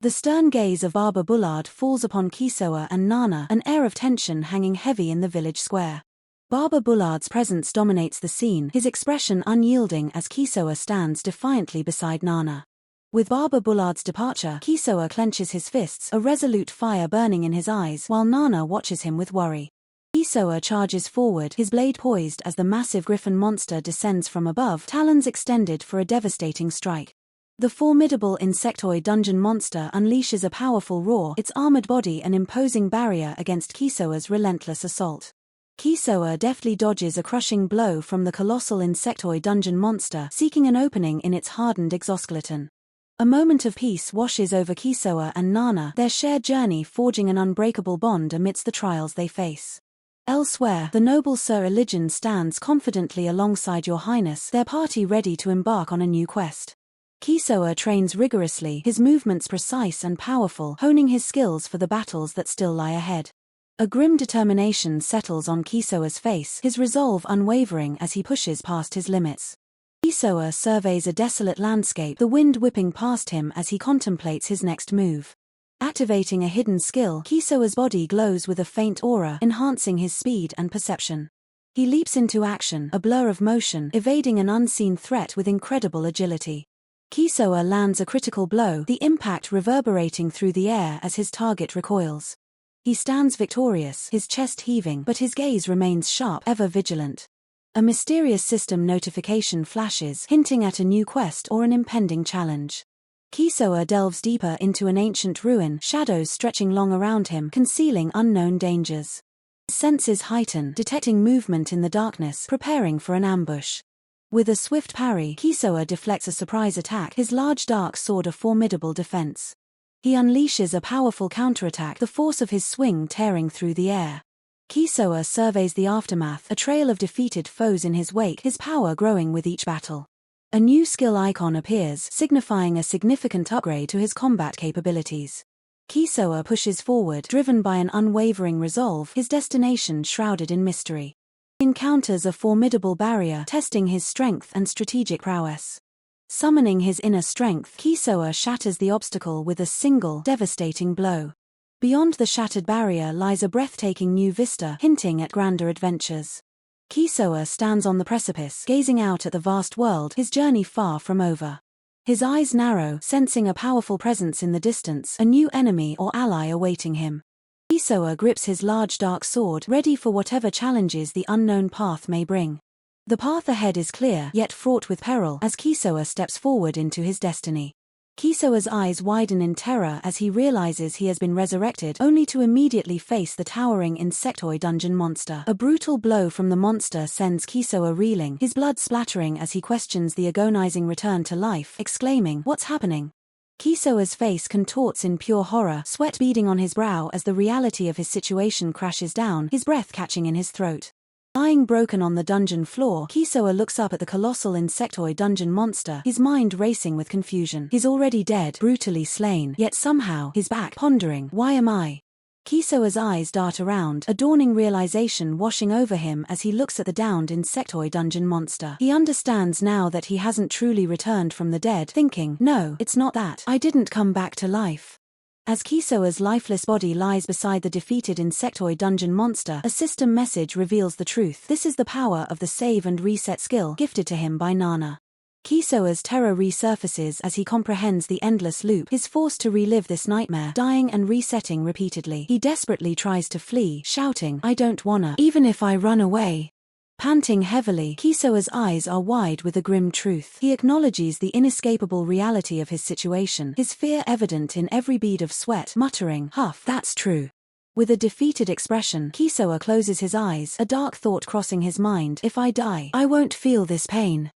The stern gaze of Barber Bullard falls upon Kisoa and Nana, an air of tension hanging heavy in the village square. Barber Bullard's presence dominates the scene, his expression unyielding as Kisoa stands defiantly beside Nana. With Barber Bullard's departure, Kisoa clenches his fists, a resolute fire burning in his eyes, while Nana watches him with worry. Kisoa charges forward, his blade poised as the massive griffin monster descends from above, talons extended for a devastating strike. The formidable insectoid dungeon monster unleashes a powerful roar, its armored body an imposing barrier against Kisoa's relentless assault. Kisoa deftly dodges a crushing blow from the colossal insectoid dungeon monster, seeking an opening in its hardened exoskeleton. A moment of peace washes over Kisoa and Nana, their shared journey forging an unbreakable bond amidst the trials they face. Elsewhere, the noble Sir Iligan stands confidently alongside Your Highness, their party ready to embark on a new quest. Kisoa trains rigorously, his movements precise and powerful, honing his skills for the battles that still lie ahead. A grim determination settles on Kisoa's face, his resolve unwavering as he pushes past his limits. Kisoa surveys a desolate landscape, the wind whipping past him as he contemplates his next move. Activating a hidden skill, Kisoa's body glows with a faint aura, enhancing his speed and perception. He leaps into action, a blur of motion, evading an unseen threat with incredible agility. Kisoa lands a critical blow, the impact reverberating through the air as his target recoils. He stands victorious, his chest heaving, but his gaze remains sharp, ever vigilant. A mysterious system notification flashes, hinting at a new quest or an impending challenge. Kisoa delves deeper into an ancient ruin, shadows stretching long around him, concealing unknown dangers. His senses heighten, detecting movement in the darkness, preparing for an ambush. With a swift parry, Kisoa deflects a surprise attack, his large dark sword a formidable defense. He unleashes a powerful counterattack, the force of his swing tearing through the air. Kisoa surveys the aftermath, a trail of defeated foes in his wake, his power growing with each battle. A new skill icon appears, signifying a significant upgrade to his combat capabilities. Kisoa pushes forward, driven by an unwavering resolve, his destination shrouded in mystery. He encounters a formidable barrier, testing his strength and strategic prowess. Summoning his inner strength, Kisoa shatters the obstacle with a single, devastating blow. Beyond the shattered barrier lies a breathtaking new vista, hinting at grander adventures. Kisoa stands on the precipice, gazing out at the vast world, his journey far from over. His eyes narrow, sensing a powerful presence in the distance, a new enemy or ally awaiting him. Kisoa grips his large dark sword, ready for whatever challenges the unknown path may bring. The path ahead is clear, yet fraught with peril, as Kisoa steps forward into his destiny. Kisoa's eyes widen in terror as he realizes he has been resurrected, only to immediately face the towering insectoid dungeon monster. A brutal blow from the monster sends Kisoa reeling, his blood splattering as he questions the agonizing return to life, exclaiming, "What's happening?" Kisoa's face contorts in pure horror, sweat beading on his brow as the reality of his situation crashes down, his breath catching in his throat. Lying broken on the dungeon floor, Kisoa looks up at the colossal insectoid dungeon monster, his mind racing with confusion. He's already dead, brutally slain, yet somehow, he's back, pondering, why am I? Kisoa's eyes dart around, a dawning realization washing over him as he looks at the downed insectoid dungeon monster. He understands now that he hasn't truly returned from the dead, thinking, no, it's not that. I didn't come back to life. As Kisoa's lifeless body lies beside the defeated insectoid dungeon monster, a system message reveals the truth. This is the power of the save and reset skill, gifted to him by Nana. Kisoa's terror resurfaces as he comprehends the endless loop, his force to relive this nightmare, dying and resetting repeatedly. He desperately tries to flee, shouting, "I don't wanna, even if I run away." Panting heavily, Kisoa's eyes are wide with a grim truth. He acknowledges the inescapable reality of his situation, his fear evident in every bead of sweat, muttering, "Huff, that's true." With a defeated expression, Kisoa closes his eyes, a dark thought crossing his mind, "If I die, I won't feel this pain."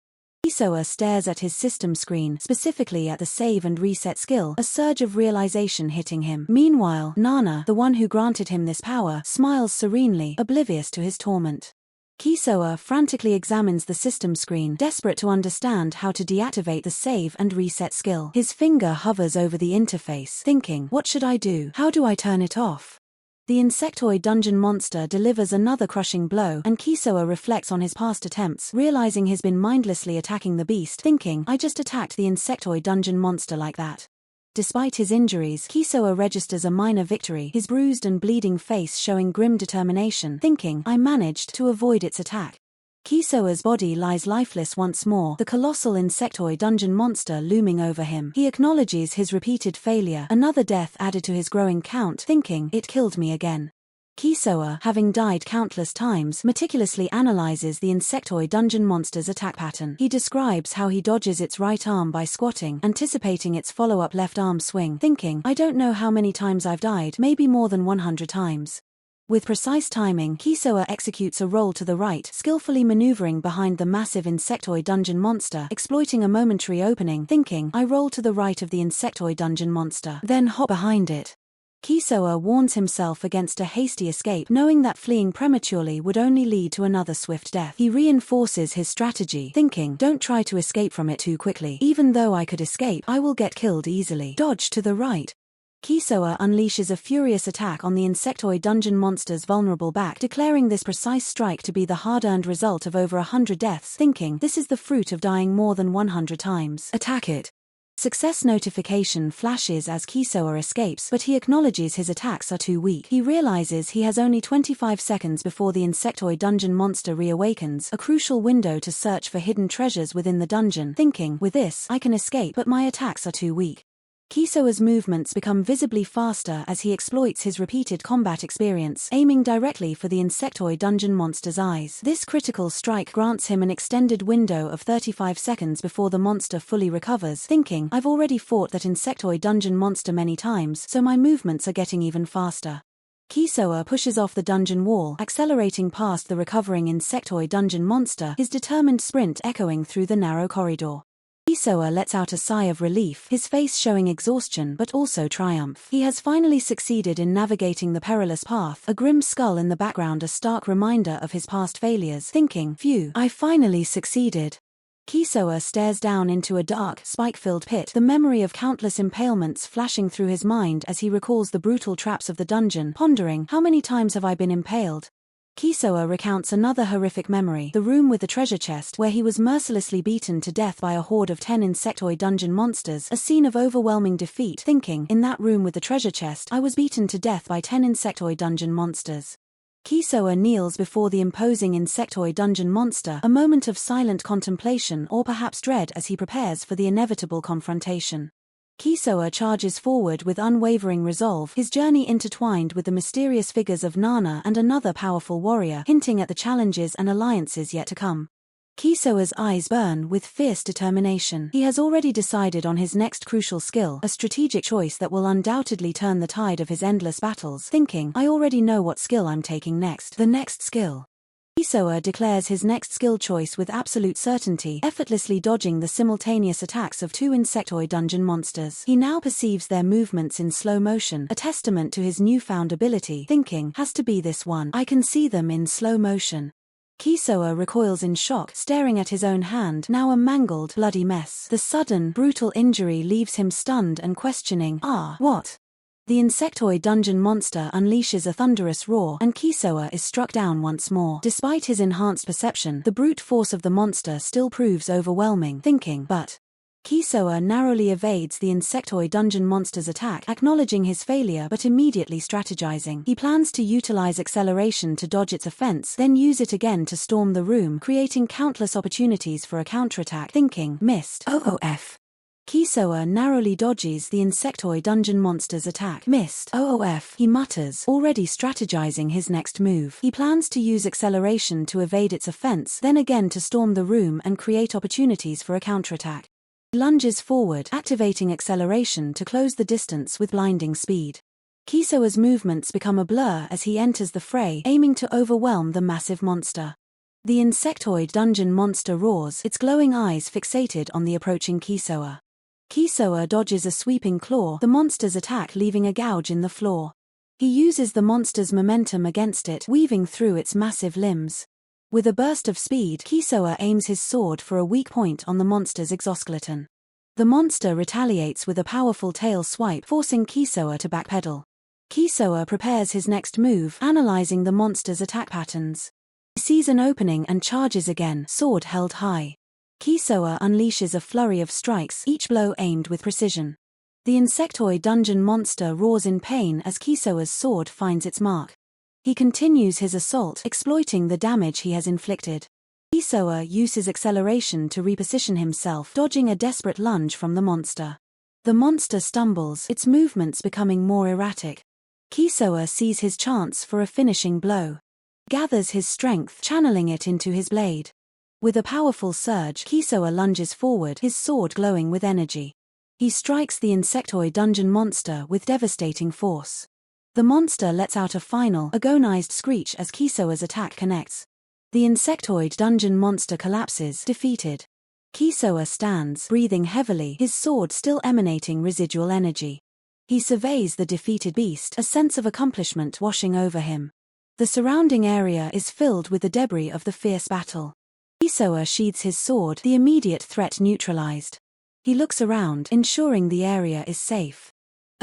Kisoa stares at his system screen, specifically at the save and reset skill, a surge of realization hitting him. Meanwhile, Nana, the one who granted him this power, smiles serenely, oblivious to his torment. Kisoa frantically examines the system screen, desperate to understand how to deactivate the save and reset skill. His finger hovers over the interface, thinking, what should I do? How do I turn it off? The insectoid dungeon monster delivers another crushing blow, and Kisoa reflects on his past attempts, realizing he's been mindlessly attacking the beast, thinking, I just attacked the insectoid dungeon monster like that. Despite his injuries, Kisoa registers a minor victory, his bruised and bleeding face showing grim determination, thinking, I managed to avoid its attack. Kisoa's body lies lifeless once more, the colossal insectoid dungeon monster looming over him. He acknowledges his repeated failure, another death added to his growing count, thinking, it killed me again. Kisoa, having died countless times, meticulously analyzes the insectoid dungeon monster's attack pattern. He describes how he dodges its right arm by squatting, anticipating its follow-up left arm swing, thinking, I don't know how many times I've died, maybe more than 100 times. With precise timing, Kisoa executes a roll to the right, skillfully maneuvering behind the massive insectoid dungeon monster, exploiting a momentary opening, thinking, I roll to the right of the insectoid dungeon monster, then hop behind it. Kisoa warns himself against a hasty escape, knowing that fleeing prematurely would only lead to another swift death. He reinforces his strategy, thinking, don't try to escape from it too quickly. Even though I could escape, I will get killed easily. Dodge to the right. Kisoa unleashes a furious attack on the insectoid dungeon monster's vulnerable back, declaring this precise strike to be the hard-earned result of over 100 deaths, thinking, this is the fruit of dying more than 100 times. Attack it. Success notification flashes as Kisoa escapes, but he acknowledges his attacks are too weak. He realizes he has only 25 seconds before the insectoid dungeon monster reawakens, a crucial window to search for hidden treasures within the dungeon, thinking, with this, I can escape, but my attacks are too weak. Kisoa's movements become visibly faster as he exploits his repeated combat experience, aiming directly for the insectoid dungeon monster's eyes. This critical strike grants him an extended window of 35 seconds before the monster fully recovers, thinking, I've already fought that insectoid dungeon monster many times, so my movements are getting even faster. Kisoa pushes off the dungeon wall, accelerating past the recovering insectoid dungeon monster, his determined sprint echoing through the narrow corridor. Kisoa lets out a sigh of relief, his face showing exhaustion but also triumph. He has finally succeeded in navigating the perilous path, a grim skull in the background a stark reminder of his past failures, thinking, phew, I finally succeeded. Kisoa stares down into a dark, spike-filled pit, the memory of countless impalements flashing through his mind as he recalls the brutal traps of the dungeon, pondering, how many times have I been impaled? Kisoa recounts another horrific memory, the room with the treasure chest where he was mercilessly beaten to death by a horde of 10 insectoid dungeon monsters, a scene of overwhelming defeat, thinking, in that room with the treasure chest, I was beaten to death by 10 insectoid dungeon monsters. Kisoa kneels before the imposing insectoid dungeon monster, a moment of silent contemplation or perhaps dread as he prepares for the inevitable confrontation. Kisoa charges forward with unwavering resolve, his journey intertwined with the mysterious figures of Nana and another powerful warrior, hinting at the challenges and alliances yet to come. Kisoa's eyes burn with fierce determination. He has already decided on his next crucial skill, a strategic choice that will undoubtedly turn the tide of his endless battles, thinking, I already know what skill I'm taking next. The next skill. Kisoa declares his next skill choice with absolute certainty, effortlessly dodging the simultaneous attacks of 2 insectoid dungeon monsters. He now perceives their movements in slow motion, a testament to his newfound ability, thinking, has to be this one. I can see them in slow motion. Kisoa recoils in shock, staring at his own hand, now a mangled, bloody mess. The sudden, brutal injury leaves him stunned and questioning, what? The insectoid dungeon monster unleashes a thunderous roar, and Kisoa is struck down once more. Despite his enhanced perception, the brute force of the monster still proves overwhelming, thinking, but... Kisoa narrowly evades the insectoid dungeon monster's attack, acknowledging his failure but immediately strategizing. He plans to utilize acceleration to dodge its offense, then use it again to storm the room, creating countless opportunities for a counterattack, thinking, missed. OOF. Kisoa narrowly dodges the insectoid dungeon monster's attack. Missed. OOF, he mutters, already strategizing his next move. He plans to use acceleration to evade its offense, then again to storm the room and create opportunities for a counterattack. He lunges forward, activating acceleration to close the distance with blinding speed. Kisoa's movements become a blur as he enters the fray, aiming to overwhelm the massive monster. The insectoid dungeon monster roars, its glowing eyes fixated on the approaching Kisoa. Kisoa dodges a sweeping claw, the monster's attack leaving a gouge in the floor. He uses the monster's momentum against it, weaving through its massive limbs. With a burst of speed, Kisoa aims his sword for a weak point on the monster's exoskeleton. The monster retaliates with a powerful tail swipe, forcing Kisoa to backpedal. Kisoa prepares his next move, analyzing the monster's attack patterns. He sees an opening and charges again, sword held high. Kisoa unleashes a flurry of strikes, each blow aimed with precision. The insectoid dungeon monster roars in pain as Kisoa's sword finds its mark. He continues his assault, exploiting the damage he has inflicted. Kisoa uses acceleration to reposition himself, dodging a desperate lunge from the monster. The monster stumbles, its movements becoming more erratic. Kisoa sees his chance for a finishing blow. Gathers his strength, channeling it into his blade. With a powerful surge, Kisoa lunges forward, his sword glowing with energy. He strikes the insectoid dungeon monster with devastating force. The monster lets out a final, agonized screech as Kisoa's attack connects. The insectoid dungeon monster collapses, defeated. Kisoa stands, breathing heavily, his sword still emanating residual energy. He surveys the defeated beast, a sense of accomplishment washing over him. The surrounding area is filled with the debris of the fierce battle. Kisoa sheathes his sword, the immediate threat neutralized. He looks around, ensuring the area is safe.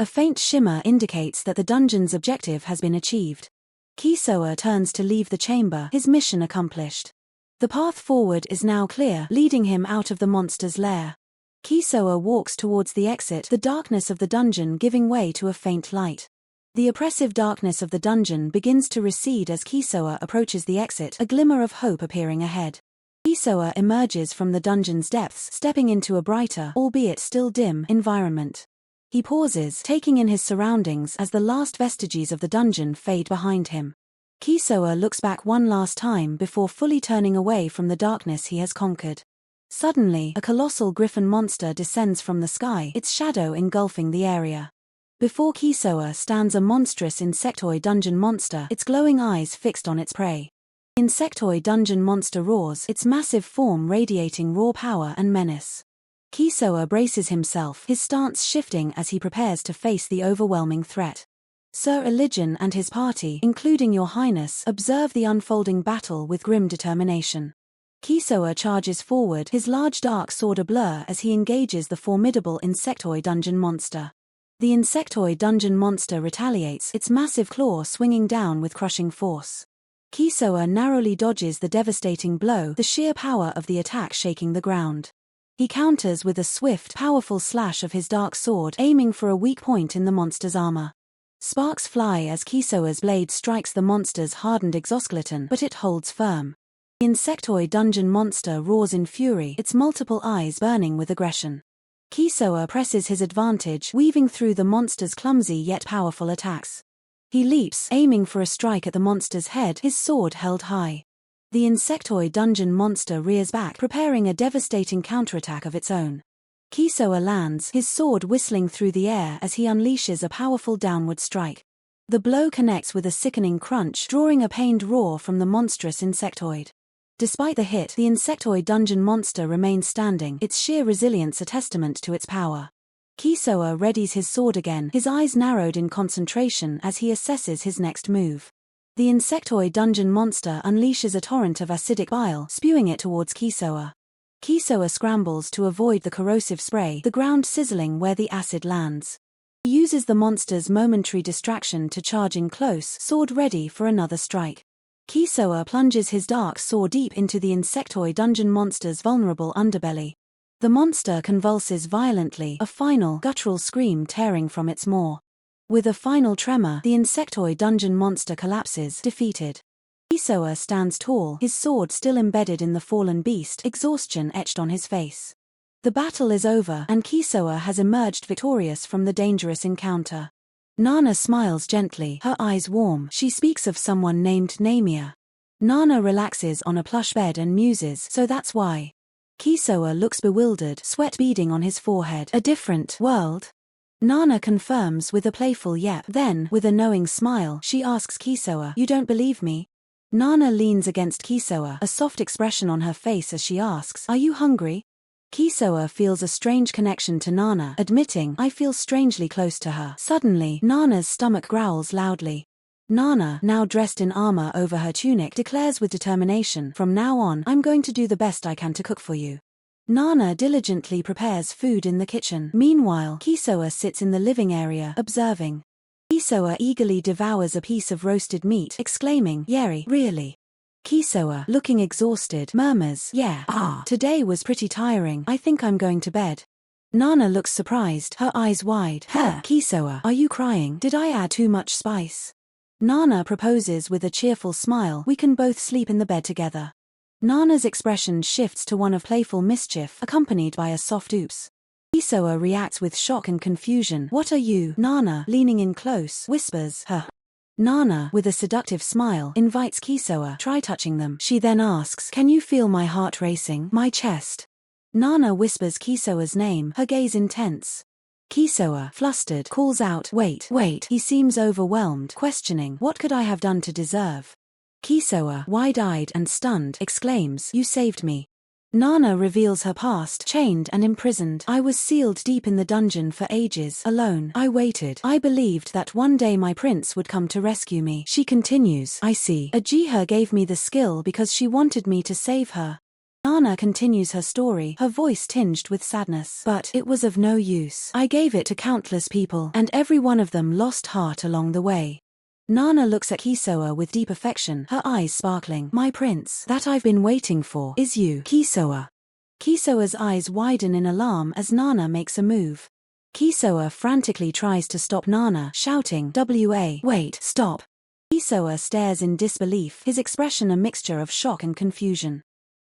A faint shimmer indicates that the dungeon's objective has been achieved. Kisoa turns to leave the chamber, his mission accomplished. The path forward is now clear, leading him out of the monster's lair. Kisoa walks towards the exit, the darkness of the dungeon giving way to a faint light. The oppressive darkness of the dungeon begins to recede as Kisoa approaches the exit, a glimmer of hope appearing ahead. Kisoa emerges from the dungeon's depths, stepping into a brighter, albeit still dim, environment. He pauses, taking in his surroundings as the last vestiges of the dungeon fade behind him. Kisoa looks back one last time before fully turning away from the darkness he has conquered. Suddenly, a colossal griffin monster descends from the sky, its shadow engulfing the area. Before Kisoa stands a monstrous insectoid dungeon monster, its glowing eyes fixed on its prey. The insectoid dungeon monster roars, its massive form radiating raw power and menace. Kisoa braces himself, his stance shifting as he prepares to face the overwhelming threat. Sir Elijin and his party, including Your Highness, observe the unfolding battle with grim determination. Kisoa charges forward, his large dark sword ablur as he engages the formidable insectoid dungeon monster. The insectoid dungeon monster retaliates, its massive claw swinging down with crushing force. Kisoa narrowly dodges the devastating blow, the sheer power of the attack shaking the ground. He counters with a swift, powerful slash of his dark sword, aiming for a weak point in the monster's armor. Sparks fly as Kisoa's blade strikes the monster's hardened exoskeleton, but it holds firm. The insectoid dungeon monster roars in fury, its multiple eyes burning with aggression. Kisoa presses his advantage, weaving through the monster's clumsy yet powerful attacks. He leaps, aiming for a strike at the monster's head, his sword held high. The insectoid dungeon monster rears back, preparing a devastating counterattack of its own. Kisoa lands, his sword whistling through the air as he unleashes a powerful downward strike. The blow connects with a sickening crunch, drawing a pained roar from the monstrous insectoid. Despite the hit, the insectoid dungeon monster remains standing, its sheer resilience a testament to its power. Kisoa readies his sword again, his eyes narrowed in concentration as he assesses his next move. The insectoid dungeon monster unleashes a torrent of acidic bile, spewing it towards Kisoa. Kisoa scrambles to avoid the corrosive spray, the ground sizzling where the acid lands. He uses the monster's momentary distraction to charge in close, sword ready for another strike. Kisoa plunges his dark sword deep into the insectoid dungeon monster's vulnerable underbelly. The monster convulses violently, a final, guttural scream tearing from its maw. With a final tremor, the insectoid dungeon monster collapses, defeated. Kisoa stands tall, his sword still embedded in the fallen beast, exhaustion etched on his face. The battle is over, and Kisoa has emerged victorious from the dangerous encounter. Nana smiles gently, her eyes warm. She speaks of someone named Namia. Nana relaxes on a plush bed and muses, so that's why. Kisoa looks bewildered, sweat beading on his forehead. A different world? Nana confirms with a playful yep. Then, with a knowing smile, she asks Kisoa, "You don't believe me?" Nana leans against Kisoa, a soft expression on her face as she asks, "Are you hungry?" Kisoa feels a strange connection to Nana, admitting, "I feel strangely close to her." Suddenly, Nana's stomach growls loudly. Nana, now dressed in armor over her tunic, declares with determination, "From now on, I'm going to do the best I can to cook for you." Nana diligently prepares food in the kitchen. Meanwhile, Kisoa sits in the living area, observing. Kisoa eagerly devours a piece of roasted meat, exclaiming, "Yeri, really?" Kisoa, looking exhausted, murmurs, "Yeah, today was pretty tiring, I think I'm going to bed." Nana looks surprised, her eyes wide. Kisoa, are you crying? Did I add too much spice? Nana proposes with a cheerful smile, we can both sleep in the bed together. Nana's expression shifts to one of playful mischief, accompanied by a soft oops. Kisoa reacts with shock and confusion. What are you? Nana, leaning in close, whispers, huh. Nana, with a seductive smile, invites Kisoa, try touching them. She then asks, can you feel my heart racing? My chest. Nana whispers Kisoa's name, her gaze intense. Kisoa, flustered, calls out, wait. He seems overwhelmed, questioning, what could I have done to deserve? Kisoa, wide-eyed and stunned, exclaims, you saved me. Nana reveals her past, chained and imprisoned. I was sealed deep in the dungeon for ages, alone. I waited. I believed that one day my prince would come to rescue me. She continues, I see. Uchiha gave me the skill because she wanted me to save her. Nana continues her story, her voice tinged with sadness. But it was of no use. I gave it to countless people, and every one of them lost heart along the way. Nana looks at Kisoa with deep affection, her eyes sparkling. My prince, that I've been waiting for, is you, Kisoa. Kisoa's eyes widen in alarm as Nana makes a move. Kisoa frantically tries to stop Nana, shouting, wait, stop. Kisoa stares in disbelief, his expression a mixture of shock and confusion.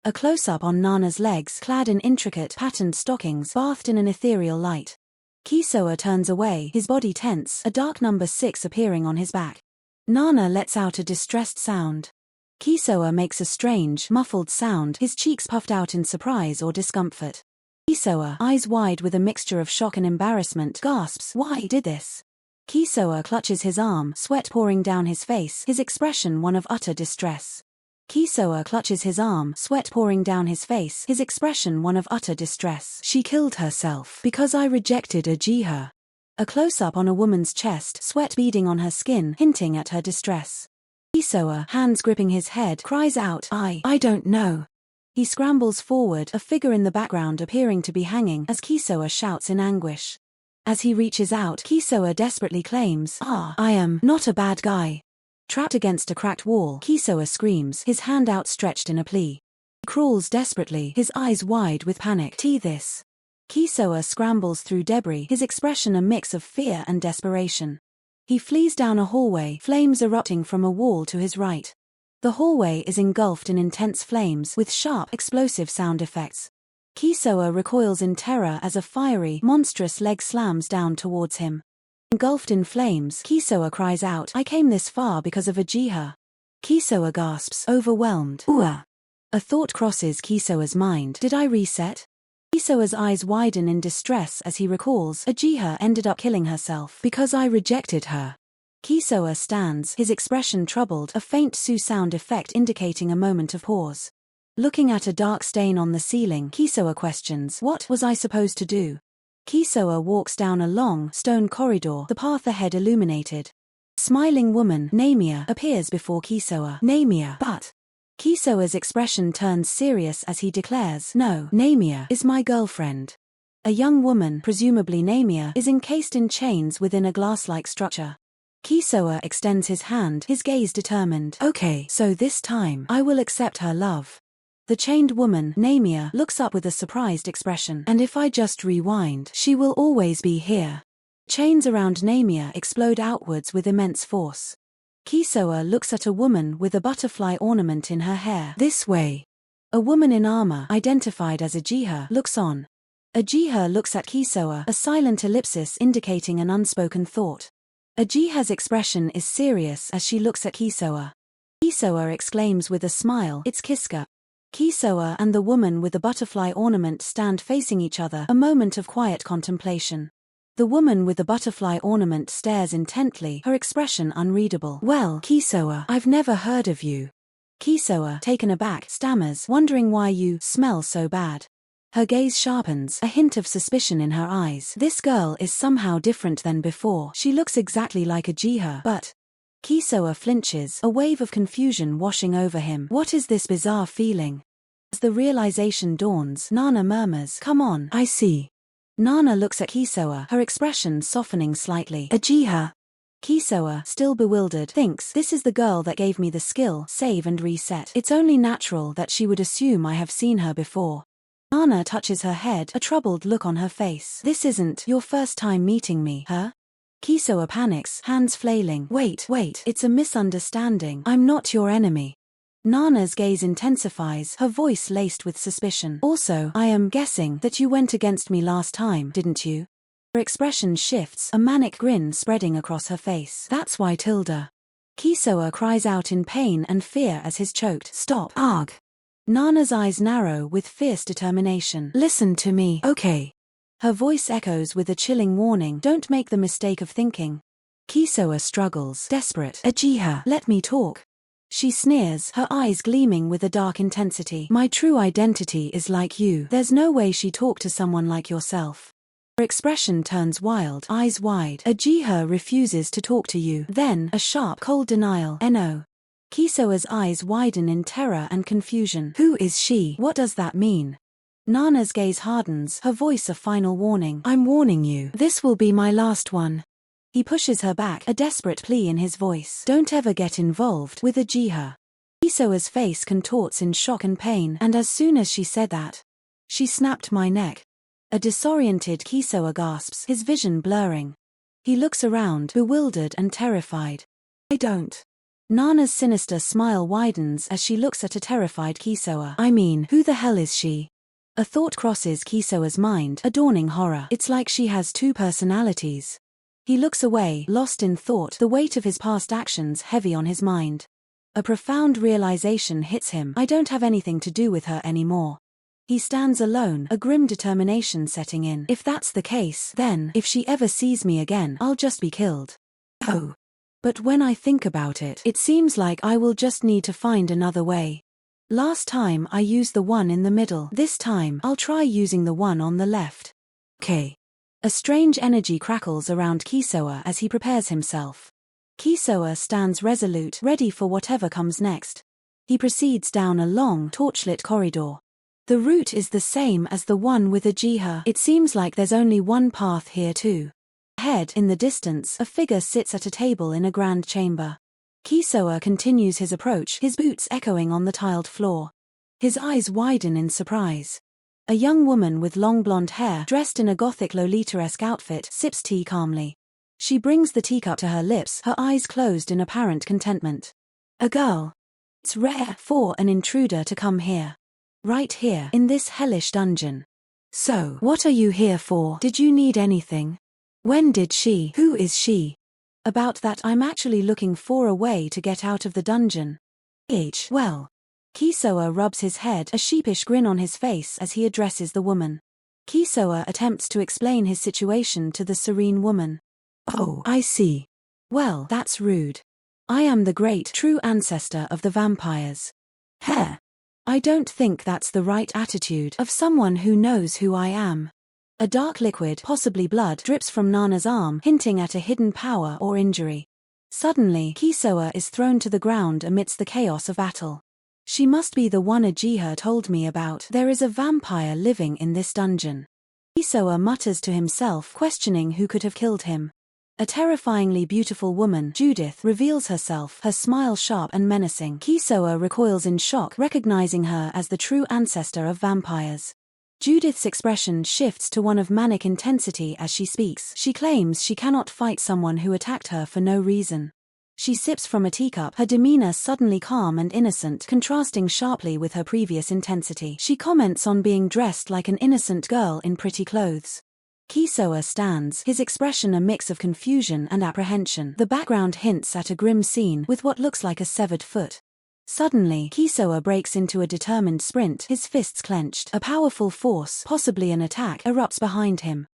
A close-up on Nana's legs, clad in intricate, patterned stockings, bathed in an ethereal light. Kisoa turns away, his body tense, a dark number 6 appearing on his back. Nana lets out a distressed sound. Kisoa makes a strange, muffled sound, his cheeks puffed out in surprise or discomfort. Kisoa, eyes wide with a mixture of shock and embarrassment, gasps, why did this? Kisoa clutches his arm, sweat pouring down his face, his expression one of utter distress. Kisoa clutches his arm, sweat pouring down his face, his expression one of utter distress. She killed herself because I rejected Uchiha. A close-up on a woman's chest, sweat beading on her skin, hinting at her distress. Kisoa, hands gripping his head, cries out, I don't know. He scrambles forward, a figure in the background appearing to be hanging, as Kisoa shouts in anguish. As he reaches out, Kisoa desperately claims, I am not a bad guy. Trapped against a cracked wall, Kisoa screams, his hand outstretched in a plea. He crawls desperately, his eyes wide with panic. This. Kisoa scrambles through debris, his expression a mix of fear and desperation. He flees down a hallway, flames erupting from a wall to his right. The hallway is engulfed in intense flames, with sharp, explosive sound effects. Kisoa recoils in terror as a fiery, monstrous leg slams down towards him. Engulfed in flames, Kisoa cries out, I came this far because of Uchiha. Kisoa gasps, overwhelmed. A thought crosses Kisoa's mind. Did I reset? Kisoa's eyes widen in distress as he recalls, Uchiha ended up killing herself because I rejected her. Kisoa stands, his expression troubled, a faint su sound effect indicating a moment of pause. Looking at a dark stain on the ceiling, Kisoa questions, what was I supposed to do? Kisoa walks down a long, stone corridor, the path ahead illuminated. A smiling woman, Namia, appears before Kisoa. Namia, but... Kisoa's expression turns serious as he declares, no, Namia is my girlfriend. A young woman, presumably Namia, is encased in chains within a glass-like structure. Kisoa extends his hand, his gaze determined. Okay, so this time, I will accept her love. The chained woman, Namia, looks up with a surprised expression. And if I just rewind, she will always be here. Chains around Namia explode outwards with immense force. Kisoa looks at a woman with a butterfly ornament in her hair. This way. A woman in armor, identified as Uchiha, looks on. Uchiha looks at Kisoa, a silent ellipsis indicating an unspoken thought. Uchiha's expression is serious as she looks at Kisoa. Kisoa exclaims with a smile, it's Kiska. Kisoa and the woman with the butterfly ornament stand facing each other, a moment of quiet contemplation. The woman with the butterfly ornament stares intently, her expression unreadable. Well, Kisoa, I've never heard of you. Kisoa, taken aback, stammers, wondering why you smell so bad. Her gaze sharpens, a hint of suspicion in her eyes. This girl is somehow different than before. She looks exactly like Uchiha, but... Kisoa flinches, a wave of confusion washing over him. What is this bizarre feeling? As the realization dawns, Nana murmurs, come on, I see. Nana looks at Kisoa, her expression softening slightly. Uchiha. Kisoa, still bewildered, thinks, this is the girl that gave me the skill, save and reset. It's only natural that she would assume I have seen her before. Nana touches her head, a troubled look on her face. This isn't your first time meeting me, huh? Kisoa panics, hands flailing. Wait, it's a misunderstanding. I'm not your enemy. Nana's gaze intensifies, her voice laced with suspicion. Also, I am guessing that you went against me last time, didn't you? Her expression shifts, a manic grin spreading across her face. That's why Tilda. Kisoa cries out in pain and fear as his choked. Stop. Arg. Nana's eyes narrow with fierce determination. Listen to me, okay? Her voice echoes with a chilling warning. Don't make the mistake of thinking. Kisoa struggles, desperate. Uchiha, let me talk. She sneers, her eyes gleaming with a dark intensity. My true identity is like you. There's no way she talked to someone like yourself. Her expression turns wild, eyes wide. Uchiha refuses to talk to you. Then, a sharp, cold denial. No. Kisoa's eyes widen in terror and confusion. Who is she? What does that mean? Nana's gaze hardens, her voice a final warning. I'm warning you. This will be my last one. He pushes her back, a desperate plea in his voice. Don't ever get involved with Uchiha. Kisoa's face contorts in shock and pain, and as soon as she said that, she snapped my neck. A disoriented Kisoa gasps, his vision blurring. He looks around, bewildered and terrified. I don't. Nana's sinister smile widens as she looks at a terrified Kisoa. I mean, who the hell is she? A thought crosses Kisoa's mind, a dawning horror. It's like she has two personalities. He looks away, lost in thought, the weight of his past actions heavy on his mind. A profound realization hits him. I don't have anything to do with her anymore. He stands alone, a grim determination setting in. If that's the case, then, if she ever sees me again, I'll just be killed. Oh. But when I think about it, it seems like I will just need to find another way. Last time I used the one in the middle. This time, I'll try using the one on the left. Okay. A strange energy crackles around Kisoa as he prepares himself. Kisoa stands resolute, ready for whatever comes next. He proceeds down a long, torchlit corridor. The route is the same as the one with Uchiha. It seems like there's only one path here too. Ahead, in the distance, a figure sits at a table in a grand chamber. Kisoa continues his approach, his boots echoing on the tiled floor. His eyes widen in surprise. A young woman with long blonde hair, dressed in a gothic Lolita-esque outfit, sips tea calmly. She brings the teacup to her lips, her eyes closed in apparent contentment. A girl. It's rare for an intruder to come here. Right here, in this hellish dungeon. So, what are you here for? Did you need anything? When did she? Who is she? About that, I'm actually looking for a way to get out of the dungeon. Well. Kisoa rubs his head, a sheepish grin on his face as he addresses the woman. Kisoa attempts to explain his situation to the serene woman. Oh, I see. Well, that's rude. I am the great, true ancestor of the vampires. Heh. I don't think that's the right attitude of someone who knows who I am. A dark liquid, possibly blood, drips from Nana's arm, hinting at a hidden power or injury. Suddenly, Kisoa is thrown to the ground amidst the chaos of battle. She must be the one Uchiha told me about. There is a vampire living in this dungeon. Kisoa mutters to himself, questioning who could have killed him. A terrifyingly beautiful woman, Judith, reveals herself, her smile sharp and menacing. Kisoa recoils in shock, recognizing her as the true ancestor of vampires. Judith's expression shifts to one of manic intensity as she speaks. She claims she cannot fight someone who attacked her for no reason. She sips from a teacup, her demeanor suddenly calm and innocent, contrasting sharply with her previous intensity. She comments on being dressed like an innocent girl in pretty clothes. Kisoa stands, his expression a mix of confusion and apprehension. The background hints at a grim scene with what looks like a severed foot. Suddenly, Kisoa breaks into a determined sprint, his fists clenched. A powerful force, possibly an attack, erupts behind him.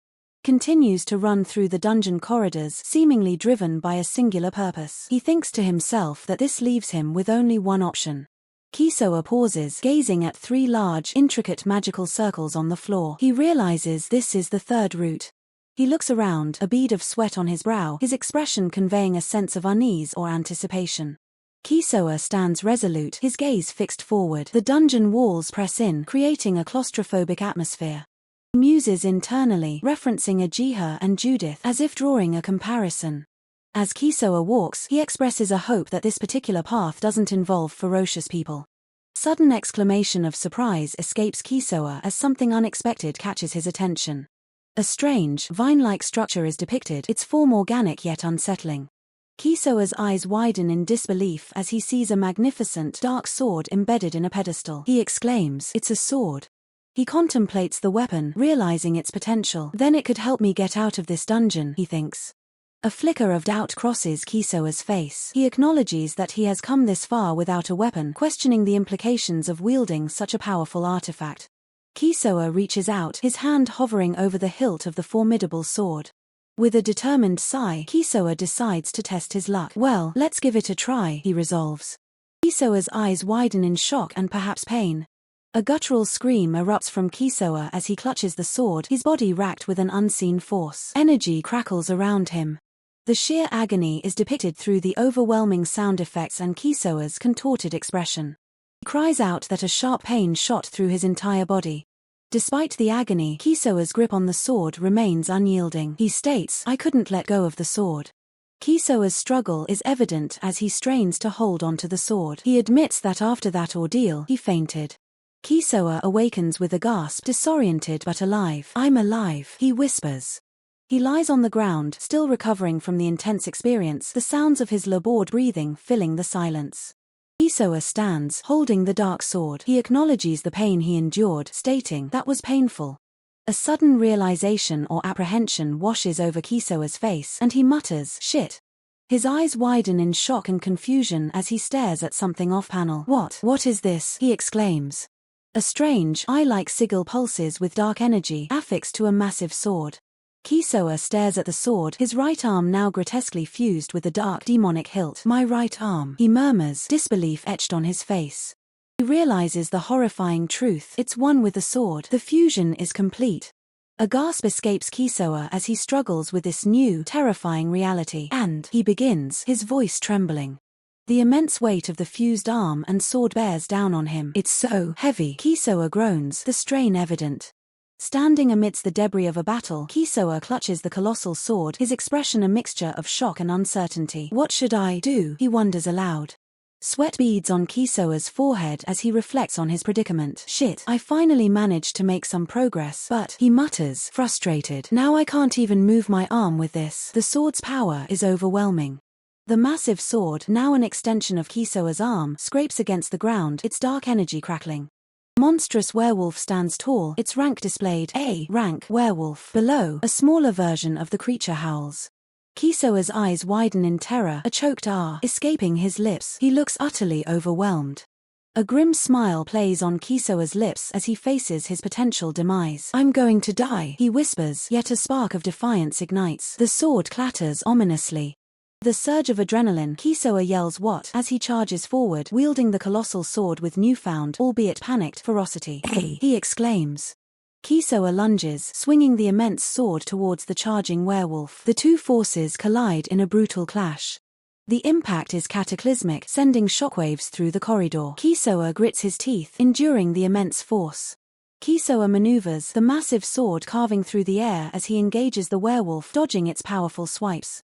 Continues to run through the dungeon corridors, seemingly driven by a singular purpose. He thinks to himself that this leaves him with only one option. Kisoa pauses, gazing at three large, intricate magical circles on the floor. He realizes this is the third route. He looks around, a bead of sweat on his brow, his expression conveying a sense of unease or anticipation. Kisoa stands resolute, his gaze fixed forward. The dungeon walls press in, creating a claustrophobic atmosphere. He muses internally, referencing Uchiha and Judith, as if drawing a comparison. As Kisoa walks, he expresses a hope that this particular path doesn't involve ferocious people. Sudden exclamation of surprise escapes Kisoa as something unexpected catches his attention. A strange, vine-like structure is depicted, its form organic yet unsettling. Kisoa's eyes widen in disbelief as he sees a magnificent, dark sword embedded in a pedestal. He exclaims, "It's a sword." He contemplates the weapon, realizing its potential. Then it could help me get out of this dungeon, he thinks. A flicker of doubt crosses Kisoa's face. He acknowledges that he has come this far without a weapon, questioning the implications of wielding such a powerful artifact. Kisoa reaches out, his hand hovering over the hilt of the formidable sword. With a determined sigh, Kisoa decides to test his luck. "Well, let's give it a try," he resolves. Kisoa's eyes widen in shock and perhaps pain. A guttural scream erupts from Kisoa as he clutches the sword, his body racked with an unseen force. Energy crackles around him. The sheer agony is depicted through the overwhelming sound effects and Kisoa's contorted expression. He cries out that a sharp pain shot through his entire body. Despite the agony, Kisoa's grip on the sword remains unyielding. He states, "I couldn't let go of the sword." Kisoa's struggle is evident as he strains to hold onto the sword. He admits that after that ordeal, he fainted. Kisoa awakens with a gasp, disoriented but alive. "I'm alive," he whispers. He lies on the ground, still recovering from the intense experience, the sounds of his labored breathing filling the silence. Kisoa stands, holding the dark sword. He acknowledges the pain he endured, stating, "That was painful." A sudden realization or apprehension washes over Kisoa's face, and he mutters, "Shit." His eyes widen in shock and confusion as he stares at something off-panel. What is this?" he exclaims. A strange, eye-like sigil pulses with dark energy, affixed to a massive sword. Kisoa stares at the sword, his right arm now grotesquely fused with the dark, demonic hilt. "My right arm," he murmurs, disbelief etched on his face. He realizes the horrifying truth. It's one with the sword. The fusion is complete. A gasp escapes Kisoa as he struggles with this new, terrifying reality. And he begins, his voice trembling. The immense weight of the fused arm and sword bears down on him. "It's so heavy," Kisoa groans, the strain evident. Standing amidst the debris of a battle, Kisoa clutches the colossal sword, his expression a mixture of shock and uncertainty. "What should I do?" he wonders aloud. Sweat beads on Kisoa's forehead as he reflects on his predicament. "Shit, I finally managed to make some progress, but," he mutters, frustrated, "now I can't even move my arm with this. The sword's power is overwhelming." The massive sword, now an extension of Kisoa's arm, scrapes against the ground, its dark energy crackling. Monstrous werewolf stands tall, its rank displayed, A rank werewolf. Below, a smaller version of the creature howls. Kisoa's eyes widen in terror, a choked "ah" escaping his lips. He looks utterly overwhelmed. A grim smile plays on Kisoa's lips as he faces his potential demise. "I'm going to die," he whispers, yet a spark of defiance ignites. The sword clatters ominously. The surge of adrenaline, Kisoa yells "what" as he charges forward, wielding the colossal sword with newfound, albeit panicked, ferocity. "Hey!" he exclaims. Kisoa lunges, swinging the immense sword towards the charging werewolf. The two forces collide in a brutal clash. The impact is cataclysmic, sending shockwaves through the corridor. Kisoa grits his teeth, enduring the immense force. Kisoa maneuvers, the massive sword carving through the air as he engages the werewolf, dodging its powerful swipes.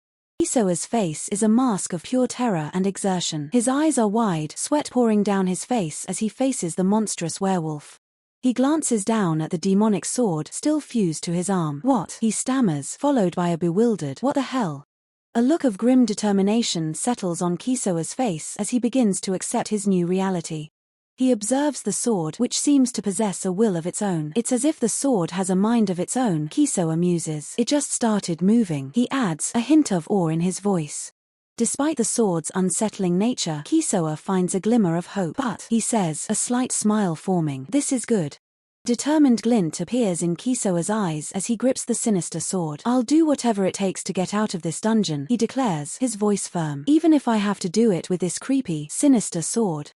Kisoa's face is a mask of pure terror and exertion. His eyes are wide, sweat pouring down his face as he faces the monstrous werewolf. He glances down at the demonic sword, still fused to his arm. "What?" he stammers, followed by a bewildered, "What the hell?" A look of grim determination settles on Kisoa's face as he begins to accept his new reality. He observes the sword, which seems to possess a will of its own. "It's as if the sword has a mind of its own," Kisoa muses. "It just started moving," he adds, a hint of awe in his voice. Despite the sword's unsettling nature, Kisoa finds a glimmer of hope. "But," he says, a slight smile forming, "this is good." Determined glint appears in Kisoa's eyes as he grips the sinister sword. "I'll do whatever it takes to get out of this dungeon," he declares, his voice firm, "even if I have to do it with this creepy, sinister sword."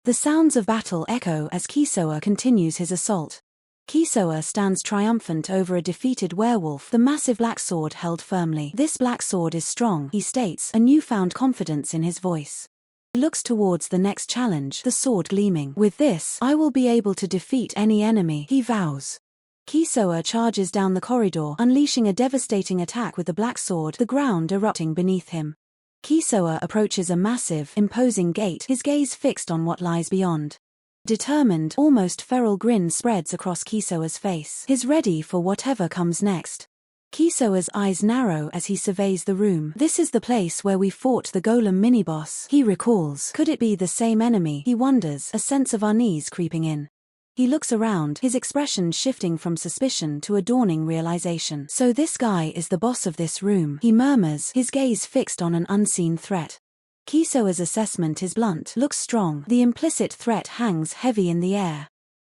The sounds of battle echo as Kisoa continues his assault. Kisoa stands triumphant over a defeated werewolf, the massive black sword held firmly. "This black sword is strong," he states, a newfound confidence in his voice. He looks towards the next challenge, the sword gleaming. "With this, I will be able to defeat any enemy," he vows. Kisoa charges down the corridor, unleashing a devastating attack with the black sword, the ground erupting beneath him. Kisoa approaches a massive, imposing gate, his gaze fixed on what lies beyond. Determined, almost feral grin spreads across Kisoa's face. He's ready for whatever comes next. Kisoa's eyes narrow as he surveys the room. This is the place where we fought the golem mini-boss, he recalls. Could it be the same enemy? He wonders, a sense of unease creeping in. He looks around, his expression shifting from suspicion to a dawning realization. So this guy is the boss of this room, he murmurs, his gaze fixed on an unseen threat. Kisoa's assessment is blunt. Looks strong. The implicit threat hangs heavy in the air.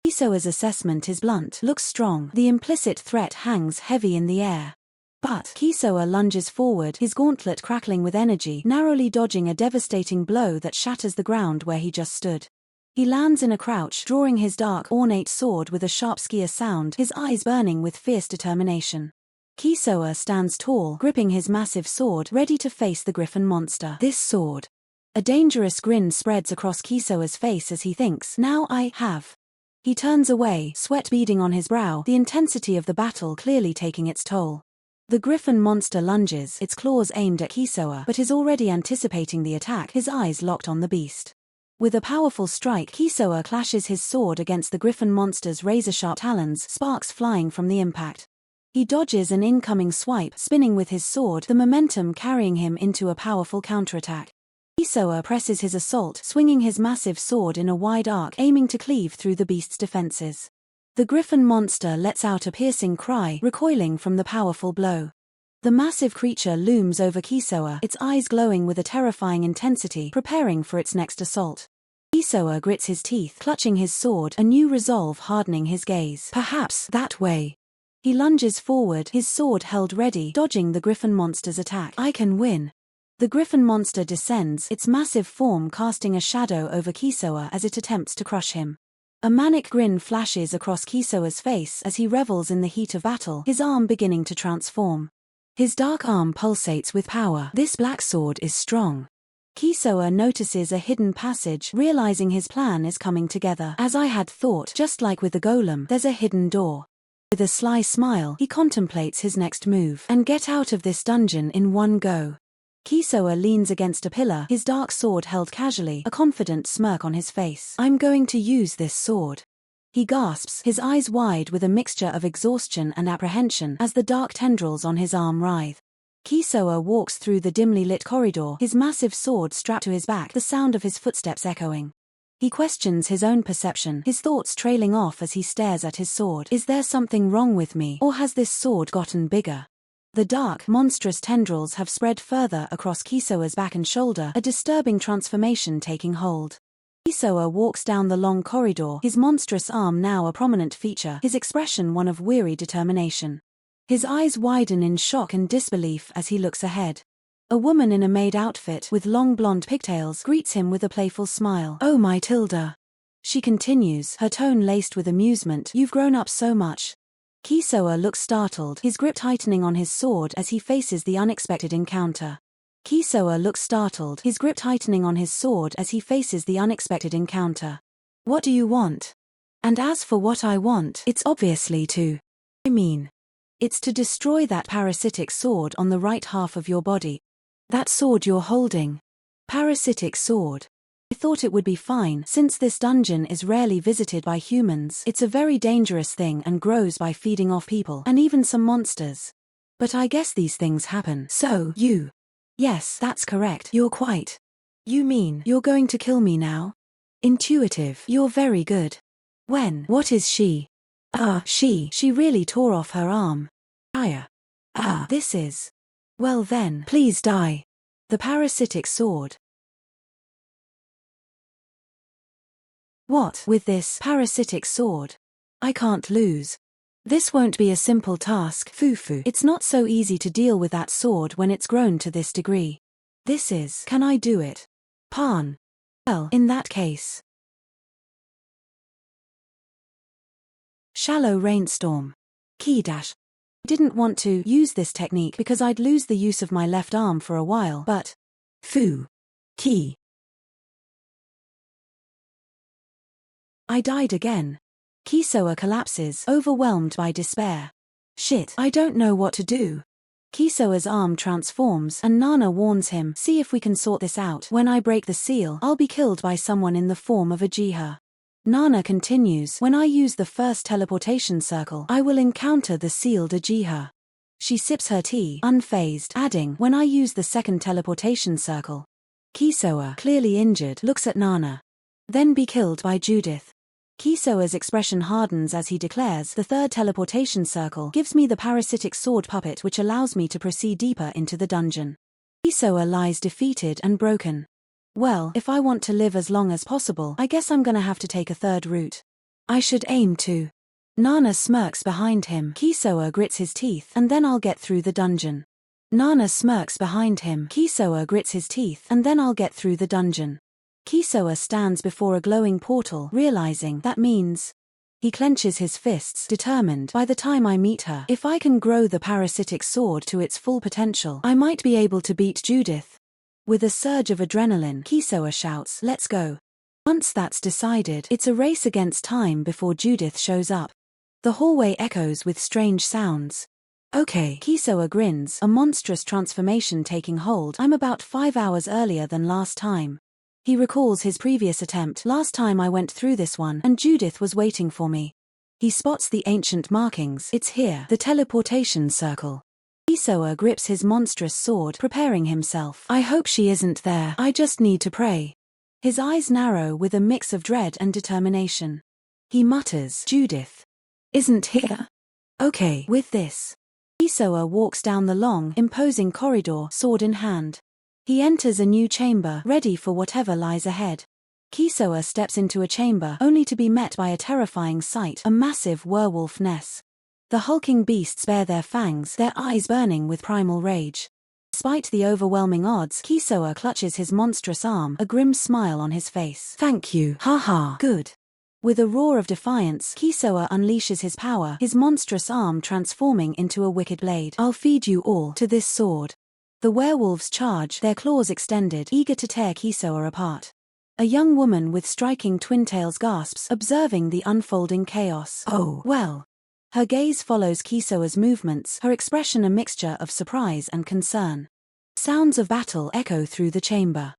Kisoa's assessment is blunt. Looks strong. The implicit threat hangs heavy in the air. But Kisoa lunges forward, his gauntlet crackling with energy, narrowly dodging a devastating blow that shatters the ground where he just stood. He lands in a crouch, drawing his dark, ornate sword with a sharp skier sound, his eyes burning with fierce determination. Kisoa stands tall, gripping his massive sword, ready to face the griffin monster. This sword. A dangerous grin spreads across Kisoa's face as he thinks, now I have. He turns away, sweat beading on his brow, the intensity of the battle clearly taking its toll. The griffin monster lunges, its claws aimed at Kisoa, but is already anticipating the attack, his eyes locked on the beast. With a powerful strike, Kisoa clashes his sword against the griffin monster's razor-sharp talons, sparks flying from the impact. He dodges an incoming swipe, spinning with his sword, the momentum carrying him into a powerful counterattack. Kisoa presses his assault, swinging his massive sword in a wide arc, aiming to cleave through the beast's defenses. The griffin monster lets out a piercing cry, recoiling from the powerful blow. The massive creature looms over Kisoa, its eyes glowing with a terrifying intensity, preparing for its next assault. Kisoa grits his teeth, clutching his sword, a new resolve hardening his gaze. Perhaps that way. He lunges forward, his sword held ready, dodging the griffin monster's attack. I can win. The griffin monster descends, its massive form casting a shadow over Kisoa as it attempts to crush him. A manic grin flashes across Kisoa's face as he revels in the heat of battle, his arm beginning to transform. His dark arm pulsates with power. This black sword is strong. Kisoa notices a hidden passage, realizing his plan is coming together. As I had thought, just like with the golem, there's a hidden door. With a sly smile, he contemplates his next move. And get out of this dungeon in one go. Kisoa leans against a pillar, his dark sword held casually, a confident smirk on his face. I'm going to use this sword. He gasps, his eyes wide with a mixture of exhaustion and apprehension as the dark tendrils on his arm writhe. Kisoa walks through the dimly lit corridor, his massive sword strapped to his back, the sound of his footsteps echoing. He questions his own perception, his thoughts trailing off as he stares at his sword. Is there something wrong with me, or has this sword gotten bigger? The dark, monstrous tendrils have spread further across Kisoa's back and shoulder, a disturbing transformation taking hold. Kisoa walks down the long corridor, his monstrous arm now a prominent feature, his expression one of weary determination. His eyes widen in shock and disbelief as he looks ahead. A woman in a maid outfit with long blonde pigtails greets him with a playful smile. Oh my Tilda. She continues, her tone laced with amusement. You've grown up so much. Kisoa looks startled, his grip tightening on his sword as he faces the unexpected encounter. Kisoa looks startled, his grip tightening on his sword as he faces the unexpected encounter. What do you want? And as for what I want, it's obviously it's to destroy that parasitic sword on the right half of your body. That sword you're holding. Parasitic sword. I thought it would be fine, since this dungeon is rarely visited by humans. It's a very dangerous thing and grows by feeding off people, and even some monsters. But I guess these things happen. So, you. Yes, that's correct. You're quite. You mean, you're going to kill me now? Intuitive. You're very good. When? What is she? She really tore off her arm. This is. Well then, please die. The parasitic sword. What with this parasitic sword? I can't lose. This won't be a simple task, Fufu. It's not so easy to deal with that sword when it's grown to this degree. This is. Can I do it? Pan. Well, in that case. Shallow rainstorm. Key dash. I didn't want to use this technique because I'd lose the use of my left arm for a while, but. Key. I died again. Kisoa collapses, overwhelmed by despair. Shit, I don't know what to do. Kisoa's arm transforms, and Nana warns him, see if we can sort this out. When I break the seal, I'll be killed by someone in the form of a Jiha. Nana continues, when I use the first teleportation circle, I will encounter the sealed Uchiha. She sips her tea, unfazed, adding, when I use the second teleportation circle. Kisoa, clearly injured, looks at Nana. Then be killed by Judith. Kisoa's expression hardens as he declares, the third teleportation circle gives me the parasitic sword puppet which allows me to proceed deeper into the dungeon. Kisoa lies defeated and broken. Well, if I want to live as long as possible, I guess I'm gonna have to take a third route. I should aim to. Nana smirks behind him. Kisoa grits his teeth, and then I'll get through the dungeon. Nana smirks behind him. Kisoa grits his teeth, and then I'll get through the dungeon. Kisoa stands before a glowing portal, realizing that means. He clenches his fists, determined, by the time I meet her, if I can grow the parasitic sword to its full potential, I might be able to beat Judith. With a surge of adrenaline, Kisoa shouts, let's go. Once that's decided, it's a race against time before Judith shows up. The hallway echoes with strange sounds. Okay, Kisoa grins, a monstrous transformation taking hold. I'm about 5 hours earlier than last time. He recalls his previous attempt. Last time I went through this one, and Judith was waiting for me. He spots the ancient markings. It's here, the teleportation circle. Kisoa grips his monstrous sword, preparing himself. I hope she isn't there. I just need to pray. His eyes narrow with a mix of dread and determination. He mutters, Judith isn't here. Okay, with this. Kisoa walks down the long, imposing corridor, sword in hand. He enters a new chamber, ready for whatever lies ahead. Kisoa steps into a chamber, only to be met by a terrifying sight, a massive werewolf nest. The hulking beasts bare their fangs, their eyes burning with primal rage. Despite the overwhelming odds, Kisoa clutches his monstrous arm, a grim smile on his face. Thank you, haha, good. With a roar of defiance, Kisoa unleashes his power, his monstrous arm transforming into a wicked blade. I'll feed you all to this sword. The werewolves charge, their claws extended, eager to tear Kisoa apart. A young woman with striking twin tails gasps, observing the unfolding chaos. Oh, well. Her gaze follows Kisoa's movements, her expression a mixture of surprise and concern. Sounds of battle echo through the chamber.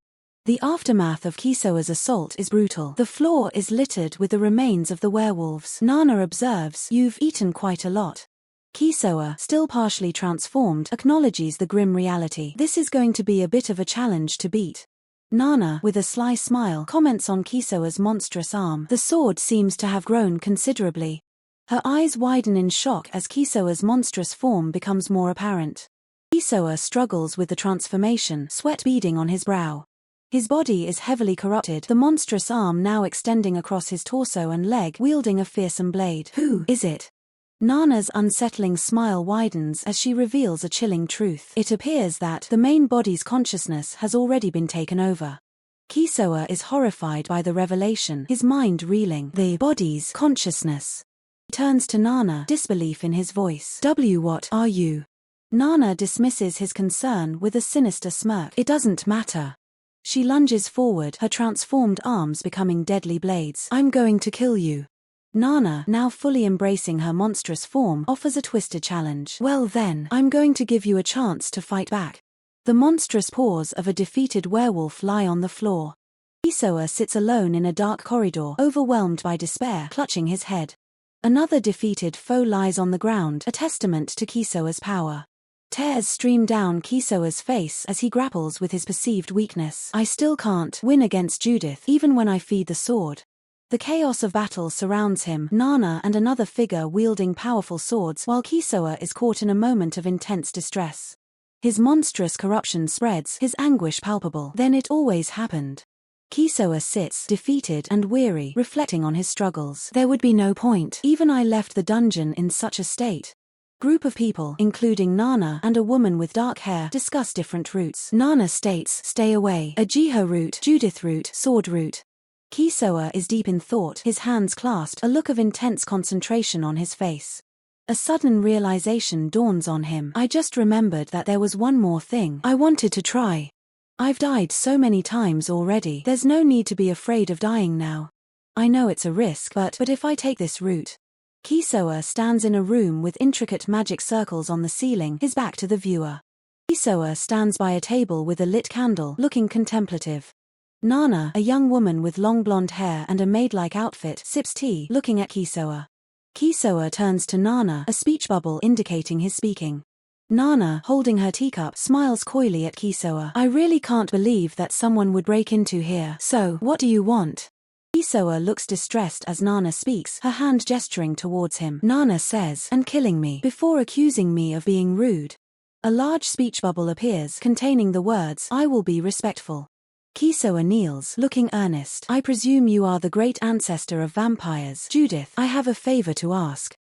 The aftermath of Kisoa's assault is brutal. The floor is littered with the remains of the werewolves. Nana observes, you've eaten quite a lot. Kisoa, still partially transformed, acknowledges the grim reality. This is going to be a bit of a challenge to beat. Nana, with a sly smile, comments on Kisoa's monstrous arm. The sword seems to have grown considerably. Her eyes widen in shock as Kisoa's monstrous form becomes more apparent. Kisoa struggles with the transformation, sweat beading on his brow. His body is heavily corrupted, the monstrous arm now extending across his torso and leg, wielding a fearsome blade. Who is it? Nana's unsettling smile widens as she reveals a chilling truth. It appears that the main body's consciousness has already been taken over. Kisoa is horrified by the revelation, his mind reeling. The body's consciousness. He turns to Nana, disbelief in his voice. What are you? Nana dismisses his concern with a sinister smirk. It doesn't matter. She lunges forward, her transformed arms becoming deadly blades. I'm going to kill you. Nana, now fully embracing her monstrous form, offers a twisted challenge. Well then, I'm going to give you a chance to fight back. The monstrous paws of a defeated werewolf lie on the floor. Kisoa sits alone in a dark corridor, overwhelmed by despair, clutching his head. Another defeated foe lies on the ground, a testament to Kisoa's power. Tears stream down Kisoa's face as he grapples with his perceived weakness. I still can't win against Judith, even when I feed the sword. The chaos of battle surrounds him, Nana and another figure wielding powerful swords, while Kisoa is caught in a moment of intense distress. His monstrous corruption spreads, his anguish palpable. Then it always happened. Kisoa sits, defeated and weary, reflecting on his struggles. There would be no point. Even I left the dungeon in such a state. Group of people, including Nana and a woman with dark hair, discuss different routes. Nana states, stay away. Uchiha route, Judith route, sword route. Kisoa is deep in thought, his hands clasped, a look of intense concentration on his face. A sudden realization dawns on him. I just remembered that there was one more thing I wanted to try. I've died so many times already, there's no need to be afraid of dying now. I know it's a risk, but if I take this route. Kisoa stands in a room with intricate magic circles on the ceiling, his back to the viewer. Kisoa stands by a table with a lit candle, looking contemplative. Nana, a young woman with long blonde hair and a maid-like outfit, sips tea, looking at Kisoa. Kisoa turns to Nana, a speech bubble indicating his speaking. Nana, holding her teacup, smiles coyly at Kisoa. I really can't believe that someone would break into here. So, what do you want? Kisoa looks distressed as Nana speaks, her hand gesturing towards him. Nana says, and killing me, before accusing me of being rude. A large speech bubble appears, containing the words, I will be respectful. Kisoa kneels, looking earnest. I presume you are the great ancestor of vampires. Judith, I have a favor to ask.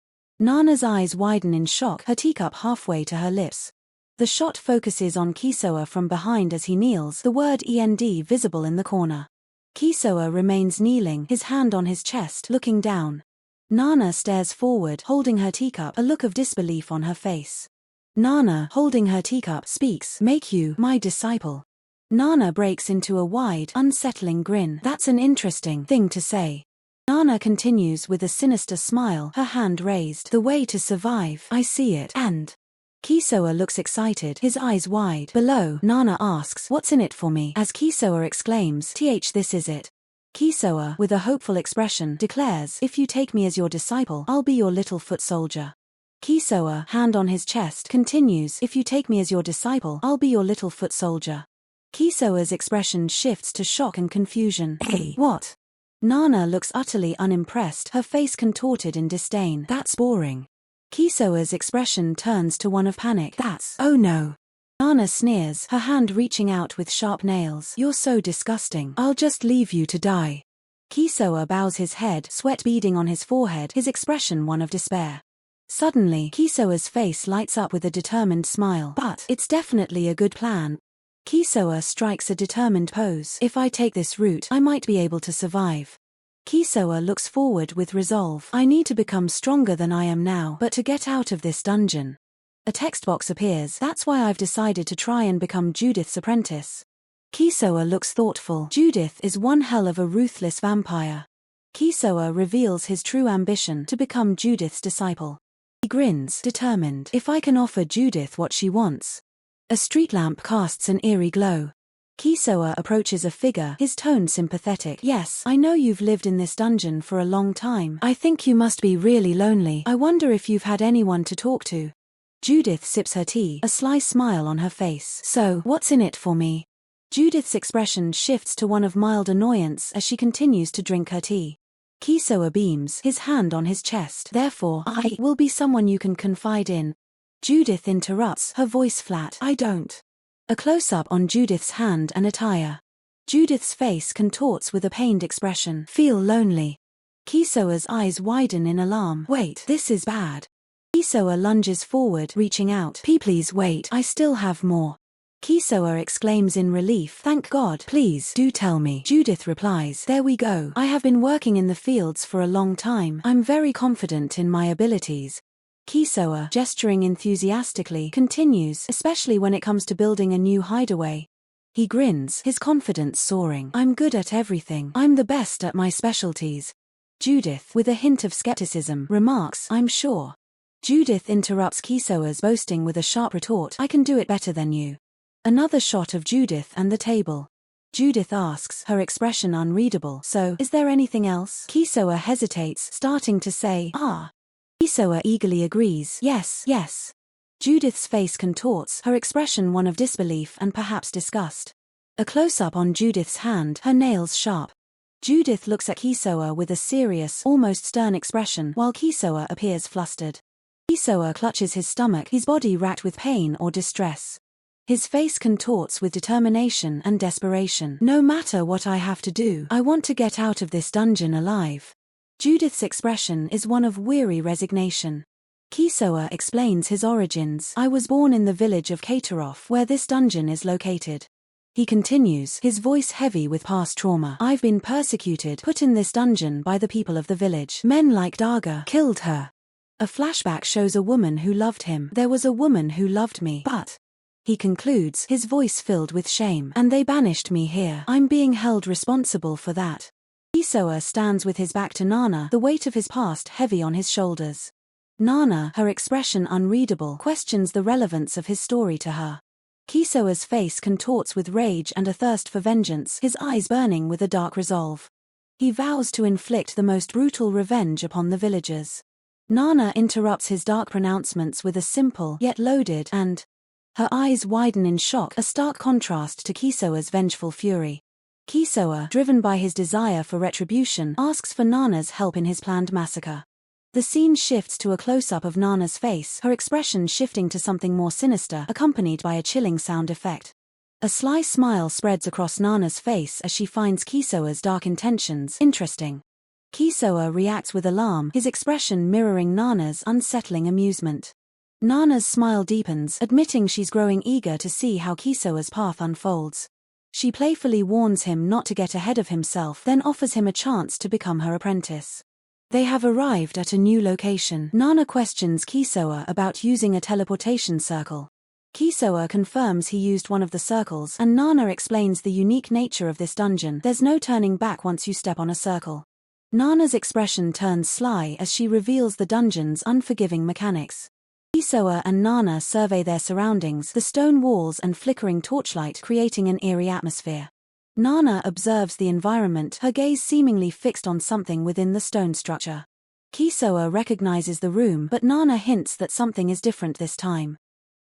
Nana's eyes widen in shock, her teacup halfway to her lips. The shot focuses on Kisoa from behind as he kneels, the word END visible in the corner. Kisoa remains kneeling, his hand on his chest, looking down. Nana stares forward, holding her teacup, a look of disbelief on her face. Nana, holding her teacup, speaks, make you my disciple. Nana breaks into a wide, unsettling grin. That's an interesting thing to say. Nana continues with a sinister smile, her hand raised. The way to survive, I see it, and... Kisoa looks excited, his eyes wide. Below, Nana asks, what's in it for me? As Kisoa exclaims, this is it. Kisoa, with a hopeful expression, declares, if you take me as your disciple, I'll be your little foot soldier. Kisoa, hand on his chest, continues, if you take me as your disciple, I'll be your little foot soldier. Kisoa's expression shifts to shock and confusion. Hey, what? Nana looks utterly unimpressed, her face contorted in disdain. That's boring. Kisoa's expression turns to one of panic. That's, oh no. Nana sneers, her hand reaching out with sharp nails. You're so disgusting. I'll just leave you to die. Kisoa bows his head, sweat beading on his forehead, his expression one of despair. Suddenly, Kisoa's face lights up with a determined smile. But, it's definitely a good plan. Kisoa strikes a determined pose. If I take this route, I might be able to survive. Kisoa looks forward with resolve. I need to become stronger than I am now, but to get out of this dungeon. A text box appears. That's why I've decided to try and become Judith's apprentice. Kisoa looks thoughtful. Judith is one hell of a ruthless vampire. Kisoa reveals his true ambition, to become Judith's disciple. He grins, determined. If I can offer Judith what she wants. A street lamp casts an eerie glow. Kisoa approaches a figure, his tone sympathetic. Yes, I know you've lived in this dungeon for a long time. I think you must be really lonely. I wonder if you've had anyone to talk to. Judith sips her tea, a sly smile on her face. So, what's in it for me? Judith's expression shifts to one of mild annoyance as she continues to drink her tea. Kisoa beams, his hand on his chest. Therefore, I will be someone you can confide in. Judith interrupts, her voice flat. I don't. A close-up on Judith's hand and attire. Judith's face contorts with a pained expression. Feel lonely. Kisoa's eyes widen in alarm. Wait, this is bad. Kisoa lunges forward, reaching out. Please wait, I still have more. Kisoa exclaims in relief. Thank God. Please, do tell me. Judith replies. There we go. I have been working in the fields for a long time. I'm very confident in my abilities. Kisoa, gesturing enthusiastically, continues, especially when it comes to building a new hideaway. He grins, his confidence soaring. I'm good at everything. I'm the best at my specialties. Judith, with a hint of skepticism, remarks, I'm sure. Judith interrupts Kisoa's boasting with a sharp retort. I can do it better than you. Another shot of Judith and the table. Judith asks, her expression unreadable. So, is there anything else? Kisoa hesitates, starting to say, Kisoa eagerly agrees. Yes. Judith's face contorts, her expression one of disbelief and perhaps disgust. A close-up on Judith's hand, her nails sharp. Judith looks at Kisoa with a serious, almost stern expression, while Kisoa appears flustered. Kisoa clutches his stomach, his body racked with pain or distress. His face contorts with determination and desperation. No matter what I have to do, I want to get out of this dungeon alive. Judith's expression is one of weary resignation. Kisoa explains his origins. I was born in the village of Kateroff, where this dungeon is located. He continues, his voice heavy with past trauma. I've been persecuted, put in this dungeon by the people of the village. Men like Daga killed her. A flashback shows a woman who loved him. There was a woman who loved me, but... He concludes, his voice filled with shame. And they banished me here. I'm being held responsible for that. Kisoa stands with his back to Nana, the weight of his past heavy on his shoulders. Nana, her expression unreadable, questions the relevance of his story to her. Kisoa's face contorts with rage and a thirst for vengeance, his eyes burning with a dark resolve. He vows to inflict the most brutal revenge upon the villagers. Nana interrupts his dark pronouncements with a simple yet loaded and. Her eyes widen in shock, a stark contrast to Kisoa's vengeful fury. Kisoa, driven by his desire for retribution, asks for Nana's help in his planned massacre. The scene shifts to a close-up of Nana's face, her expression shifting to something more sinister, accompanied by a chilling sound effect. A sly smile spreads across Nana's face as she finds Kisoa's dark intentions interesting. Kisoa reacts with alarm, his expression mirroring Nana's unsettling amusement. Nana's smile deepens, admitting she's growing eager to see how Kisoa's path unfolds. She playfully warns him not to get ahead of himself, then offers him a chance to become her apprentice. They have arrived at a new location. Nana questions Kisoa about using a teleportation circle. Kisoa confirms he used one of the circles, and Nana explains the unique nature of this dungeon. There's no turning back once you step on a circle. Nana's expression turns sly as she reveals the dungeon's unforgiving mechanics. Kisoa and Nana survey their surroundings, the stone walls and flickering torchlight creating an eerie atmosphere. Nana observes the environment, her gaze seemingly fixed on something within the stone structure. Kisoa recognizes the room, but Nana hints that something is different this time.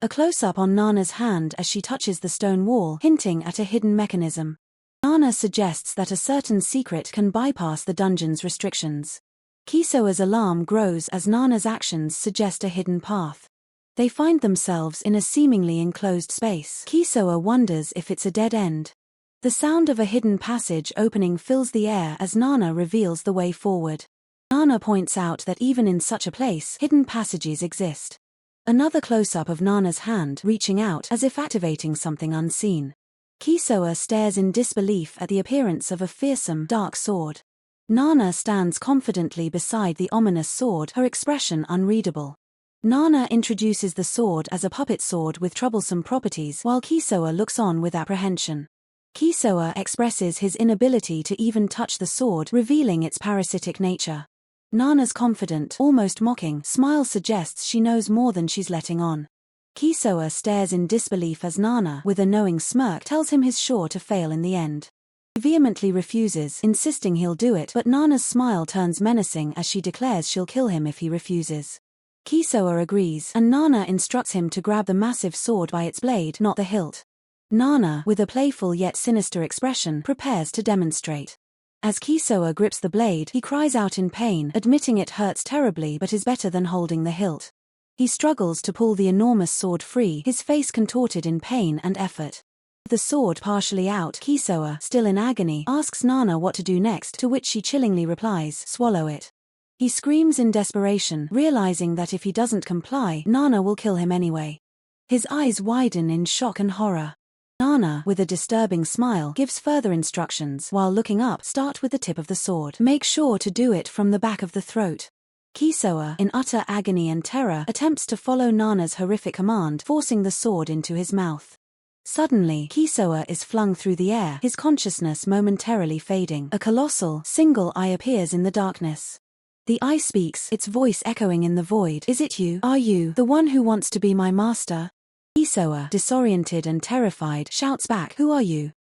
A close-up on Nana's hand as she touches the stone wall, hinting at a hidden mechanism. Nana suggests that a certain secret can bypass the dungeon's restrictions. Kisoa's alarm grows as Nana's actions suggest a hidden path. They find themselves in a seemingly enclosed space. Kisoa wonders if it's a dead end. The sound of a hidden passage opening fills the air as Nana reveals the way forward. Nana points out that even in such a place, hidden passages exist. Another close-up of Nana's hand reaching out as if activating something unseen. Kisoa stares in disbelief at the appearance of a fearsome, dark sword. Nana stands confidently beside the ominous sword, her expression unreadable. Nana introduces the sword as a puppet sword with troublesome properties while Kisoa looks on with apprehension. Kisoa expresses his inability to even touch the sword, revealing its parasitic nature. Nana's confident, almost mocking, smile suggests she knows more than she's letting on. Kisoa stares in disbelief as Nana, with a knowing smirk, tells him he's sure to fail in the end. He vehemently refuses, insisting he'll do it, but Nana's smile turns menacing as she declares she'll kill him if he refuses. Kisoa agrees, and Nana instructs him to grab the massive sword by its blade, not the hilt. Nana, with a playful yet sinister expression, prepares to demonstrate. As Kisoa grips the blade, he cries out in pain, admitting it hurts terribly but is better than holding the hilt. He struggles to pull the enormous sword free, his face contorted in pain and effort. With the sword partially out, Kisoa, still in agony, asks Nana what to do next, to which she chillingly replies, "Swallow it." He screams in desperation, realizing that if he doesn't comply, Nana will kill him anyway. His eyes widen in shock and horror. Nana, with a disturbing smile, gives further instructions. While looking up, start with the tip of the sword. Make sure to do it from the back of the throat. Kisoa, in utter agony and terror, attempts to follow Nana's horrific command, forcing the sword into his mouth. Suddenly, Kisoa is flung through the air, his consciousness momentarily fading. A colossal, single eye appears in the darkness. The eye speaks, its voice echoing in the void. "Is it you? Are you the one who wants to be my master?" Kisoa, disoriented and terrified, shouts back, "Who are you?"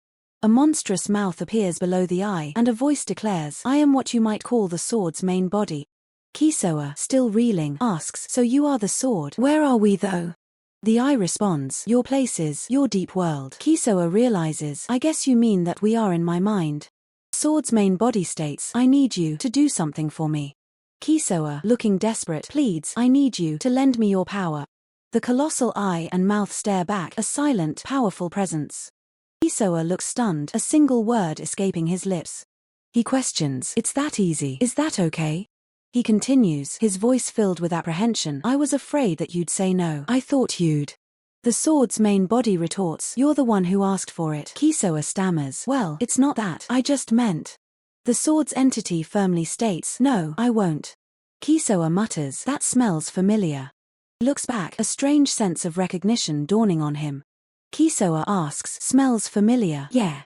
A monstrous mouth appears below the eye, and a voice declares, "I am what you might call the sword's main body." Kisoa, still reeling, asks, "So you are the sword? Where are we though?" The eye responds, "Your place is your deep world." Kisoa realizes, "I guess you mean that we are in my mind." Sword's main body states, "I need you to do something for me." Kisoa, looking desperate, pleads, "I need you to lend me your power." The colossal eye and mouth stare back, a silent, powerful presence. Kisoa looks stunned, a single word escaping his lips. He questions, "It's that easy? Is that okay?" He continues, his voice filled with apprehension, "I was afraid that you'd say no. I thought you'd." The sword's main body retorts, "You're the one who asked for it." Kisoa stammers, "Well, it's not that. I just meant." The sword's entity firmly states, "No, I won't." Kisoa mutters, "That smells familiar." He looks back, a strange sense of recognition dawning on him. Kisoa asks, "Smells familiar?" "Yeah."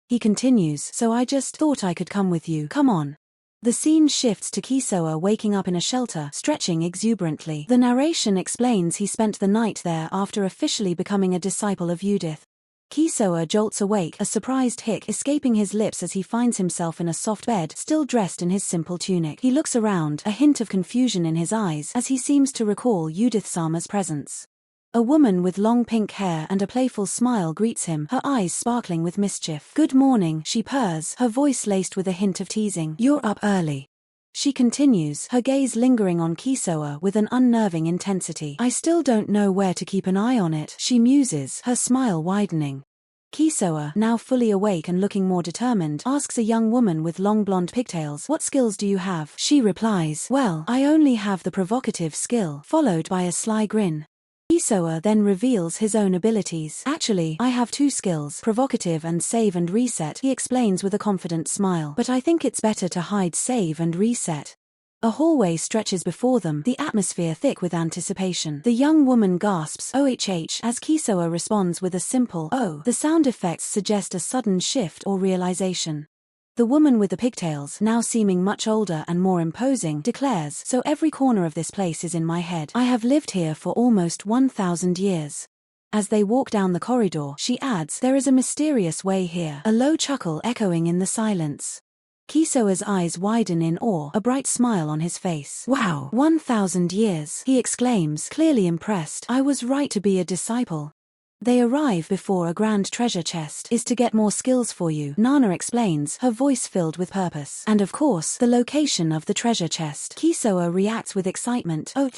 He continues, "So I just thought I could come with you. Come on." The scene shifts to Kisoa waking up in a shelter, stretching exuberantly. The narration explains he spent the night there after officially becoming a disciple of Judith. Kisoa jolts awake, a surprised hic escaping his lips as he finds himself in a soft bed, still dressed in his simple tunic. He looks around, a hint of confusion in his eyes as he seems to recall Judith-sama's presence. A woman with long pink hair and a playful smile greets him, her eyes sparkling with mischief. "Good morning," she purrs, her voice laced with a hint of teasing. "You're up early." She continues, her gaze lingering on Kisoa with an unnerving intensity. "I still don't know where to keep an eye on it," she muses, her smile widening. Kisoa, now fully awake and looking more determined, asks a young woman with long blonde pigtails, "What skills do you have?" She replies, "Well, I only have the provocative skill," followed by a sly grin. Kisoa then reveals his own abilities. "Actually, I have 2 skills, provocative and save and reset," he explains with a confident smile. "But I think it's better to hide save and reset." A hallway stretches before them, the atmosphere thick with anticipation. The young woman gasps, "OHH," as Kisoa responds with a simple, "Oh." The sound effects suggest a sudden shift or realization. The woman with the pigtails, now seeming much older and more imposing, declares, "So every corner of this place is in my head. I have lived here for almost 1,000 years. As they walk down the corridor, she adds, "There is a mysterious way here," a low chuckle echoing in the silence. Kisoa's eyes widen in awe, a bright smile on his face. "Wow, 1,000 years," he exclaims, clearly impressed. "I was right to be a disciple." They arrive before a grand treasure chest. "Is to get more skills for you," Nana explains, her voice filled with purpose. And of course, the location of the treasure chest. Kisoa reacts with excitement. "Oh."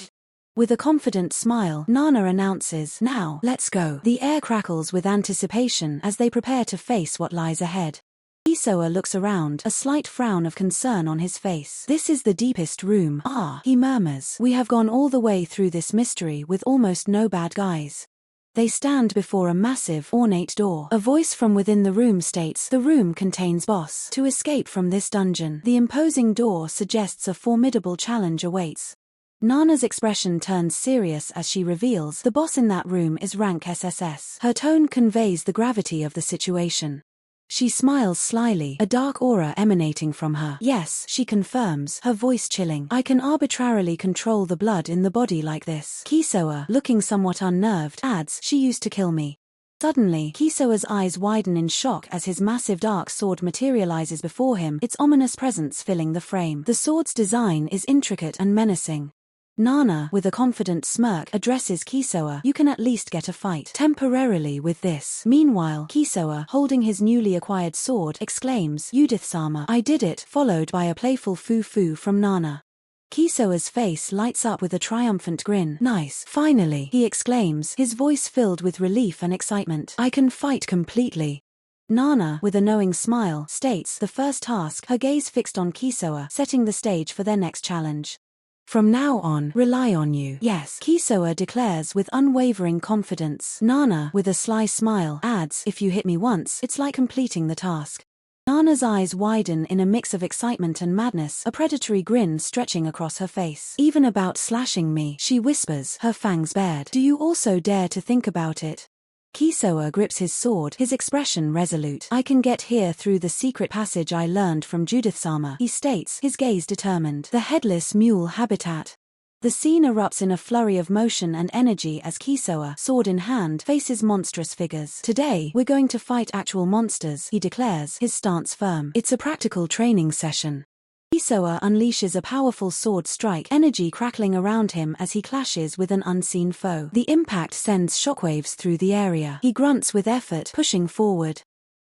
With a confident smile, Nana announces, "Now, let's go." The air crackles with anticipation as they prepare to face what lies ahead. Kisoa looks around, a slight frown of concern on his face. "This is the deepest room." "Ah," he murmurs. "We have gone all the way through this mystery with almost no bad guys." They stand before a massive, ornate door. A voice from within the room states, "The room contains boss." To escape from this dungeon, the imposing door suggests a formidable challenge awaits. Nana's expression turns serious as she reveals, "The boss in that room is rank SSS." Her tone conveys the gravity of the situation. She smiles slyly, a dark aura emanating from her. "Yes," she confirms, her voice chilling. "I can arbitrarily control the blood in the body like this." Kisoa, looking somewhat unnerved, adds, "She used to kill me." Suddenly, Kisoa's eyes widen in shock as his massive dark sword materializes before him, its ominous presence filling the frame. The sword's design is intricate and menacing. Nana, with a confident smirk, addresses Kisoa, "You can at least get a fight temporarily with this." Meanwhile, Kisoa, holding his newly acquired sword, exclaims, "Judith-sama, I did it," followed by a playful foo-foo from Nana. Kisoa's face lights up with a triumphant grin. "Nice, finally," he exclaims, his voice filled with relief and excitement. "I can fight completely." Nana, with a knowing smile, states, the first task, her gaze fixed on Kisoa, setting the stage for their next challenge. "From now on, rely on you." "Yes," Kisoa declares with unwavering confidence. Nana, with a sly smile, adds, "If you hit me once, it's like completing the task." Nana's eyes widen in a mix of excitement and madness, a predatory grin stretching across her face. "Even about slashing me," she whispers, her fangs bared. "Do you also dare to think about it?" Kisoa grips his sword, his expression resolute. "I can get here through the secret passage I learned from Judith-sama," he states, his gaze determined. "The headless mule habitat." The scene erupts in a flurry of motion and energy as Kisoa, sword in hand, faces monstrous figures. "Today, we're going to fight actual monsters," he declares, his stance firm. "It's a practical training session." Kisoa unleashes a powerful sword strike, energy crackling around him as he clashes with an unseen foe. The impact sends shockwaves through the area. He grunts with effort, pushing forward.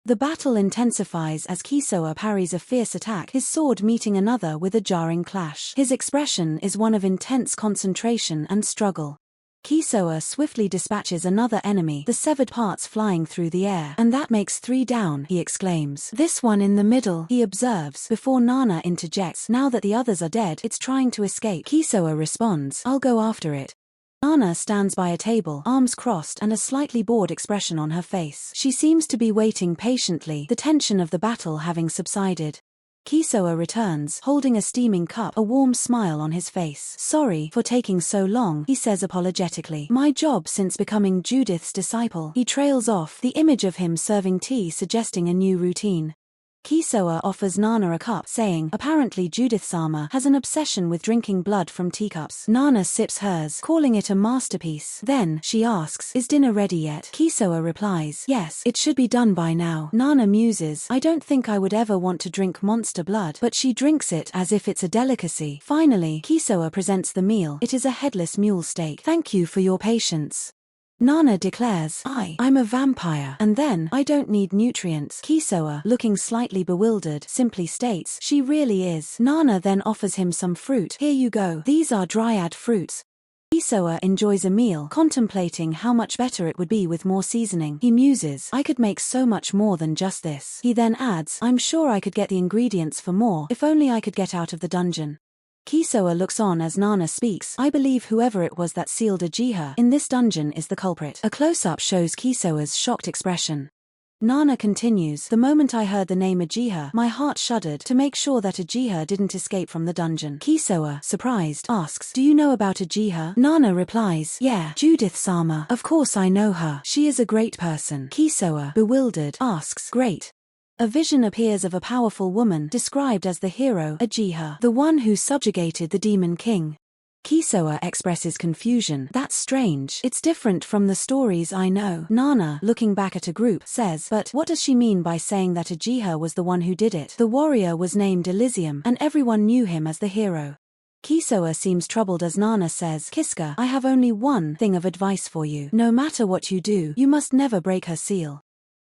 The battle intensifies as Kisoa parries a fierce attack, his sword meeting another with a jarring clash. His expression is one of intense concentration and struggle. Kisoa swiftly dispatches another enemy, the severed parts flying through the air. "And that makes 3 down," he exclaims. "This one in the middle," he observes, before Nana interjects, "Now that the others are dead, it's trying to escape." Kisoa responds, "I'll go after it." Nana stands by a table, arms crossed and a slightly bored expression on her face. She seems to be waiting patiently, the tension of the battle having subsided. Kisoa returns, holding a steaming cup, a warm smile on his face. "Sorry for taking so long," he says apologetically. "My job since becoming Judith's disciple." He trails off, the image of him serving tea suggesting a new routine. Kisoa offers Nana a cup, saying, apparently Judith-sama has an obsession with drinking blood from teacups. Nana sips hers, calling it a masterpiece. Then, she asks, is dinner ready yet? Kisoa replies, yes, it should be done by now. Nana muses, I don't think I would ever want to drink monster blood, but she drinks it as if it's a delicacy. Finally, Kisoa presents the meal. It is a headless mule steak. Thank you for your patience. Nana declares, I'm a vampire, and then, I don't need nutrients. Kisoa, looking slightly bewildered, simply states, she really is. Nana then offers him some fruit. Here you go. These are dryad fruits. Kisoa enjoys a meal, contemplating how much better it would be with more seasoning. He muses, I could make so much more than just this. He then adds, I'm sure I could get the ingredients for more, if only I could get out of the dungeon. Kisoa looks on as Nana speaks. I believe whoever it was that sealed Uchiha in this dungeon is the culprit. A close-up shows Kisoa's shocked expression. Nana continues, the moment I heard the name Uchiha, my heart shuddered to make sure that Uchiha didn't escape from the dungeon. Kisoa, surprised, asks, do you know about Uchiha? Nana replies, yeah, Judith-sama. Of course I know her. She is a great person. Kisoa, bewildered, asks, great. A vision appears of a powerful woman, described as the hero, Uchiha, the one who subjugated the Demon King. Kisoa expresses confusion. That's strange. It's different from the stories I know. Nana, looking back at a group, says, but what does she mean by saying that Uchiha was the one who did it? The warrior was named Elysium, and everyone knew him as the hero. Kisoa seems troubled as Nana says, Kiska, I have only one thing of advice for you. No matter what you do, you must never break her seal.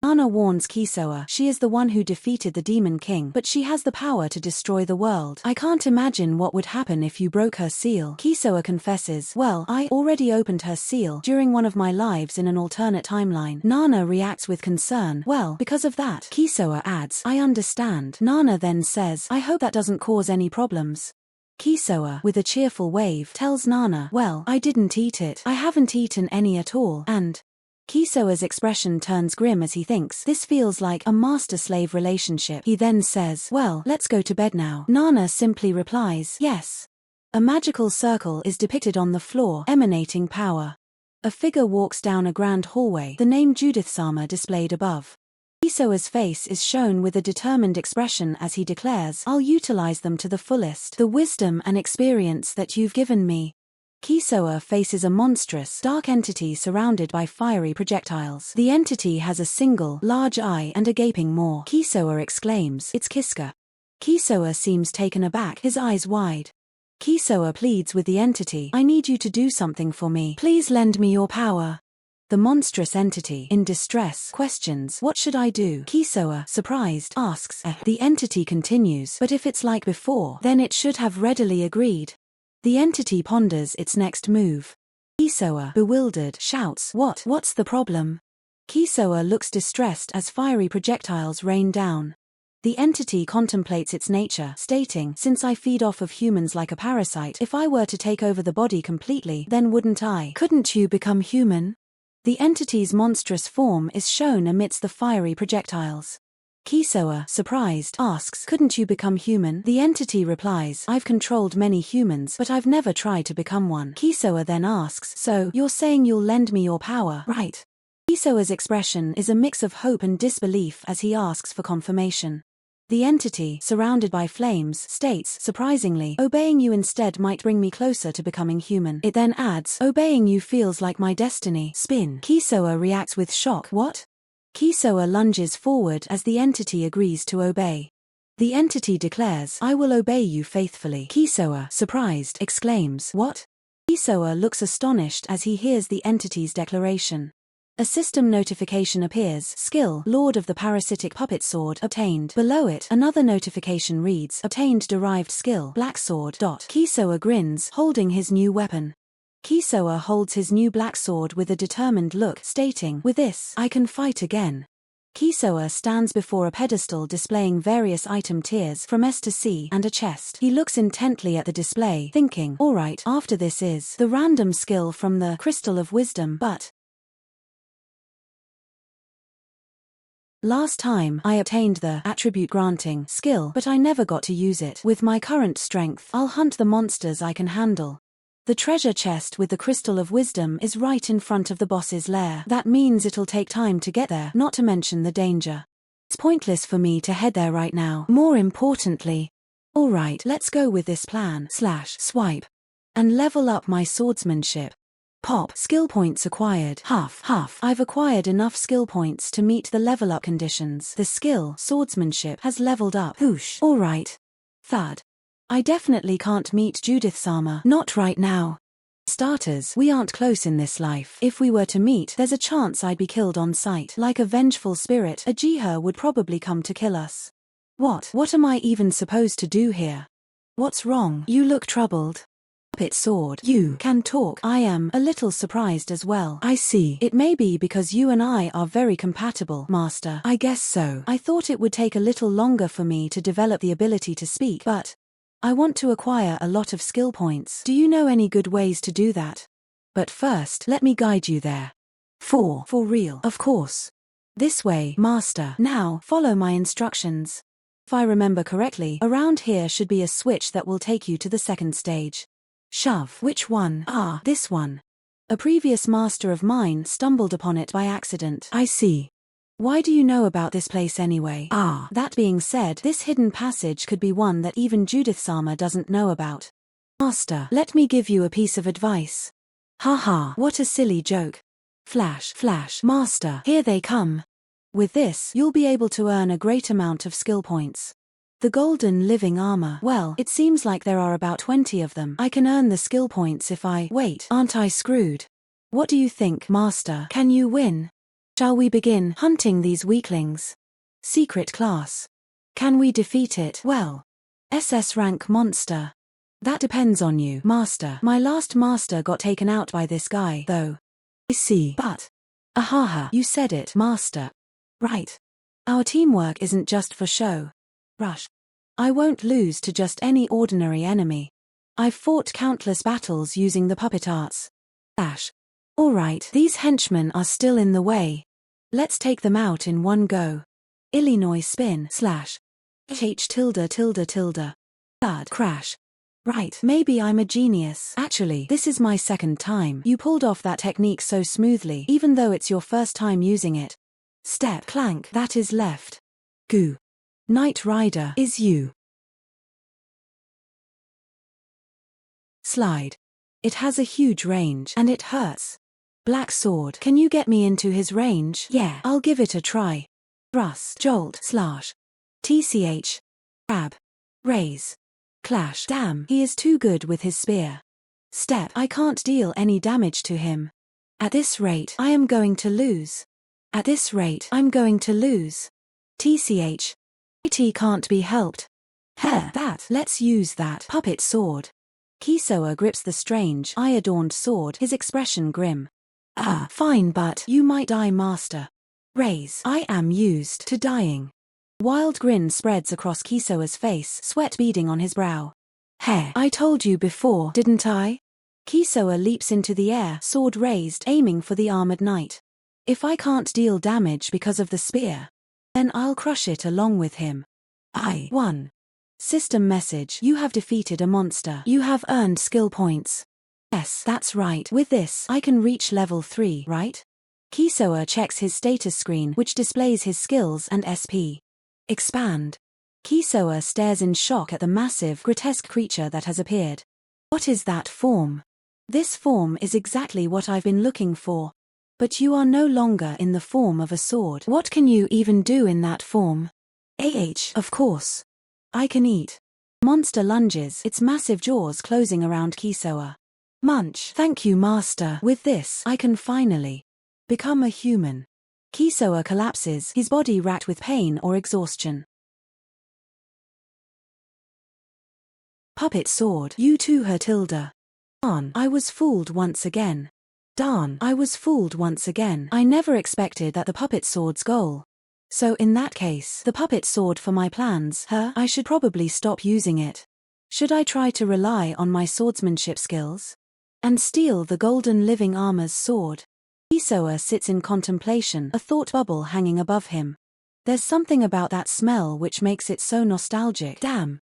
Nana warns Kisoa, she is the one who defeated the Demon King, but she has the power to destroy the world. I can't imagine what would happen if you broke her seal. Kisoa confesses, well, I already opened her seal during one of my lives in an alternate timeline. Nana reacts with concern, well, because of that. Kisoa adds, I understand. Nana then says, I hope that doesn't cause any problems. Kisoa, with a cheerful wave, tells Nana, well, I didn't eat it. I haven't eaten any at all, and Kisoa's expression turns grim as he thinks, this feels like a master-slave relationship. He then says, well, let's go to bed now. Nana simply replies, yes. A magical circle is depicted on the floor, emanating power. A figure walks down a grand hallway, the name Judith-sama displayed above. Kisoa's face is shown with a determined expression as he declares, I'll utilize them to the fullest, the wisdom and experience that you've given me. Kisoa faces a monstrous, dark entity surrounded by fiery projectiles. The entity has a single, large eye and a gaping maw. Kisoa exclaims, it's Kiska. Kisoa seems taken aback, his eyes wide. Kisoa pleads with the entity, I need you to do something for me. Please lend me your power. The monstrous entity, in distress, questions, what should I do? Kisoa, surprised, asks, The entity continues, but if it's like before, then it should have readily agreed. The entity ponders its next move. Kisoa, bewildered, shouts, What's the problem? Kisoa looks distressed as fiery projectiles rain down. The entity contemplates its nature, stating, since I feed off of humans like a parasite, if I were to take over the body completely, then wouldn't I? Couldn't you become human? The entity's monstrous form is shown amidst the fiery projectiles. Kisoa, surprised, asks, couldn't you become human? The entity replies, I've controlled many humans, but I've never tried to become one. Kisoa then asks, so, you're saying you'll lend me your power, right? Kisoa's expression is a mix of hope and disbelief as he asks for confirmation. The entity, surrounded by flames, states, surprisingly, obeying you instead might bring me closer to becoming human. It then adds, obeying you feels like my destiny. Spin. Kisoa reacts with shock. What? Kisoa lunges forward as the entity agrees to obey. The entity declares, I will obey you faithfully. Kisoa, surprised, exclaims, what? Kisoa looks astonished as he hears the entity's declaration. A system notification appears, skill, Lord of the Parasitic Puppet Sword, obtained. Below it, another notification reads, obtained derived skill, Black Sword. Kisoa grins, holding his new weapon. Kisoa holds his new black sword with a determined look, stating, with this, I can fight again. Kisoa stands before a pedestal displaying various item tiers from S to C and a chest. He looks intently at the display, thinking, alright, after this is the random skill from the Crystal of Wisdom, but last time, I obtained the attribute granting skill, but I never got to use it. With my current strength, I'll hunt the monsters I can handle. The treasure chest with the Crystal of Wisdom is right in front of the boss's lair. That means it'll take time to get there, not to mention the danger. It's pointless for me to head there right now. More importantly, alright, let's go with this plan. Swipe. And level up my swordsmanship. Pop. Skill points acquired. Huff. I've acquired enough skill points to meet the level up conditions. The skill, swordsmanship, has leveled up. Whoosh. Alright. Thud. I definitely can't meet Judith-sama. Not right now. Starters, we aren't close in this life. If we were to meet, there's a chance I'd be killed on sight. Like a vengeful spirit, a Jiha would probably come to kill us. What am I even supposed to do here? What's wrong? You look troubled. Puppet sword. You can talk. I am a little surprised as well. I see. It may be because you and I are very compatible, Master. I guess so. I thought it would take a little longer for me to develop the ability to speak, but I want to acquire a lot of skill points. Do you know any good ways to do that? But first, let me guide you there. For real. Of course. This way, Master. Now, follow my instructions. If I remember correctly, around here should be a switch that will take you to the second stage. Shove. Which one? Ah, this one. A previous master of mine stumbled upon it by accident. I see. Why do you know about this place anyway? Ah, that being said, this hidden passage could be one that even Judith-sama doesn't know about. Master, let me give you a piece of advice. Haha, what a silly joke. Flash, Master, here they come. With this, you'll be able to earn a great amount of skill points. The golden living armor. Well, it seems like there are about 20 of them. I can earn the skill points if I— Wait, aren't I screwed? What do you think, Master? Can you win? Shall we begin hunting these weaklings? Secret class. Can we defeat it? Well, SS rank monster. That depends on you, Master. My last master got taken out by this guy, though. I see. But, ahaha, you said it, Master. Right. Our teamwork isn't just for show. Rush. I won't lose to just any ordinary enemy. I've fought countless battles using the puppet arts. Alright, these henchmen are still in the way. Let's take them out in one go. Illinois spin / H tilde. Thud crash. Right, maybe I'm a genius. Actually, this is my second time. You pulled off that technique so smoothly, even though it's your first time using it. Step clank, that is left. Goo. Knight Rider is you. Slide. It has a huge range, and it hurts. Black sword, can you get me into his range? Yeah, I'll give it a try. Thrust, jolt, / TCH. Grab. Raise. Clash. Damn, he is too good with his spear. Step, I can't deal any damage to him. At this rate, I am going to lose. At this rate, I'm going to lose. TCH. IT can't be helped. Let's use that puppet sword. Kisoa grips the strange, eye-adorned sword, his expression grim. Ah, fine, but you might die, Master. Raise. I am used to dying. Wild grin spreads across Kisoa's face, sweat beading on his brow. I told you before, didn't I? Kisoa leaps into the air, sword raised, aiming for the armored knight. If I can't deal damage because of the spear, then I'll crush it along with him. I won. System message, you have defeated a monster. You have earned skill points. Yes, that's right. With this, I can reach level 3, right? Kisoa checks his status screen, which displays his skills and SP. Expand. Kisoa stares in shock at the massive, grotesque creature that has appeared. What is that form? This form is exactly what I've been looking for. But you are no longer in the form of a sword. What can you even do in that form? Of course. I can eat. Monster lunges, its massive jaws closing around Kisoa. Munch. Thank you, Master. With this, I can finally become a human. Kisoa collapses, his body racked with pain or exhaustion. Puppet sword. You too, her tilde. Darn, I was fooled once again. Darn, I was fooled once again. I never expected that the puppet sword's goal. So in that case, the puppet sword for my plans, I should probably stop using it. Should I try to rely on my swordsmanship skills? And steal the golden living armor's sword? Kisoa sits in contemplation, a thought bubble hanging above him. There's something about that smell which makes it so nostalgic. Damn.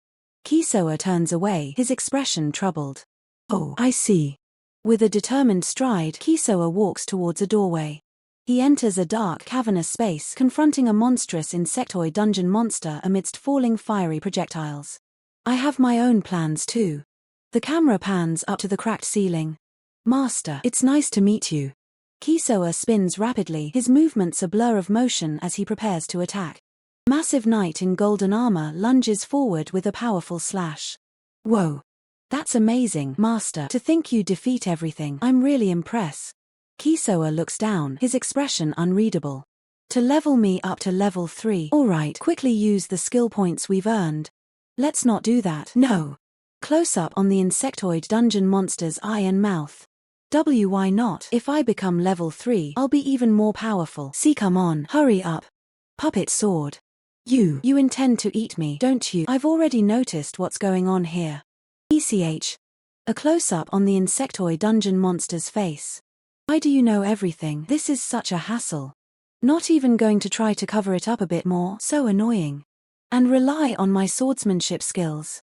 Kisoa turns away, his expression troubled. Oh, I see. With a determined stride, Kisoa walks towards a doorway. He enters a dark, cavernous space, confronting a monstrous insectoid dungeon monster amidst falling fiery projectiles. I have my own plans too. The camera pans up to the cracked ceiling. Master, it's nice to meet you. Kisoa spins rapidly, his movements a blur of motion as he prepares to attack. Massive knight in golden armor lunges forward with a powerful slash. Whoa. That's amazing, Master. To think you defeat everything. I'm really impressed. Kisoa looks down, his expression unreadable. To level me up to level 3. Alright, quickly use the skill points we've earned. Let's not do that. No. Close up on the insectoid dungeon monster's eye and mouth. Why not? If I become level 3, I'll be even more powerful. See, come on, hurry up. Puppet sword. You intend to eat me, don't you? I've already noticed what's going on here. ECH. A close-up on the insectoid dungeon monster's face. Why do you know everything? This is such a hassle. Not even going to try to cover it up a bit more? So annoying. And rely on my swordsmanship skills.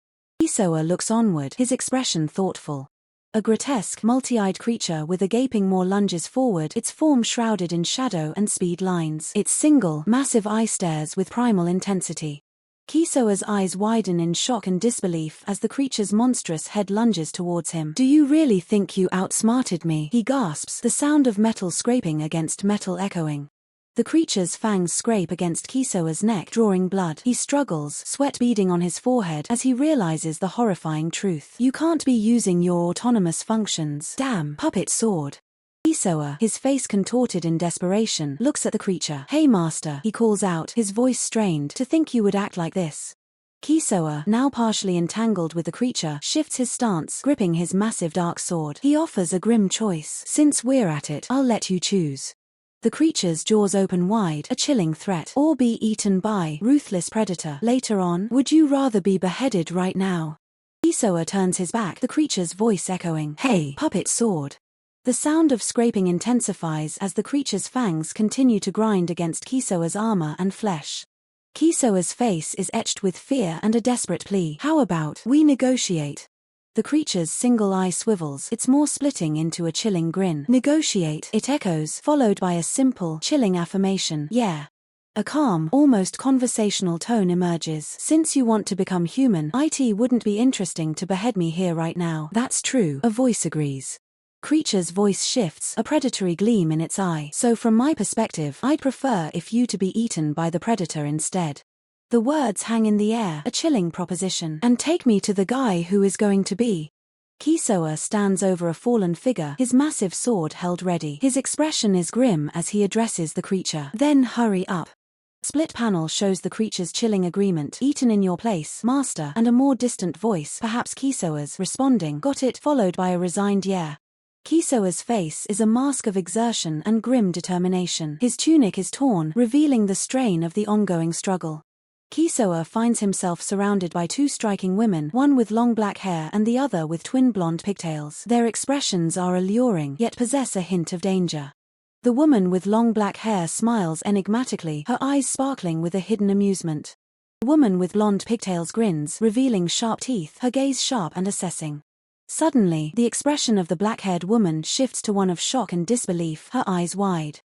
Kisoa looks onward, his expression thoughtful. A grotesque, multi-eyed creature with a gaping maw lunges forward, its form shrouded in shadow and speed lines. Its single, massive eye stares with primal intensity. Kisoa's eyes widen in shock and disbelief as the creature's monstrous head lunges towards him. Do you really think you outsmarted me? He gasps, the sound of metal scraping against metal echoing. The creature's fangs scrape against Kisoa's neck, drawing blood. He struggles, sweat beading on his forehead as he realizes the horrifying truth. You can't be using your autonomous functions. Damn, puppet sword. Kisoa, his face contorted in desperation, looks at the creature. Hey master, he calls out, his voice strained. To think you would act like this. Kisoa, now partially entangled with the creature, shifts his stance, gripping his massive dark sword. He offers a grim choice. Since we're at it, I'll let you choose. The creature's jaws open wide, a chilling threat. Or be eaten by ruthless predator. Later on, would you rather be beheaded right now? Kisoa turns his back, the creature's voice echoing. Hey, puppet sword. The sound of scraping intensifies as the creature's fangs continue to grind against Kisoa's armor and flesh. Kisoa's face is etched with fear and a desperate plea. How about we negotiate? The creature's single eye swivels, its maw splitting into a chilling grin. Negotiate, it echoes, followed by a simple, chilling affirmation. Yeah. A calm, almost conversational tone emerges. Since you want to become human, it wouldn't be interesting to behead me here right now. That's true, a voice agrees. Creature's voice shifts, a predatory gleam in its eye. So from my perspective, I'd prefer if you to be eaten by the predator instead. The words hang in the air, a chilling proposition. And take me to the guy who is going to be. Kisoa stands over a fallen figure, his massive sword held ready. His expression is grim as he addresses the creature. Then hurry up. Split panel shows the creature's chilling agreement. Eaten in your place, master, and a more distant voice, perhaps Kisoa's, responding. Got it, followed by a resigned yeah. Kisoa's face is a mask of exertion and grim determination. His tunic is torn, revealing the strain of the ongoing struggle. Kisoa finds himself surrounded by two striking women, one with long black hair and the other with twin blonde pigtails. Their expressions are alluring, yet possess a hint of danger. The woman with long black hair smiles enigmatically, her eyes sparkling with a hidden amusement. The woman with blonde pigtails grins, revealing sharp teeth, her gaze sharp and assessing. Suddenly, the expression of the black-haired woman shifts to one of shock and disbelief, her eyes wide.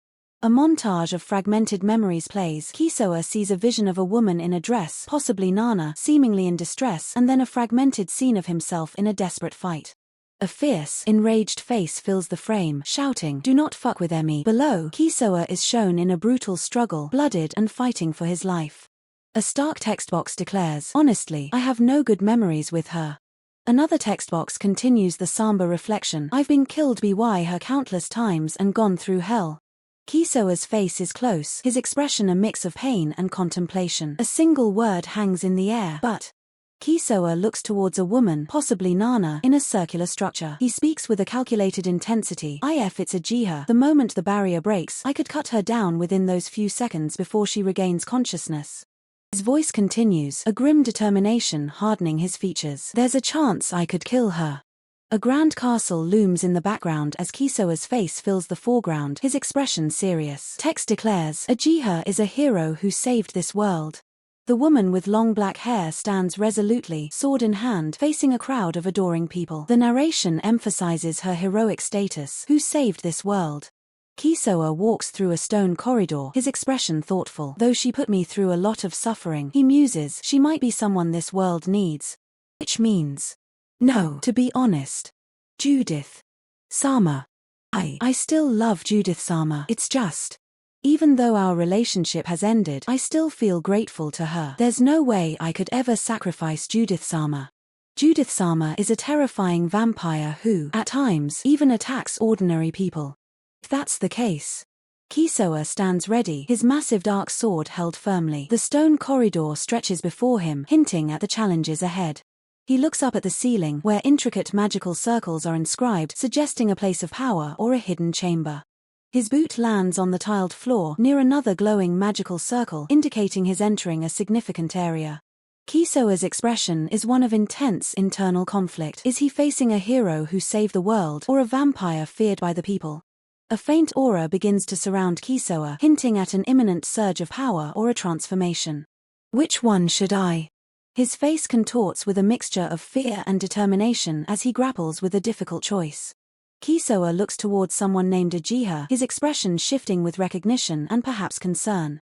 A montage of fragmented memories plays. Kisoa sees a vision of a woman in a dress, possibly Nana, seemingly in distress, and then a fragmented scene of himself in a desperate fight. A fierce, enraged face fills the frame, shouting, "Do not fuck with Emmy." Below, Kisoa is shown in a brutal struggle, blooded and fighting for his life. A stark text box declares, "Honestly, I have no good memories with her." Another text box continues the somber reflection, "I've been killed by her countless times and gone through hell." Kisoa's face is close, his expression a mix of pain and contemplation. A single word hangs in the air, but... Kisoa looks towards a woman, possibly Nana, in a circular structure. He speaks with a calculated intensity. If it's a Jiha, the moment the barrier breaks, I could cut her down within those few seconds before she regains consciousness. His voice continues, a grim determination hardening his features. There's a chance I could kill her. A grand castle looms in the background as Kisoa's face fills the foreground, his expression serious. Text declares, "Ajiha is a hero who saved this world." The woman with long black hair stands resolutely, sword in hand, facing a crowd of adoring people. The narration emphasizes her heroic status, who saved this world. Kisoa walks through a stone corridor, his expression thoughtful. Though she put me through a lot of suffering, he muses, she might be someone this world needs. Which means, no, to be honest. Judith Sama. I still love Judith Sama, it's just. Even though our relationship has ended, I still feel grateful to her. There's no way I could ever sacrifice Judith Sama. Judith Sama is a terrifying vampire who, at times, even attacks ordinary people. If that's the case. Kisoa stands ready, his massive dark sword held firmly. The stone corridor stretches before him, hinting at the challenges ahead. He looks up at the ceiling, where intricate magical circles are inscribed, suggesting a place of power or a hidden chamber. His boot lands on the tiled floor, near another glowing magical circle, indicating his entering a significant area. Kisoa's expression is one of intense internal conflict. Is he facing a hero who saved the world, or a vampire feared by the people? A faint aura begins to surround Kisoa, hinting at an imminent surge of power or a transformation. Which one should I? His face contorts with a mixture of fear and determination as he grapples with a difficult choice. Kisoa looks towards someone named Uchiha, his expression shifting with recognition and perhaps concern.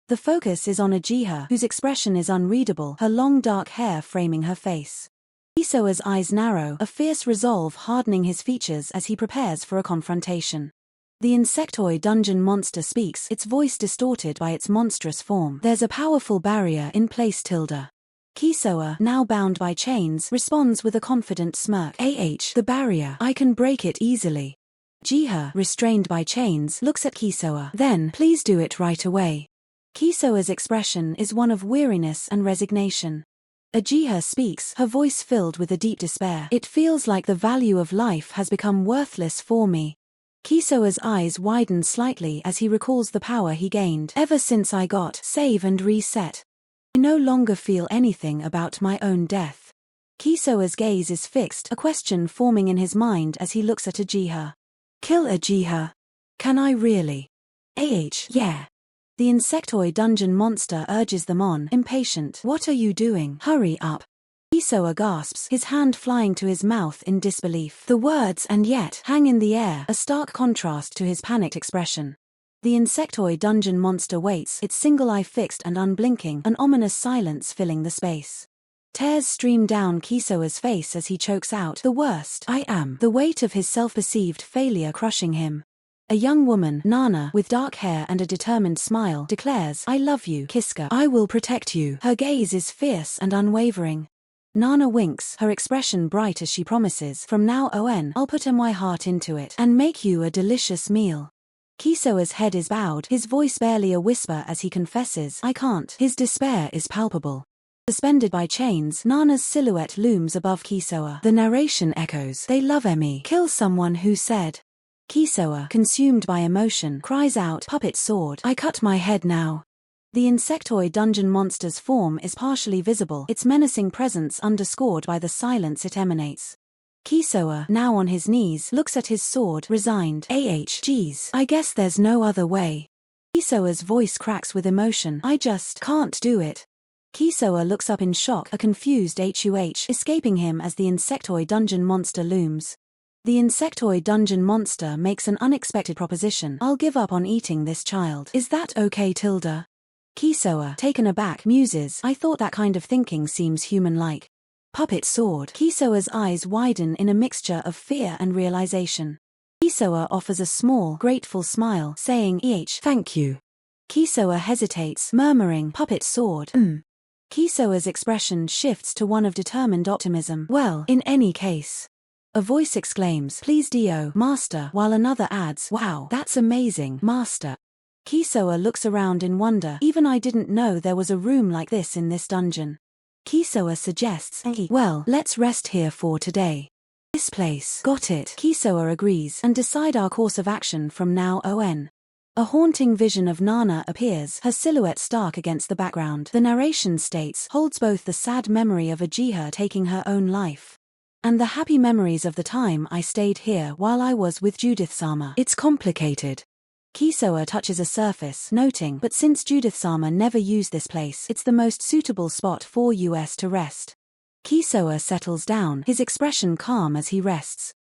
The focus is on Uchiha, whose expression is unreadable, her long dark hair framing her face. Kisoa's eyes narrow, a fierce resolve hardening his features as he prepares for a confrontation. The insectoid dungeon monster speaks, its voice distorted by its monstrous form. There's a powerful barrier in place, Tilda. Kisoa, now bound by chains, responds with a confident smirk. The barrier. I can break it easily. Uchiha, restrained by chains, looks at Kisoa. Then, please do it right away. Kisoa's expression is one of weariness and resignation. Uchiha speaks, her voice filled with a deep despair. It feels like the value of life has become worthless for me. Kisoa's eyes widen slightly as he recalls the power he gained. Ever since I got save and reset, I no longer feel anything about my own death. Kisoa's gaze is fixed, a question forming in his mind as he looks at Uchiha. Kill Uchiha? Can I really? Yeah. The insectoid dungeon monster urges them on, impatient. What are you doing? Hurry up. Kisoa gasps, his hand flying to his mouth in disbelief. The words "and yet" hang in the air, a stark contrast to his panicked expression. The insectoid dungeon monster waits, its single eye fixed and unblinking, an ominous silence filling the space. Tears stream down Kisoa's face as he chokes out, "The worst, I am," the weight of his self-perceived failure crushing him. A young woman, Nana, with dark hair and a determined smile, declares, "I love you, Kiska. I will protect you." Her gaze is fierce and unwavering. Nana winks, her expression bright as she promises, "From now on, I'll put my heart into it, and make you a delicious meal." Kisoa's head is bowed, his voice barely a whisper as he confesses, "I can't." His despair is palpable. Suspended by chains, Nana's silhouette looms above Kisoa. The narration echoes, "They love me. Kill someone who said." Kisoa, consumed by emotion, cries out, "Puppet sword, I cut my head now." The insectoid dungeon monster's form is partially visible, its menacing presence underscored by the silence it emanates. Kisoa, now on his knees, looks at his sword, resigned. Geez, I guess there's no other way. Kisoa's voice cracks with emotion. "I just can't do it." Kisoa looks up in shock, a confused escaping him as the insectoid dungeon monster looms. The insectoid dungeon monster makes an unexpected proposition. "I'll give up on eating this child. Is that okay, Tilda?" Kisoa, taken aback, muses, "I thought that kind of thinking seems human-like." Puppet sword. Kisoa's eyes widen in a mixture of fear and realization. Kisoa offers a small, grateful smile, saying, Thank you." Kisoa hesitates, murmuring, "Puppet sword, Kisoa's expression shifts to one of determined optimism. "Well, in any case." A voice exclaims, "Please Dio, Master," while another adds, "Wow, that's amazing, Master." Kisoa looks around in wonder. "Even I didn't know there was a room like this in this dungeon." Kisoa suggests, "Well, let's rest here for today." "This place." "Got it." Kisoa agrees, "and decide our course of action from now on." A haunting vision of Nana appears, her silhouette stark against the background. The narration states, "Holds both the sad memory of Uchiha taking her own life and the happy memories of the time I stayed here while I was with Judith-sama. It's complicated." Kisoa touches a surface, noting, "But since Judith-sama never used this place, it's the most suitable spot for us to rest." Kisoa settles down, his expression calm as he rests.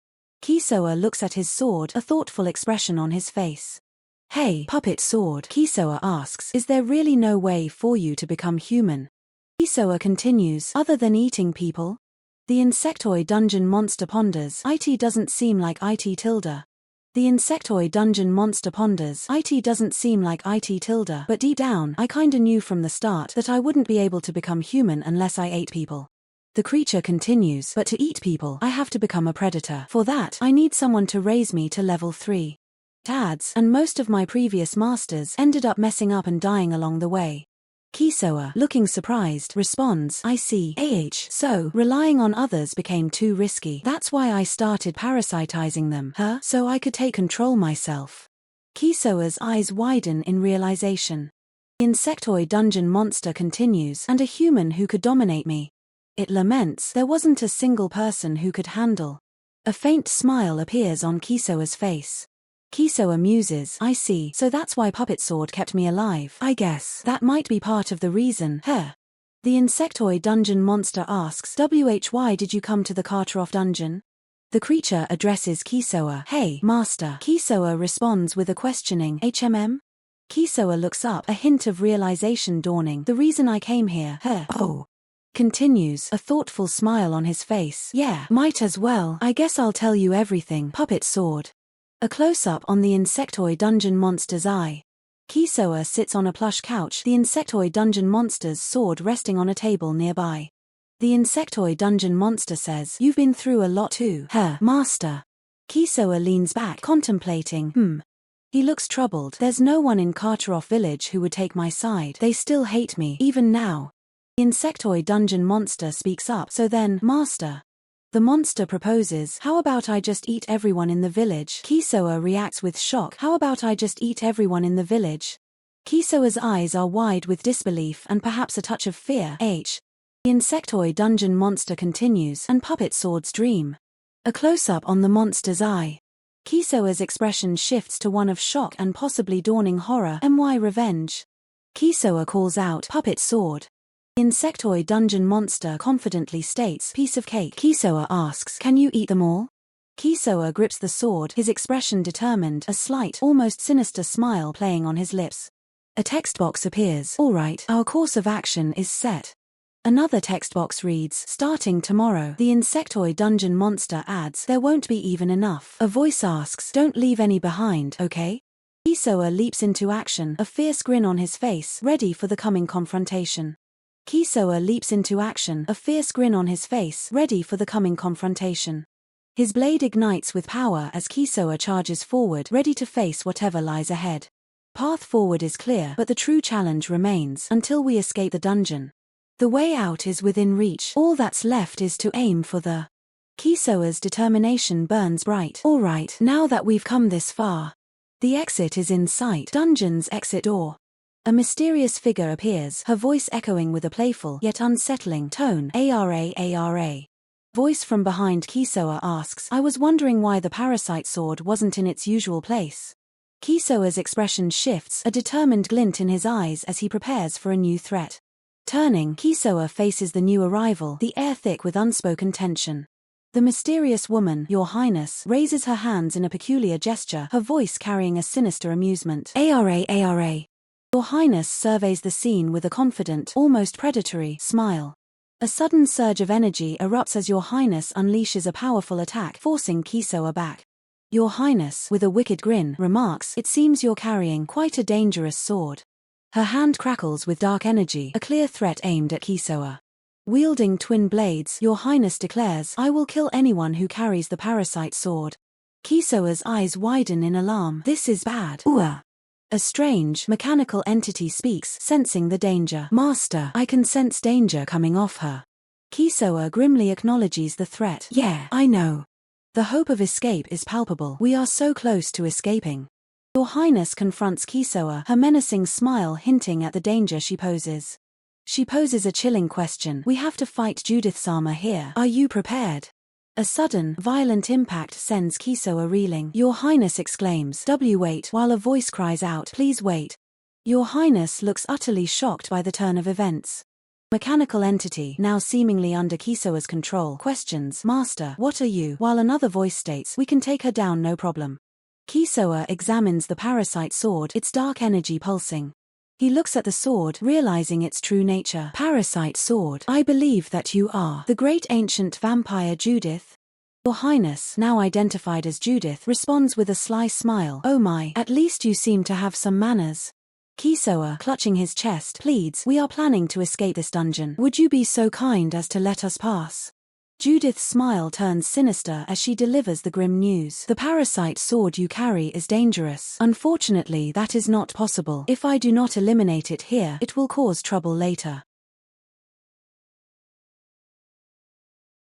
Kisoa looks at his sword, a thoughtful expression on his face. Hey, puppet sword, Kisoa asks, is there really no way for you to become human? Kisoa continues, other than eating people? The insectoid dungeon monster ponders, it doesn't seem like it tilde. The insectoid dungeon monster ponders, it doesn't seem like it tilde, but deep down, I kinda knew from the start that I wouldn't be able to become human unless I ate people. The creature continues, but to eat people, I have to become a predator. For that, I need someone to raise me to level 3. It adds, and most of my previous masters ended up messing up and dying along the way. Kisoa, looking surprised, responds, I see. So, relying on others became too risky. That's why I started parasitizing them, so I could take control myself. Kisoa's eyes widen in realization. The insectoid dungeon monster continues, and a human who could dominate me. It laments, there wasn't a single person who could handle. A faint smile appears on Kisoa's face. Kisoa muses, I see, so that's why Puppet Sword kept me alive. I guess that might be part of the reason. The insectoid dungeon monster asks, why did you come to the Karkaroff dungeon? The creature addresses Kisoa, hey, master. Kisoa responds with a questioning, Kisoa looks up, a hint of realization dawning. The reason I came here, continues, a thoughtful smile on his face. Yeah, might as well. I guess I'll tell you everything. Puppet Sword. A close-up on the insectoid dungeon monster's eye. Kisoa sits on a plush couch, the insectoid dungeon monster's sword resting on a table nearby. The insectoid dungeon monster says, you've been through a lot too, master. Kisoa leans back, contemplating, He looks troubled. There's no one in Karkaroff village who would take my side. They still hate me, even now. The insectoid dungeon monster speaks up, so then, master. The monster proposes, how about I just eat everyone in the village? Kisoa reacts with shock, how about I just eat everyone in the village? Kisoa's eyes are wide with disbelief and perhaps a touch of fear. The insectoid dungeon monster continues, and Puppet Sword's dream. A close-up on the monster's eye. Kisoa's expression shifts to one of shock and possibly dawning horror. Revenge. Kisoa calls out, Puppet Sword. Insectoid dungeon monster confidently states, piece of cake. Kisoa asks, can you eat them all? Kisoa grips the sword, his expression determined, a slight, almost sinister smile playing on his lips. A text box appears, alright, our course of action is set. Another text box reads, starting tomorrow. The insectoid dungeon monster adds, there won't be even enough. A voice asks, don't leave any behind, okay? Kisoa leaps into action, a fierce grin on his face, ready for the coming confrontation. Kisoa leaps into action, a fierce grin on his face, ready for the coming confrontation. His blade ignites with power as Kisoa charges forward, ready to face whatever lies ahead. Path forward is clear, but the true challenge remains, until we escape the dungeon. The way out is within reach, all that's left is to aim for the... Kisoa's determination burns bright. Alright, now that we've come this far. The exit is in sight, dungeon's exit door. A mysterious figure appears, her voice echoing with a playful yet unsettling tone. Ara. Voice from behind Kisoa asks, I was wondering why the parasite sword wasn't in its usual place. Kisoa's expression shifts, a determined glint in his eyes as he prepares for a new threat. Turning, Kisoa faces the new arrival, the air thick with unspoken tension. The mysterious woman, Your Highness, raises her hands in a peculiar gesture, her voice carrying a sinister amusement. Ara. Your Highness surveys the scene with a confident, almost predatory, smile. A sudden surge of energy erupts as Your Highness unleashes a powerful attack, forcing Kisoa back. Your Highness, with a wicked grin, remarks, it seems you're carrying quite a dangerous sword. Her hand crackles with dark energy, a clear threat aimed at Kisoa. Wielding twin blades, Your Highness declares, I will kill anyone who carries the parasite sword. Kisoa's eyes widen in alarm. This is bad. A strange, mechanical entity speaks, sensing the danger. Master, I can sense danger coming off her. Kisoa grimly acknowledges the threat. Yeah, I know. The hope of escape is palpable. We are so close to escaping. Your Highness confronts Kisoa, her menacing smile hinting at the danger she poses. She poses a chilling question. We have to fight Judith-sama here. Are you prepared? A sudden, violent impact sends Kisoa reeling. Your Highness exclaims, wait, while a voice cries out, please wait. Your Highness looks utterly shocked by the turn of events. Mechanical entity, now seemingly under Kisoa's control, questions, Master, what are you? While another voice states, we can take her down no problem. Kisoa examines the parasite sword, its dark energy pulsing. He looks at the sword, realizing its true nature. Parasite sword, I believe that you are the great ancient vampire Judith. Your Highness, now identified as Judith, responds with a sly smile. Oh my, at least you seem to have some manners. Kisoa, clutching his chest, pleads, we are planning to escape this dungeon. Would you be so kind as to let us pass? Judith's smile turns sinister as she delivers the grim news. The parasite sword you carry is dangerous. Unfortunately, that is not possible. If I do not eliminate it here, it will cause trouble later.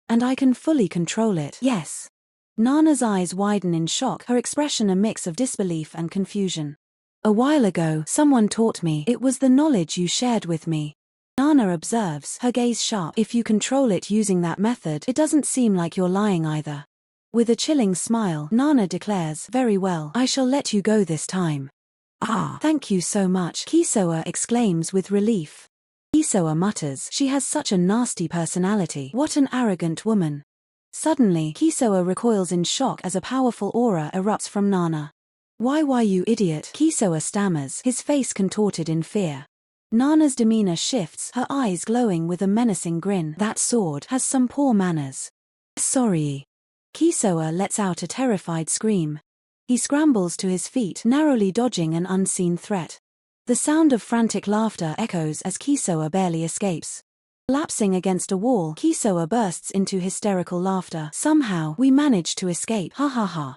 And I can fully control it. Yes. Nana's eyes widen in shock, her expression a mix of disbelief and confusion. A while ago, someone taught me. It was the knowledge you shared with me. Nana observes, her gaze sharp. If you control it using that method, it doesn't seem like you're lying either. With a chilling smile, Nana declares, very well, I shall let you go this time. Ah, thank you so much, Kisoa exclaims with relief. Kisoa mutters, she has such a nasty personality. What an arrogant woman. Suddenly, Kisoa recoils in shock as a powerful aura erupts from Nana. Why you idiot? Kisoa stammers, his face contorted in fear. Nana's demeanor shifts, her eyes glowing with a menacing grin. That sword has some poor manners. Sorry. Kisoa lets out a terrified scream. He scrambles to his feet, narrowly dodging an unseen threat. The sound of frantic laughter echoes as Kisoa barely escapes. Collapsing against a wall, Kisoa bursts into hysterical laughter. Somehow, we managed to escape. Ha ha ha.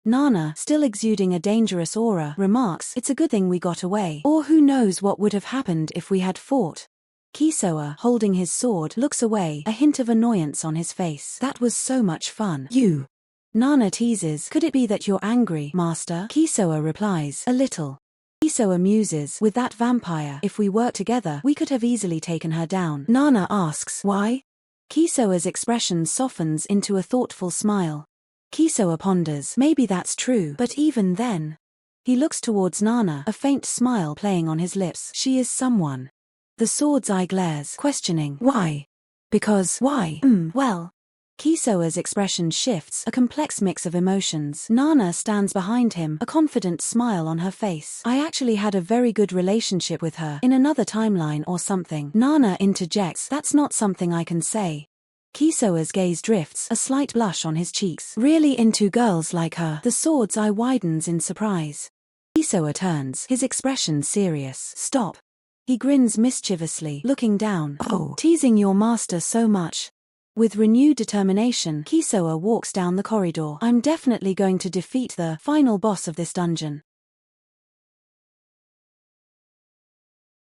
Nana, still exuding a dangerous aura, remarks, it's a good thing we got away. Or who knows what would have happened if we had fought. Kisoa, holding his sword, looks away, a hint of annoyance on his face. That was so much fun. You. Nana teases, could it be that you're angry, Master? Kisoa replies, a little. Kisoa muses, with that vampire, if we worked together, we could have easily taken her down. Nana asks, why? Kisoa's expression softens into a thoughtful smile. Kisoa ponders, maybe that's true, but even then. He looks towards Nana, a faint smile playing on his lips. She is someone. The sword's eye glares, questioning, why? Because, why? Well. Kisoa's expression shifts, a complex mix of emotions. Nana stands behind him, a confident smile on her face. I actually had a very good relationship with her, in another timeline or something. Nana interjects, that's not something I can say. Kisoa's gaze drifts, a slight blush on his cheeks. Really into girls like her? The sword's eye widens in surprise. Kisoa turns, his expression serious. Stop. He grins mischievously, looking down. Oh, teasing your master so much. With renewed determination, Kisoa walks down the corridor. I'm definitely going to defeat the final boss of this dungeon.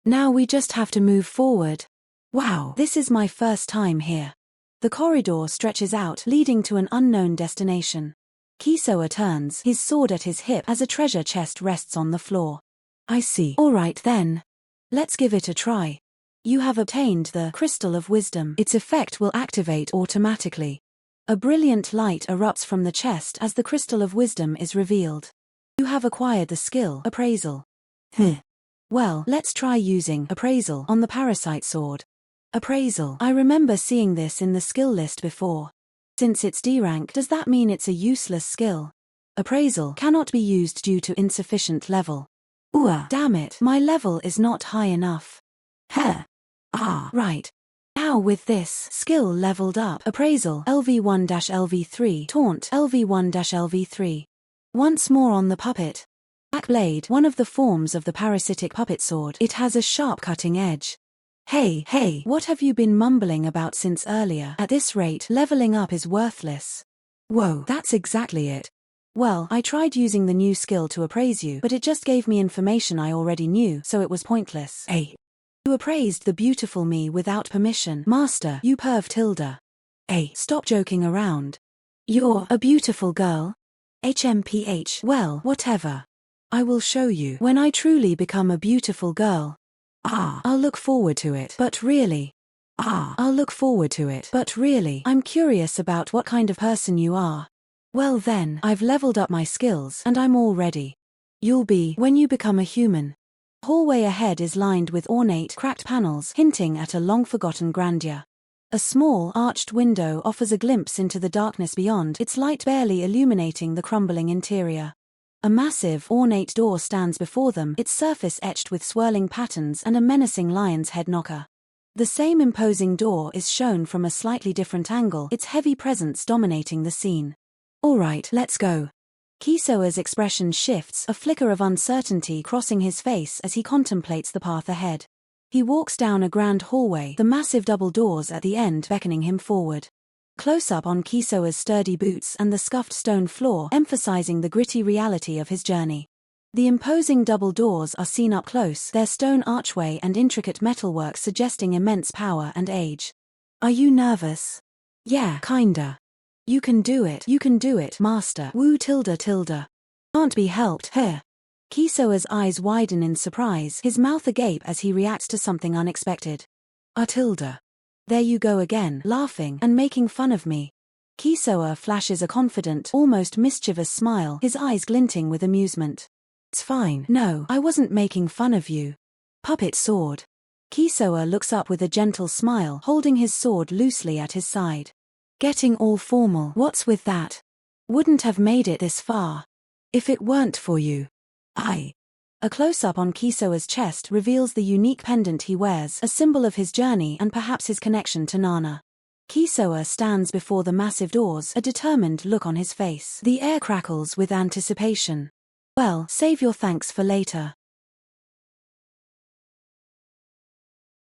Now we just have to move forward. Wow, this is my first time here. The corridor stretches out, leading to an unknown destination. Kisoa turns, his sword at his hip, as a treasure chest rests on the floor. I see. All right then. Let's give it a try. You have obtained the Crystal of Wisdom. Its effect will activate automatically. A brilliant light erupts from the chest as the Crystal of Wisdom is revealed. You have acquired the skill, Appraisal. Well, let's try using Appraisal on the parasite sword. Appraisal. I remember seeing this in the skill list before. Since it's D rank, does that mean it's a useless skill? Appraisal cannot be used due to insufficient level. Damn it, my level is not high enough. Right. Now with this skill leveled up, Appraisal LV1-LV3, Taunt LV1-LV3. Once more on the puppet. Backblade, one of the forms of the parasitic puppet sword. It has a sharp cutting edge. Hey, what have you been mumbling about since earlier? At this rate, leveling up is worthless. Whoa, that's exactly it. Well, I tried using the new skill to appraise you, but it just gave me information I already knew, so it was pointless. You appraised the beautiful me without permission. Master, you perv Tilda. Stop joking around. You're a beautiful girl. HMPH. Well, whatever. I will show you when I truly become a beautiful girl. I'll look forward to it. But really. I'll look forward to it. But really, I'm curious about what kind of person you are. Well then, I've leveled up my skills, and I'm all ready. You'll be when you become a human. The hallway ahead is lined with ornate, cracked panels hinting at a long-forgotten grandeur. A small, arched window offers a glimpse into the darkness beyond, its light barely illuminating the crumbling interior. A massive, ornate door stands before them, its surface etched with swirling patterns and a menacing lion's head knocker. The same imposing door is shown from a slightly different angle, its heavy presence dominating the scene. All right, let's go. Kisoa's expression shifts, a flicker of uncertainty crossing his face as he contemplates the path ahead. He walks down a grand hallway, the massive double doors at the end beckoning him forward. Close-up on Kisoa's sturdy boots and the scuffed stone floor, emphasizing the gritty reality of his journey. The imposing double doors are seen up close, their stone archway and intricate metalwork suggesting immense power and age. Are you nervous? Yeah, kinda. You can do it, master. Woo tilde. Can't be helped, huh? Kisoa's eyes widen in surprise, his mouth agape as he reacts to something unexpected. Tilde. There you go again, laughing and making fun of me. Kisoa flashes a confident, almost mischievous smile, his eyes glinting with amusement. It's fine. No, I wasn't making fun of you. Puppet sword. Kisoa looks up with a gentle smile, holding his sword loosely at his side. Getting all formal. What's with that? Wouldn't have made it this far if it weren't for you. A close-up on Kisoa's chest reveals the unique pendant he wears, a symbol of his journey and perhaps his connection to Nana. Kisoa stands before the massive doors, a determined look on his face. The air crackles with anticipation. Well, save your thanks for later.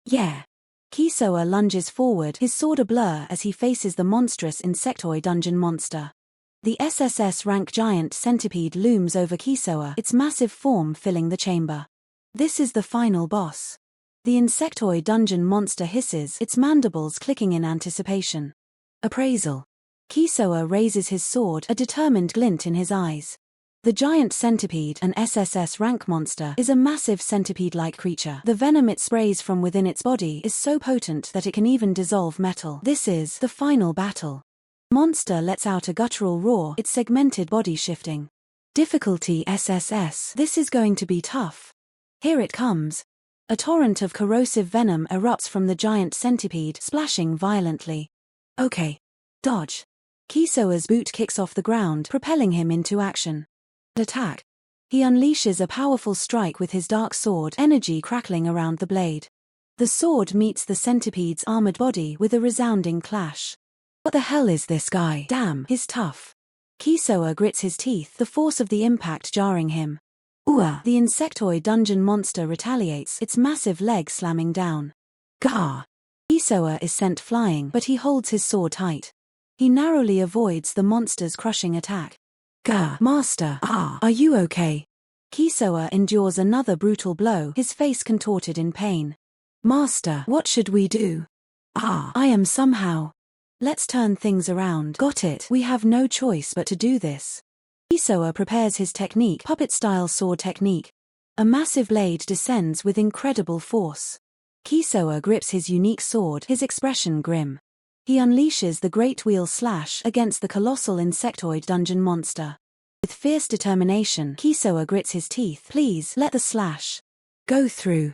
Yeah. Kisoa lunges forward, his sword a blur as he faces the monstrous insectoid dungeon monster. The SSS rank giant centipede looms over Kisoa, its massive form filling the chamber. This is the final boss. The insectoid dungeon monster hisses, its mandibles clicking in anticipation. Appraisal. Kisoa raises his sword, a determined glint in his eyes. The giant centipede, an SSS rank monster, is a massive centipede-like creature. The venom it sprays from within its body is so potent that it can even dissolve metal. This is the final battle. Monster lets out a guttural roar, its segmented body shifting. Difficulty SSS. This is going to be tough. Here it comes. A torrent of corrosive venom erupts from the giant centipede, splashing violently. Okay. Dodge. Kisoa's boot kicks off the ground, propelling him into action. Attack. He unleashes a powerful strike with his dark sword, energy crackling around the blade. The sword meets the centipede's armored body with a resounding clash. What the hell is this guy? Damn, he's tough. Kisoa grits his teeth, the force of the impact jarring him. Ooh! The insectoid dungeon monster retaliates, its massive leg slamming down. Gah! Kisoa is sent flying, but he holds his sword tight. He narrowly avoids the monster's crushing attack. Gah! Master! Are you okay? Kisoa endures another brutal blow, his face contorted in pain. Master, what should we do? I am somehow. Let's turn things around. Got it. We have no choice but to do this. Kisoa prepares his technique, puppet-style sword technique. A massive blade descends with incredible force. Kisoa grips his unique sword, his expression grim. He unleashes the Great Wheel Slash against the colossal insectoid dungeon monster. With fierce determination, Kisoa grits his teeth. Please, let the slash go through.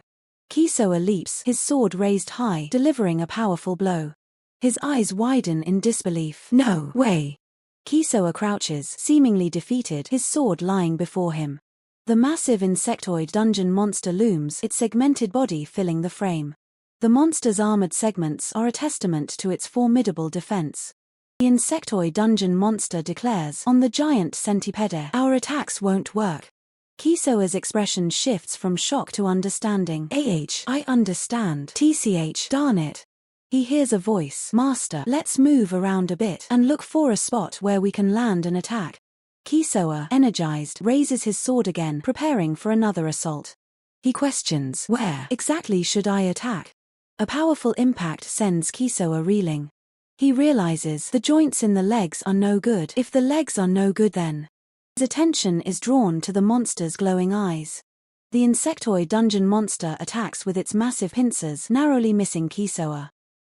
Kisoa leaps, his sword raised high, delivering a powerful blow. His eyes widen in disbelief. No way. Kisoa crouches, seemingly defeated, his sword lying before him. The massive insectoid dungeon monster looms, its segmented body filling the frame. The monster's armored segments are a testament to its formidable defense. The insectoid dungeon monster declares, on the giant centipede, our attacks won't work. Kisoa's expression shifts from shock to understanding. I understand. TCH, darn it. He hears a voice. Master, let's move around a bit and look for a spot where we can land an attack. Kisoa, energized, raises his sword again, preparing for another assault. He questions, where exactly should I attack? A powerful impact sends Kisoa reeling. He realizes the joints in the legs are no good. If the legs are no good, then his attention is drawn to the monster's glowing eyes. The insectoid dungeon monster attacks with its massive pincers, narrowly missing Kisoa.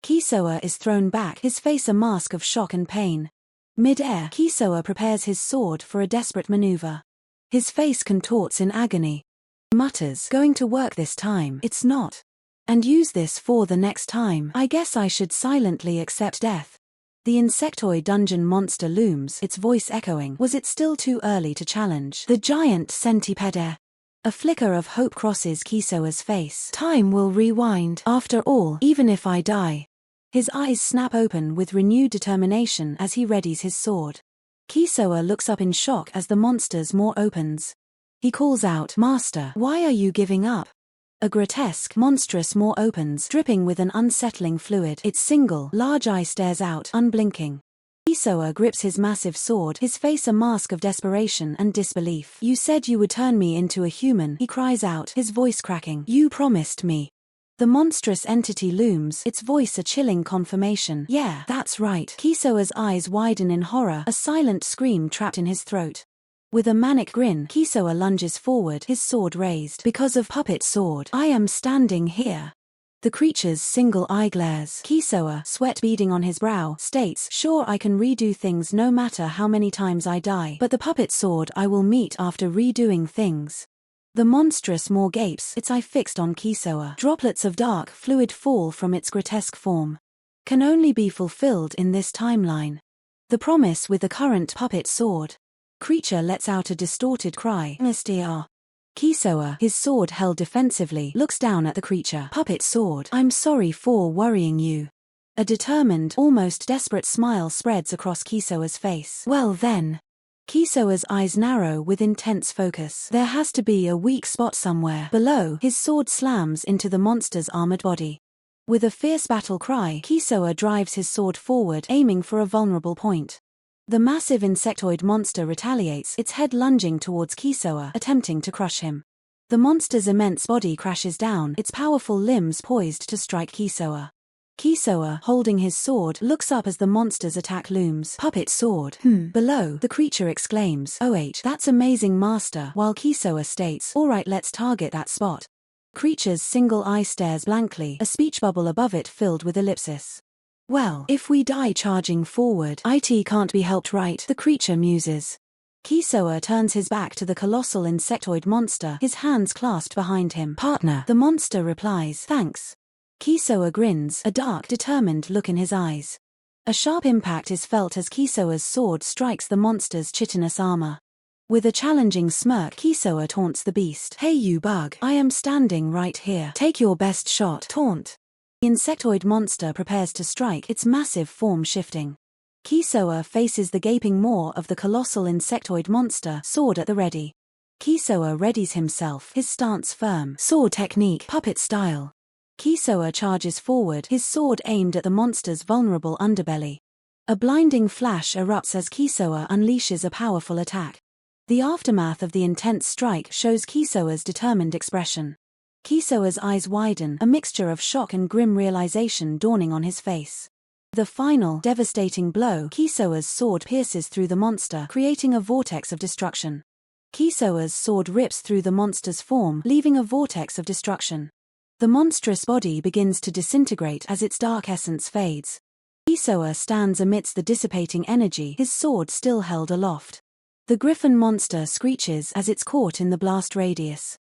Kisoa is thrown back, his face a mask of shock and pain. Mid-air, Kisoa prepares his sword for a desperate maneuver. His face contorts in agony. Mutters, going to work this time, it's not. And use this for the next time. I guess I should silently accept death. The insectoid dungeon monster looms, its voice echoing. Was it still too early to challenge the giant centipede? A flicker of hope crosses Kisoa's face. Time will rewind. After all, even if I die. His eyes snap open with renewed determination as he readies his sword. Kisoa looks up in shock as the monster's maw opens. He calls out, "Master, why are you giving up?" A grotesque, monstrous maw opens, dripping with an unsettling fluid. Its single, large eye stares out, unblinking. Kisoa grips his massive sword, his face a mask of desperation and disbelief. "You said you would turn me into a human," he cries out, his voice cracking. "You promised me." The monstrous entity looms, its voice a chilling confirmation. "Yeah, that's right." Kisoa's eyes widen in horror, a silent scream trapped in his throat. With a manic grin, Kisoa lunges forward, his sword raised. "Because of puppet sword, I am standing here." The creature's single eye glares. Kisoa, sweat beading on his brow, states, "Sure, I can redo things no matter how many times I die, but the puppet sword I will meet after redoing things." The monstrous maw gapes, its eye fixed on Kisoa. Droplets of dark fluid fall from its grotesque form. Can only be fulfilled in this timeline. The promise with the current puppet sword. Creature lets out a distorted cry. "Mr. Kisoa, his sword held defensively, looks down at the creature. "Puppet sword, I'm sorry for worrying you." A determined, almost desperate smile spreads across Kisoa's face. "Well then." Kisoa's eyes narrow with intense focus. There has to be a weak spot somewhere. Below, his sword slams into the monster's armored body. With a fierce battle cry, Kisoa drives his sword forward, aiming for a vulnerable point. The massive insectoid monster retaliates, its head lunging towards Kisoa, attempting to crush him. The monster's immense body crashes down, its powerful limbs poised to strike Kisoa. Kisoa, holding his sword, looks up as the monster's attack looms. "Puppet sword. Below," the creature exclaims. "Oh, that's amazing, master," while Kisoa states, "Alright, let's target that spot." Creature's single eye stares blankly, a speech bubble above it filled with ellipsis. "Well, if we die charging forward, it can't be helped, right?" the creature muses. Kisoa turns his back to the colossal insectoid monster, his hands clasped behind him. "Partner," the monster replies. "Thanks." Kisoa grins, a dark, determined look in his eyes. A sharp impact is felt as Kisoa's sword strikes the monster's chitinous armor. With a challenging smirk, Kisoa taunts the beast. "Hey you bug, I am standing right here. Take your best shot." Taunt. The insectoid monster prepares to strike, its massive form shifting. Kisoa faces the gaping maw of the colossal insectoid monster, sword at the ready. Kisoa readies himself, his stance firm. Sword technique, puppet style. Kisoa charges forward, his sword aimed at the monster's vulnerable underbelly. A blinding flash erupts as Kisoa unleashes a powerful attack. The aftermath of the intense strike shows Kisoa's determined expression. Kisoa's eyes widen, a mixture of shock and grim realization dawning on his face. The final, devastating blow, Kisoa's sword pierces through the monster, creating a vortex of destruction. Kisoa's sword rips through the monster's form, leaving a vortex of destruction. The monstrous body begins to disintegrate as its dark essence fades. Kisoa stands amidst the dissipating energy, his sword still held aloft. The griffin monster screeches as it's caught in the blast radius.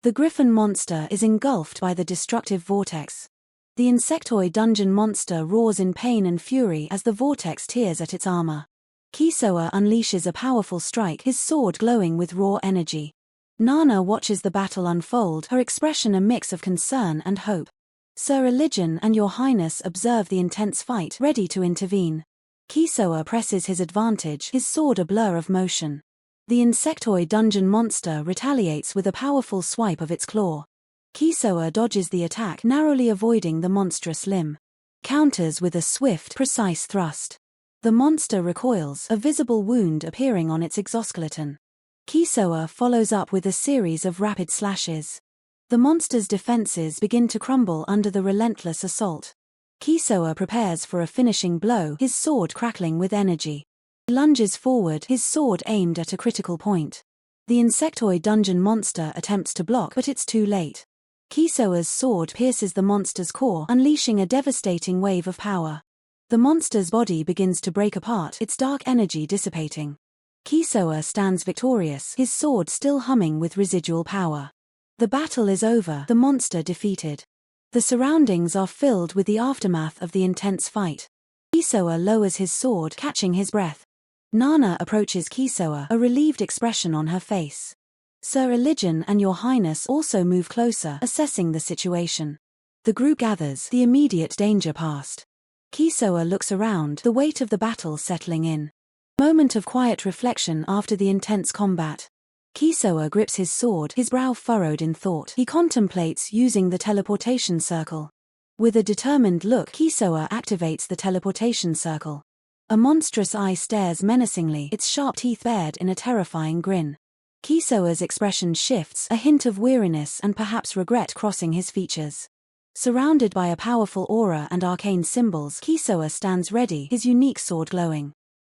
The griffin monster is engulfed by the destructive vortex. The insectoid dungeon monster roars in pain and fury as the vortex tears at its armor. Kisoa unleashes a powerful strike, his sword glowing with raw energy. Nana watches the battle unfold, her expression a mix of concern and hope. Sir Religion and Your Highness observe the intense fight, ready to intervene. Kisoa presses his advantage, his sword a blur of motion. The insectoid dungeon monster retaliates with a powerful swipe of its claw. Kisoa dodges the attack, narrowly avoiding the monstrous limb. Counters with a swift, precise thrust. The monster recoils, a visible wound appearing on its exoskeleton. Kisoa follows up with a series of rapid slashes. The monster's defenses begin to crumble under the relentless assault. Kisoa prepares for a finishing blow, his sword crackling with energy. He lunges forward, his sword aimed at a critical point. The insectoid dungeon monster attempts to block, but it's too late. Kisoa's sword pierces the monster's core, unleashing a devastating wave of power. The monster's body begins to break apart, its dark energy dissipating. Kisoa stands victorious, his sword still humming with residual power. The battle is over, the monster defeated. The surroundings are filled with the aftermath of the intense fight. Kisoa lowers his sword, catching his breath. Nana approaches Kisoa, a relieved expression on her face. Sir Elijin and Your Highness also move closer, assessing the situation. The group gathers, the immediate danger past. Kisoa looks around, the weight of the battle settling in. Moment of quiet reflection after the intense combat. Kisoa grips his sword, his brow furrowed in thought. He contemplates using the teleportation circle. With a determined look, Kisoa activates the teleportation circle. A monstrous eye stares menacingly, its sharp teeth bared in a terrifying grin. Kisoa's expression shifts, a hint of weariness and perhaps regret crossing his features. Surrounded by a powerful aura and arcane symbols, Kisoa stands ready, his unique sword glowing.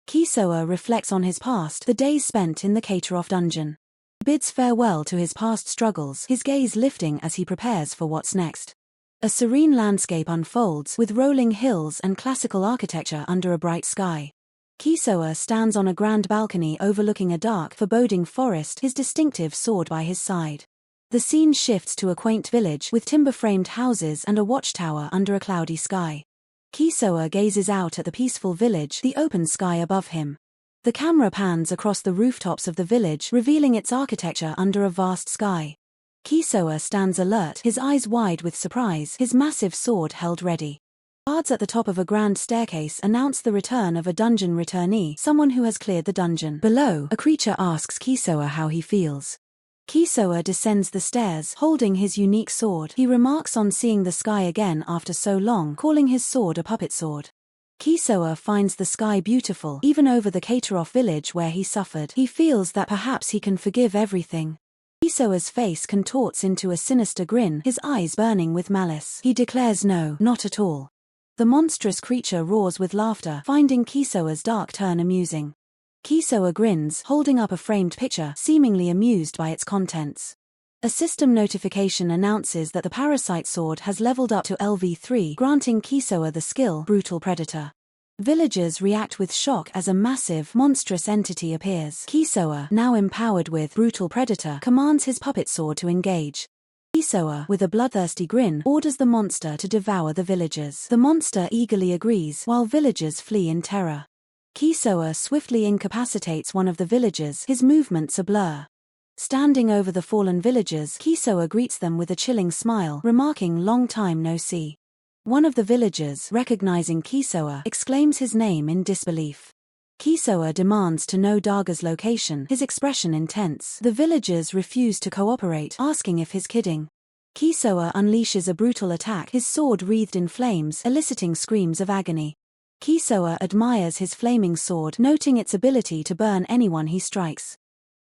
Kisoa reflects on his past, the days spent in the Kateroff dungeon. He bids farewell to his past struggles, his gaze lifting as he prepares for what's next. A serene landscape unfolds, with rolling hills and classical architecture under a bright sky. Kisoa stands on a grand balcony overlooking a dark, foreboding forest, his distinctive sword by his side. The scene shifts to a quaint village, with timber-framed houses and a watchtower under a cloudy sky. Kisoa gazes out at the peaceful village, the open sky above him. The camera pans across the rooftops of the village, revealing its architecture under a vast sky. Kisoa stands alert, his eyes wide with surprise, his massive sword held ready. Guards at the top of a grand staircase announce the return of a dungeon returnee, someone who has cleared the dungeon. Below, a creature asks Kisoa how he feels. Kisoa descends the stairs, holding his unique sword. He remarks on seeing the sky again after so long, calling his sword a puppet sword. Kisoa finds the sky beautiful, even over the Kateroff village where he suffered. He feels that perhaps he can forgive everything. Kisoa's face contorts into a sinister grin, his eyes burning with malice. He declares no, not at all. The monstrous creature roars with laughter, finding Kisoa's dark turn amusing. Kisoa grins, holding up a framed picture, seemingly amused by its contents. A system notification announces that the parasite sword has leveled up to LV3, granting Kisoa the skill Brutal Predator. Villagers react with shock as a massive, monstrous entity appears. Kisoa, now empowered with Brutal Predator, commands his puppet sword to engage. Kisoa, with a bloodthirsty grin, orders the monster to devour the villagers. The monster eagerly agrees, while villagers flee in terror. Kisoa swiftly incapacitates one of the villagers, his movements a blur. Standing over the fallen villagers, Kisoa greets them with a chilling smile, remarking long time no see. One of the villagers, recognizing Kisoa, exclaims his name in disbelief. Kisoa demands to know Daga's location, his expression intense. The villagers refuse to cooperate, asking if he's kidding. Kisoa unleashes a brutal attack, his sword wreathed in flames, eliciting screams of agony. Kisoa admires his flaming sword, noting its ability to burn anyone he strikes.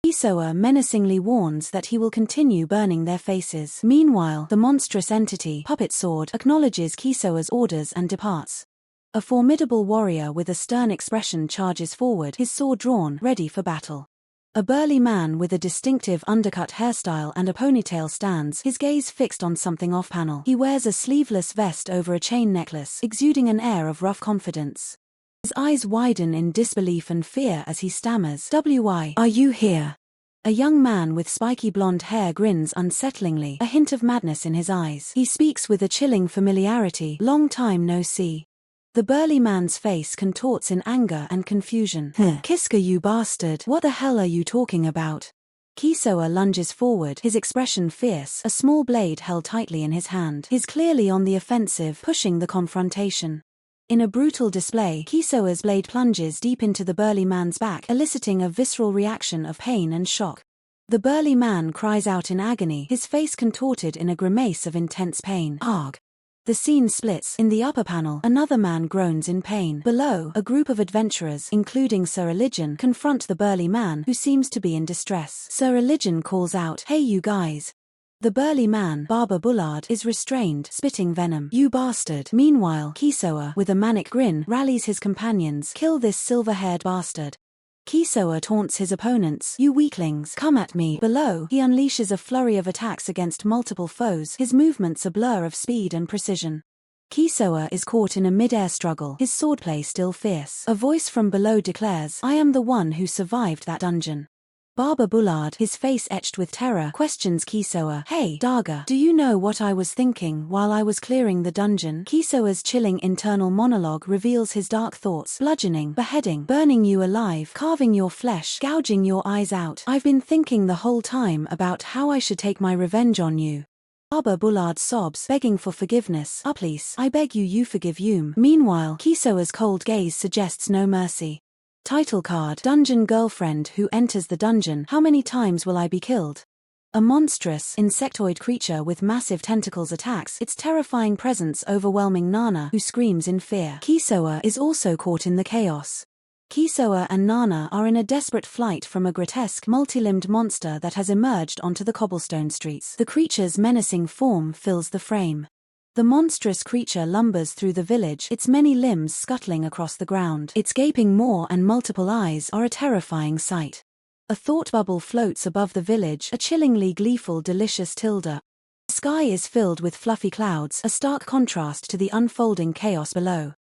Kisoa menacingly warns that he will continue burning their faces. Meanwhile, the monstrous entity, Puppet Sword, acknowledges Kisoa's orders and departs. A formidable warrior with a stern expression charges forward, his sword drawn, ready for battle. A burly man with a distinctive undercut hairstyle and a ponytail stands, his gaze fixed on something off-panel. He wears a sleeveless vest over a chain necklace, exuding an air of rough confidence. His eyes widen in disbelief and fear as he stammers, "Why are you here?" A young man with spiky blonde hair grins unsettlingly, a hint of madness in his eyes. He speaks with a chilling familiarity, "Long time no see." The burly man's face contorts in anger and confusion. "Kiska, you bastard, what the hell are you talking about?" Kisoa lunges forward, his expression fierce, a small blade held tightly in his hand. He's clearly on the offensive, pushing the confrontation. In a brutal display, Kisoa's blade plunges deep into the burly man's back, eliciting a visceral reaction of pain and shock. The burly man cries out in agony, his face contorted in a grimace of intense pain. Arg! The scene splits. In the upper panel, another man groans in pain. Below, a group of adventurers, including Sir Elijin, confront the burly man, who seems to be in distress. Sir Elijin calls out, "Hey you guys." The burly man, Barber Bullard, is restrained, spitting venom. "You bastard." Meanwhile, Kisoa, with a manic grin, rallies his companions, "Kill this silver-haired bastard." Kisoa taunts his opponents, "You weaklings, come at me." Below, he unleashes a flurry of attacks against multiple foes, his movements a blur of speed and precision. Kisoa is caught in a mid-air struggle, his swordplay still fierce. A voice from below declares, "I am the one who survived that dungeon." Barber Bullard, his face etched with terror, questions Kisoa. Hey, Daga, do you know what I was thinking while I was clearing the dungeon? Kisoa's chilling internal monologue reveals his dark thoughts. Bludgeoning, beheading, burning you alive, carving your flesh, gouging your eyes out. I've been thinking the whole time about how I should take my revenge on you. Barber Bullard sobs, begging for forgiveness. Please, I beg you forgive Yum. Meanwhile, Kisoa's cold gaze suggests no mercy. Title card: Dungeon Girlfriend who enters the dungeon. How many times will I be killed? A monstrous, insectoid creature with massive tentacles attacks, its terrifying presence overwhelming Nana, who screams in fear. Kisoa is also caught in the chaos. Kisoa and Nana are in a desperate flight from a grotesque, multi-limbed monster that has emerged onto the cobblestone streets. The creature's menacing form fills the frame. The monstrous creature lumbers through the village, its many limbs scuttling across the ground. Its gaping maw and multiple eyes are a terrifying sight. A thought bubble floats above the village, a chillingly gleeful delicious tilde. The sky is filled with fluffy clouds, a stark contrast to the unfolding chaos below.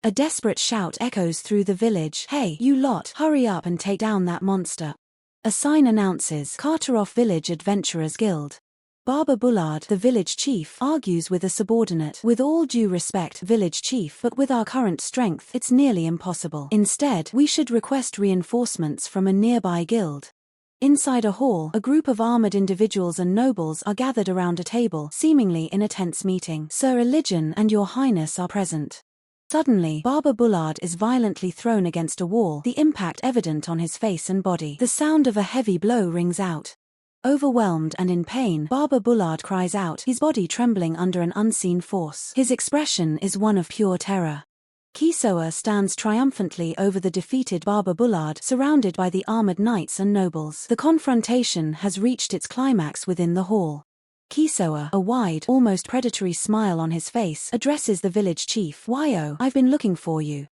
A desperate shout echoes through the village. Hey, you lot, hurry up and take down that monster. A sign announces Carteroff Village Adventurers Guild. Barber Bullard, the village chief, argues with a subordinate. With all due respect, village chief, but with our current strength, it's nearly impossible. Instead, we should request reinforcements from a nearby guild. Inside a hall, a group of armored individuals and nobles are gathered around a table, seemingly in a tense meeting. Sir Elijin and your highness are present. Suddenly, Barber Bullard is violently thrown against a wall, the impact evident on his face and body. The sound of a heavy blow rings out. Overwhelmed and in pain, Barber Bullard cries out, his body trembling under an unseen force. His expression is one of pure terror. Kisoa stands triumphantly over the defeated Barber Bullard, surrounded by the armored knights and nobles. The confrontation has reached its climax within the hall. Kisoa, a wide, almost predatory smile on his face, addresses the village chief. Wyo, I've been looking for you.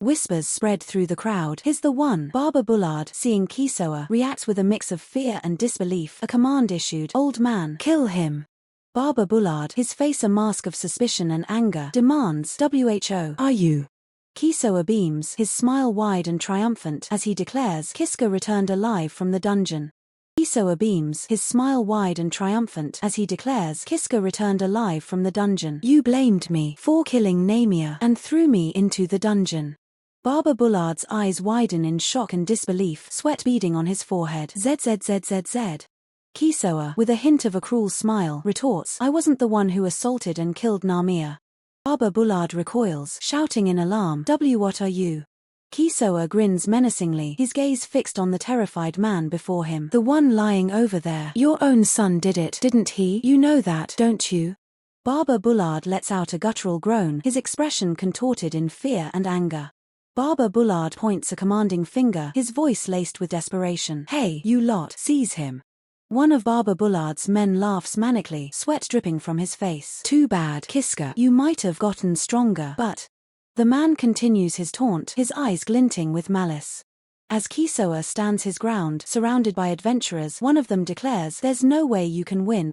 Whispers spread through the crowd. He's the one. Barber Bullard, seeing Kisoa, reacts with a mix of fear and disbelief. A command issued. Old man, kill him. Barber Bullard, his face a mask of suspicion and anger, demands, "Who are you?" Kisoa beams, his smile wide and triumphant, as he declares, Kiska returned alive from the dungeon. Kisoa beams, his smile wide and triumphant, as he declares, Kiska returned alive from the dungeon. You blamed me for killing Namia and threw me into the dungeon. Barber Bullard's eyes widen in shock and disbelief, sweat beading on his forehead. ZZZZZ. Kisoa, with a hint of a cruel smile, retorts, I wasn't the one who assaulted and killed Namia. Barber Bullard recoils, shouting in alarm, What are you? Kisoa grins menacingly, his gaze fixed on the terrified man before him. The one lying over there. Your own son did it, didn't he? You know that, don't you? Barber Bullard lets out a guttural groan, his expression contorted in fear and anger. Barber Bullard points a commanding finger, his voice laced with desperation. Hey, you lot, seize him. One of Barber Bullard's men laughs manically, sweat dripping from his face. Too bad, Kiska, you might have gotten stronger, but... The man continues his taunt, his eyes glinting with malice. As Kisoa stands his ground, surrounded by adventurers, one of them declares, there's no way you can win.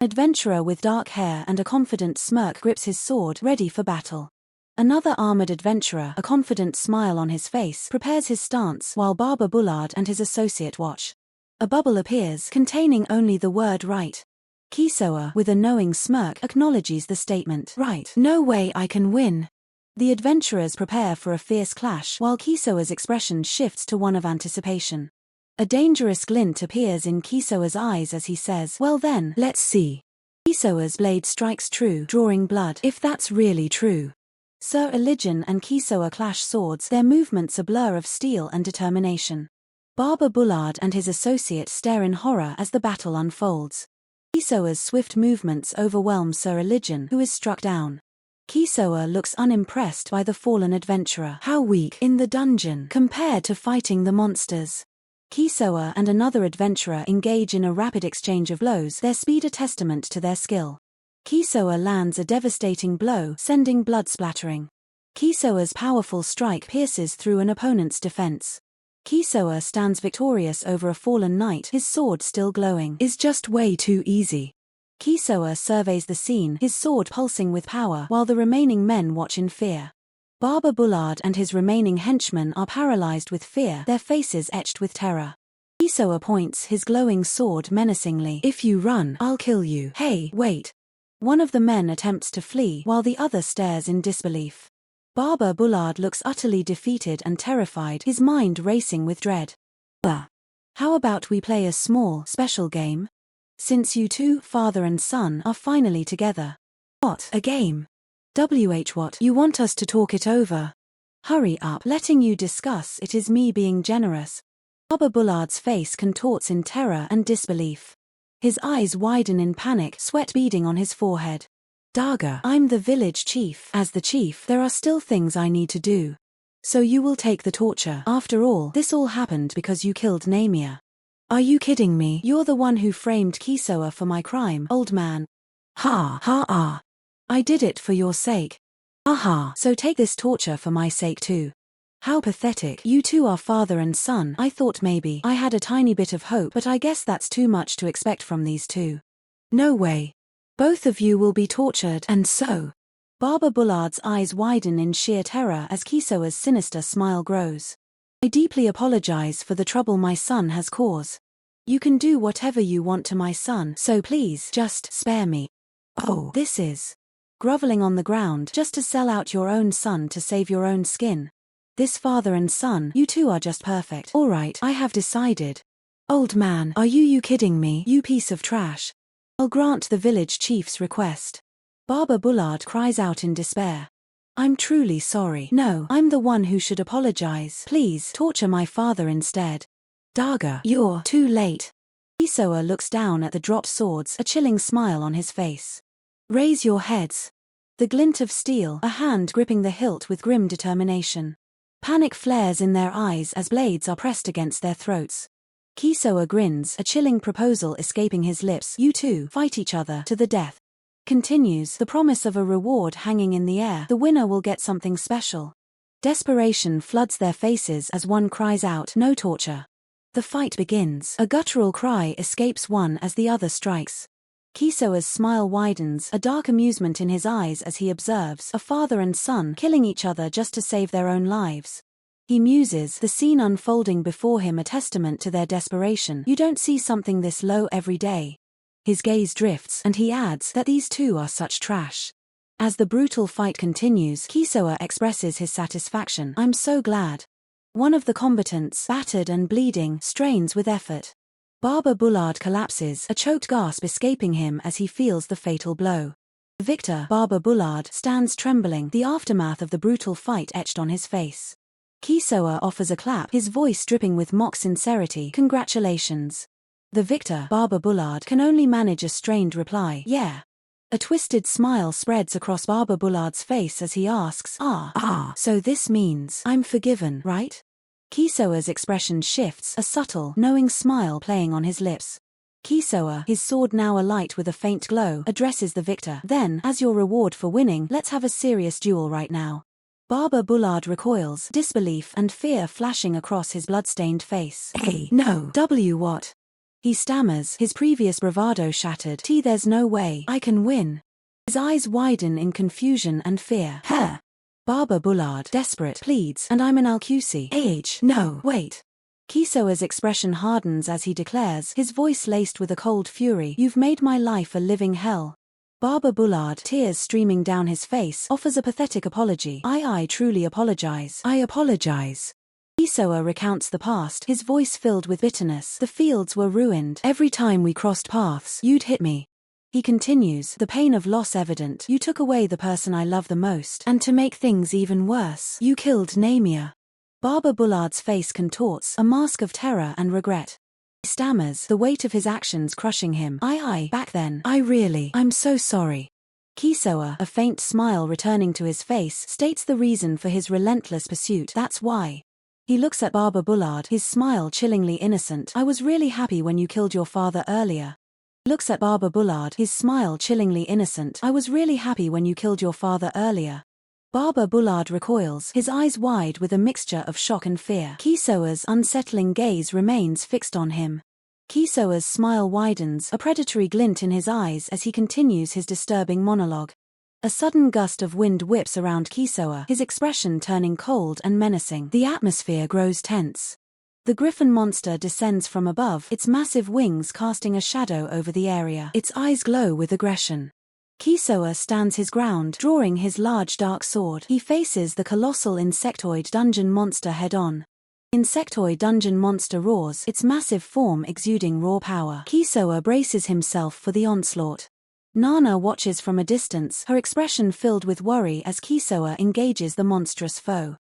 An adventurer with dark hair and a confident smirk grips his sword, ready for battle. Another armored adventurer, a confident smile on his face, prepares his stance while Barber Bullard and his associate watch. A bubble appears, containing only the word right. Kisoa, with a knowing smirk, acknowledges the statement. Right. No way I can win. The adventurers prepare for a fierce clash, while Kisoa's expression shifts to one of anticipation. A dangerous glint appears in Kisoa's eyes as he says, well then, let's see. Kisoa's blade strikes true, drawing blood, if that's really true. Sir Elijin and Kisoa clash swords, their movements a blur of steel and determination. Barber Bullard and his associate stare in horror as the battle unfolds. Kisoa's swift movements overwhelm Sir Elijin, who is struck down. Kisoa looks unimpressed by the fallen adventurer. How weak in the dungeon compared to fighting the monsters. Kisoa and another adventurer engage in a rapid exchange of blows, their speed a testament to their skill. Kisoa lands a devastating blow, sending blood splattering. Kisoa's powerful strike pierces through an opponent's defense. Kisoa stands victorious over a fallen knight, his sword still glowing. Is just way too easy. Kisoa surveys the scene, his sword pulsing with power, while the remaining men watch in fear. Barber Bullard and his remaining henchmen are paralyzed with fear, their faces etched with terror. Kisoa points his glowing sword menacingly. If you run, I'll kill you. Hey, wait. One of the men attempts to flee while the other stares in disbelief. Barber Bullard looks utterly defeated and terrified, his mind racing with dread. How about we play a small, special game? Since you two, father and son, are finally together. What, a game? What, you want us to talk it over? Hurry up, letting you discuss it is me being generous. Barber Bullard's face contorts in terror and disbelief. His eyes widen in panic, sweat beading on his forehead. Daga, I'm the village chief. As the chief, there are still things I need to do. So you will take the torture. After all, this all happened because you killed Namia. Are you kidding me? You're the one who framed Kisoa for my crime, old man. Ha, ha, ah. I did it for your sake. Aha, so take this torture for my sake too. How pathetic. You two are father and son. I thought maybe I had a tiny bit of hope, but I guess that's too much to expect from these two. No way. Both of you will be tortured, and so. Barber Bullard's eyes widen in sheer terror as Kisoa's sinister smile grows. I deeply apologize for the trouble my son has caused. You can do whatever you want to my son, so please, just spare me. Oh, this is groveling on the ground just to sell out your own son to save your own skin. This father and son, you two are just perfect. Alright, I have decided. Old man, are you kidding me, you piece of trash? I'll grant the village chief's request. Barber Bullard cries out in despair. I'm truly sorry. No, I'm the one who should apologize. Please, torture my father instead. Daga, you're too late. Kisoa looks down at the dropped swords, a chilling smile on his face. Raise your heads. The glint of steel, a hand gripping the hilt with grim determination. Panic flares in their eyes as blades are pressed against their throats. Kisoa grins, a chilling proposal escaping his lips. You two fight each other to the death. Continues, the promise of a reward hanging in the air. The winner will get something special. Desperation floods their faces as one cries out, no torture. The fight begins. A guttural cry escapes one as the other strikes. Kisoa's smile widens, a dark amusement in his eyes as he observes a father and son killing each other just to save their own lives. He muses, the scene unfolding before him a testament to their desperation. You don't see something this low every day. His gaze drifts, and he adds that these two are such trash. As the brutal fight continues, Kisoa expresses his satisfaction. I'm so glad. One of the combatants, battered and bleeding, strains with effort. Barber Bullard collapses, a choked gasp escaping him as he feels the fatal blow. The victor, Barber Bullard, stands trembling, the aftermath of the brutal fight etched on his face. Kisoa offers a clap, his voice dripping with mock sincerity. Congratulations. The victor, Barber Bullard, can only manage a strained reply. Yeah. A twisted smile spreads across Barber Bullard's face as he asks, so this means I'm forgiven, right? Kisoa's expression shifts, a subtle, knowing smile playing on his lips. Kisoa, his sword now alight with a faint glow, addresses the victor. Then, as your reward for winning, let's have a serious duel right now. Barber Bullard recoils, disbelief and fear flashing across his blood-stained face. Hey, no, what? He stammers, his previous bravado shattered. There's no way I can win. His eyes widen in confusion and fear. Barber Bullard, desperate, pleads, and I'm an Alcusi. No, wait. Kisoa's expression hardens as he declares, his voice laced with a cold fury. You've made my life a living hell. Barber Bullard, tears streaming down his face, offers a pathetic apology. I truly apologize. I apologize. Kisoa recounts the past, his voice filled with bitterness. The fields were ruined. Every time we crossed paths, you'd hit me. He continues, the pain of loss evident. You took away the person I love the most, and to make things even worse, you killed Namia. Barber Bullard's face contorts, a mask of terror and regret. He stammers, the weight of his actions crushing him. Back then, I'm so sorry. Kisoa, a faint smile returning to his face, states the reason for his relentless pursuit. That's why. He looks at Barber Bullard, his smile chillingly innocent. I was really happy when you killed your father earlier. Looks at Barber Bullard, his smile chillingly innocent. I was really happy when you killed your father earlier. Barber Bullard recoils, his eyes wide with a mixture of shock and fear. Kisoa's unsettling gaze remains fixed on him. Kisoa's smile widens, a predatory glint in his eyes as he continues his disturbing monologue. A sudden gust of wind whips around Kisoa, his expression turning cold and menacing. The atmosphere grows tense. The griffin monster descends from above, its massive wings casting a shadow over the area. Its eyes glow with aggression. Kisoa stands his ground, drawing his large dark sword. He faces the colossal insectoid dungeon monster head-on. Insectoid dungeon monster roars, its massive form exuding raw power. Kisoa braces himself for the onslaught. Nana watches from a distance, her expression filled with worry as Kisoa engages the monstrous foe.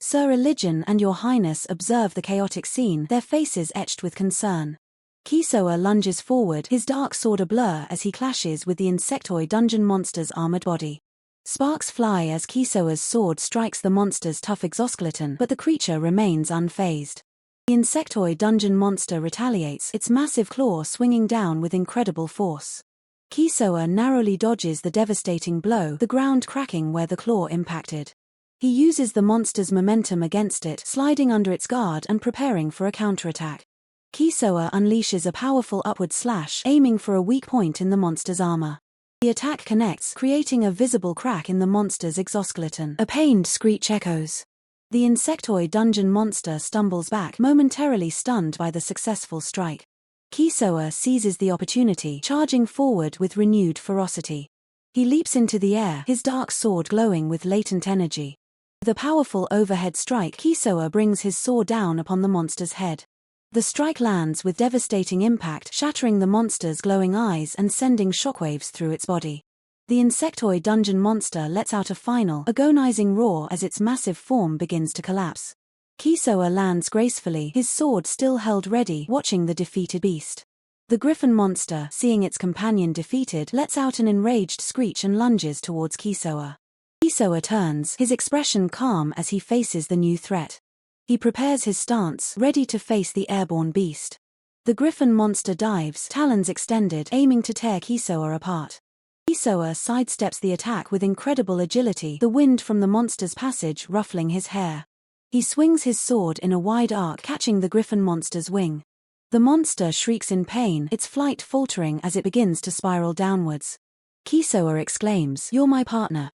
Sir Religion and Your Highness observe the chaotic scene, their faces etched with concern. Kisoa lunges forward, his dark sword ablur as he clashes with the insectoid dungeon monster's armored body. Sparks fly as Kisoa's sword strikes the monster's tough exoskeleton, but the creature remains unfazed. The insectoid dungeon monster retaliates, its massive claw swinging down with incredible force. Kisoa narrowly dodges the devastating blow, the ground cracking where the claw impacted. He uses the monster's momentum against it, sliding under its guard and preparing for a counterattack. Kisoa unleashes a powerful upward slash, aiming for a weak point in the monster's armor. The attack connects, creating a visible crack in the monster's exoskeleton. A pained screech echoes. The insectoid dungeon monster stumbles back, momentarily stunned by the successful strike. Kisoa seizes the opportunity, charging forward with renewed ferocity. He leaps into the air, his dark sword glowing with latent energy. With a powerful overhead strike, Kisoa brings his sword down upon the monster's head. The strike lands with devastating impact, shattering the monster's glowing eyes and sending shockwaves through its body. The insectoid dungeon monster lets out a final, agonizing roar as its massive form begins to collapse. Kisoa lands gracefully, his sword still held ready, watching the defeated beast. The griffin monster, seeing its companion defeated, lets out an enraged screech and lunges towards Kisoa. Kisoa turns, his expression calm as he faces the new threat. He prepares his stance, ready to face the airborne beast. The griffin monster dives, talons extended, aiming to tear Kisoa apart. Kisoa sidesteps the attack with incredible agility, the wind from the monster's passage ruffling his hair. He swings his sword in a wide arc, catching the griffin monster's wing. The monster shrieks in pain, its flight faltering as it begins to spiral downwards. Kisoa exclaims, "You're my partner."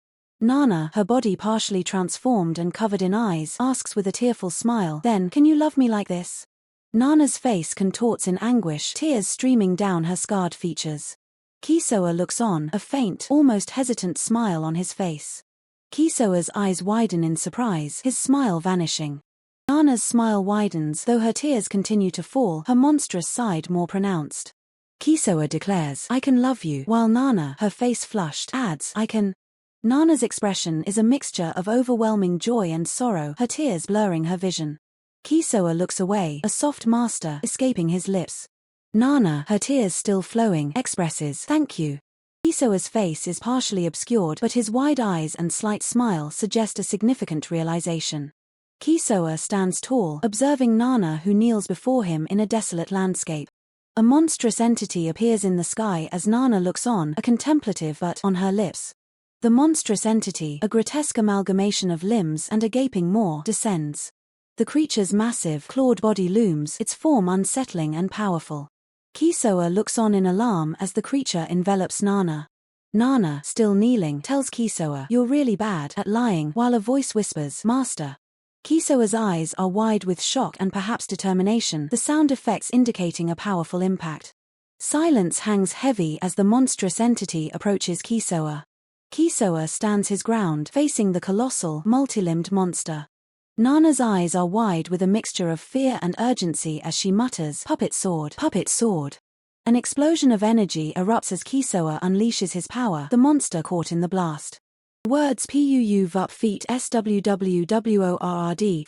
Nana, her body partially transformed and covered in eyes, asks with a tearful smile, "Then, can you love me like this?" Nana's face contorts in anguish, tears streaming down her scarred features. Kisoa looks on, a faint, almost hesitant smile on his face. Kisoa's eyes widen in surprise, his smile vanishing. Nana's smile widens, though her tears continue to fall, her monstrous side more pronounced. Kisoa declares, "I can love you," while Nana, her face flushed, adds, "I can." Nana's expression is a mixture of overwhelming joy and sorrow, her tears blurring her vision. Kisoa looks away, a soft master escaping his lips. Nana, her tears still flowing, expresses, "Thank you." Kisoa's face is partially obscured, but his wide eyes and slight smile suggest a significant realization. Kisoa stands tall, observing Nana who kneels before him in a desolate landscape. A monstrous entity appears in the sky as Nana looks on, a contemplative but on her lips. The monstrous entity, a grotesque amalgamation of limbs and a gaping maw, descends. The creature's massive, clawed body looms, its form unsettling and powerful. Kisoa looks on in alarm as the creature envelops Nana. Nana, still kneeling, tells Kisoa, "You're really bad at lying," while a voice whispers, "Master." Kisoa's eyes are wide with shock and perhaps determination, the sound effects indicating a powerful impact. Silence hangs heavy as the monstrous entity approaches Kisoa. Kisoa stands his ground, facing the colossal, multi-limbed monster. Nana's eyes are wide with a mixture of fear and urgency as she mutters, "Puppet sword, puppet sword." An explosion of energy erupts as Kisoa unleashes his power, the monster caught in the blast. Words "PUU VUP feet SWWWORRD"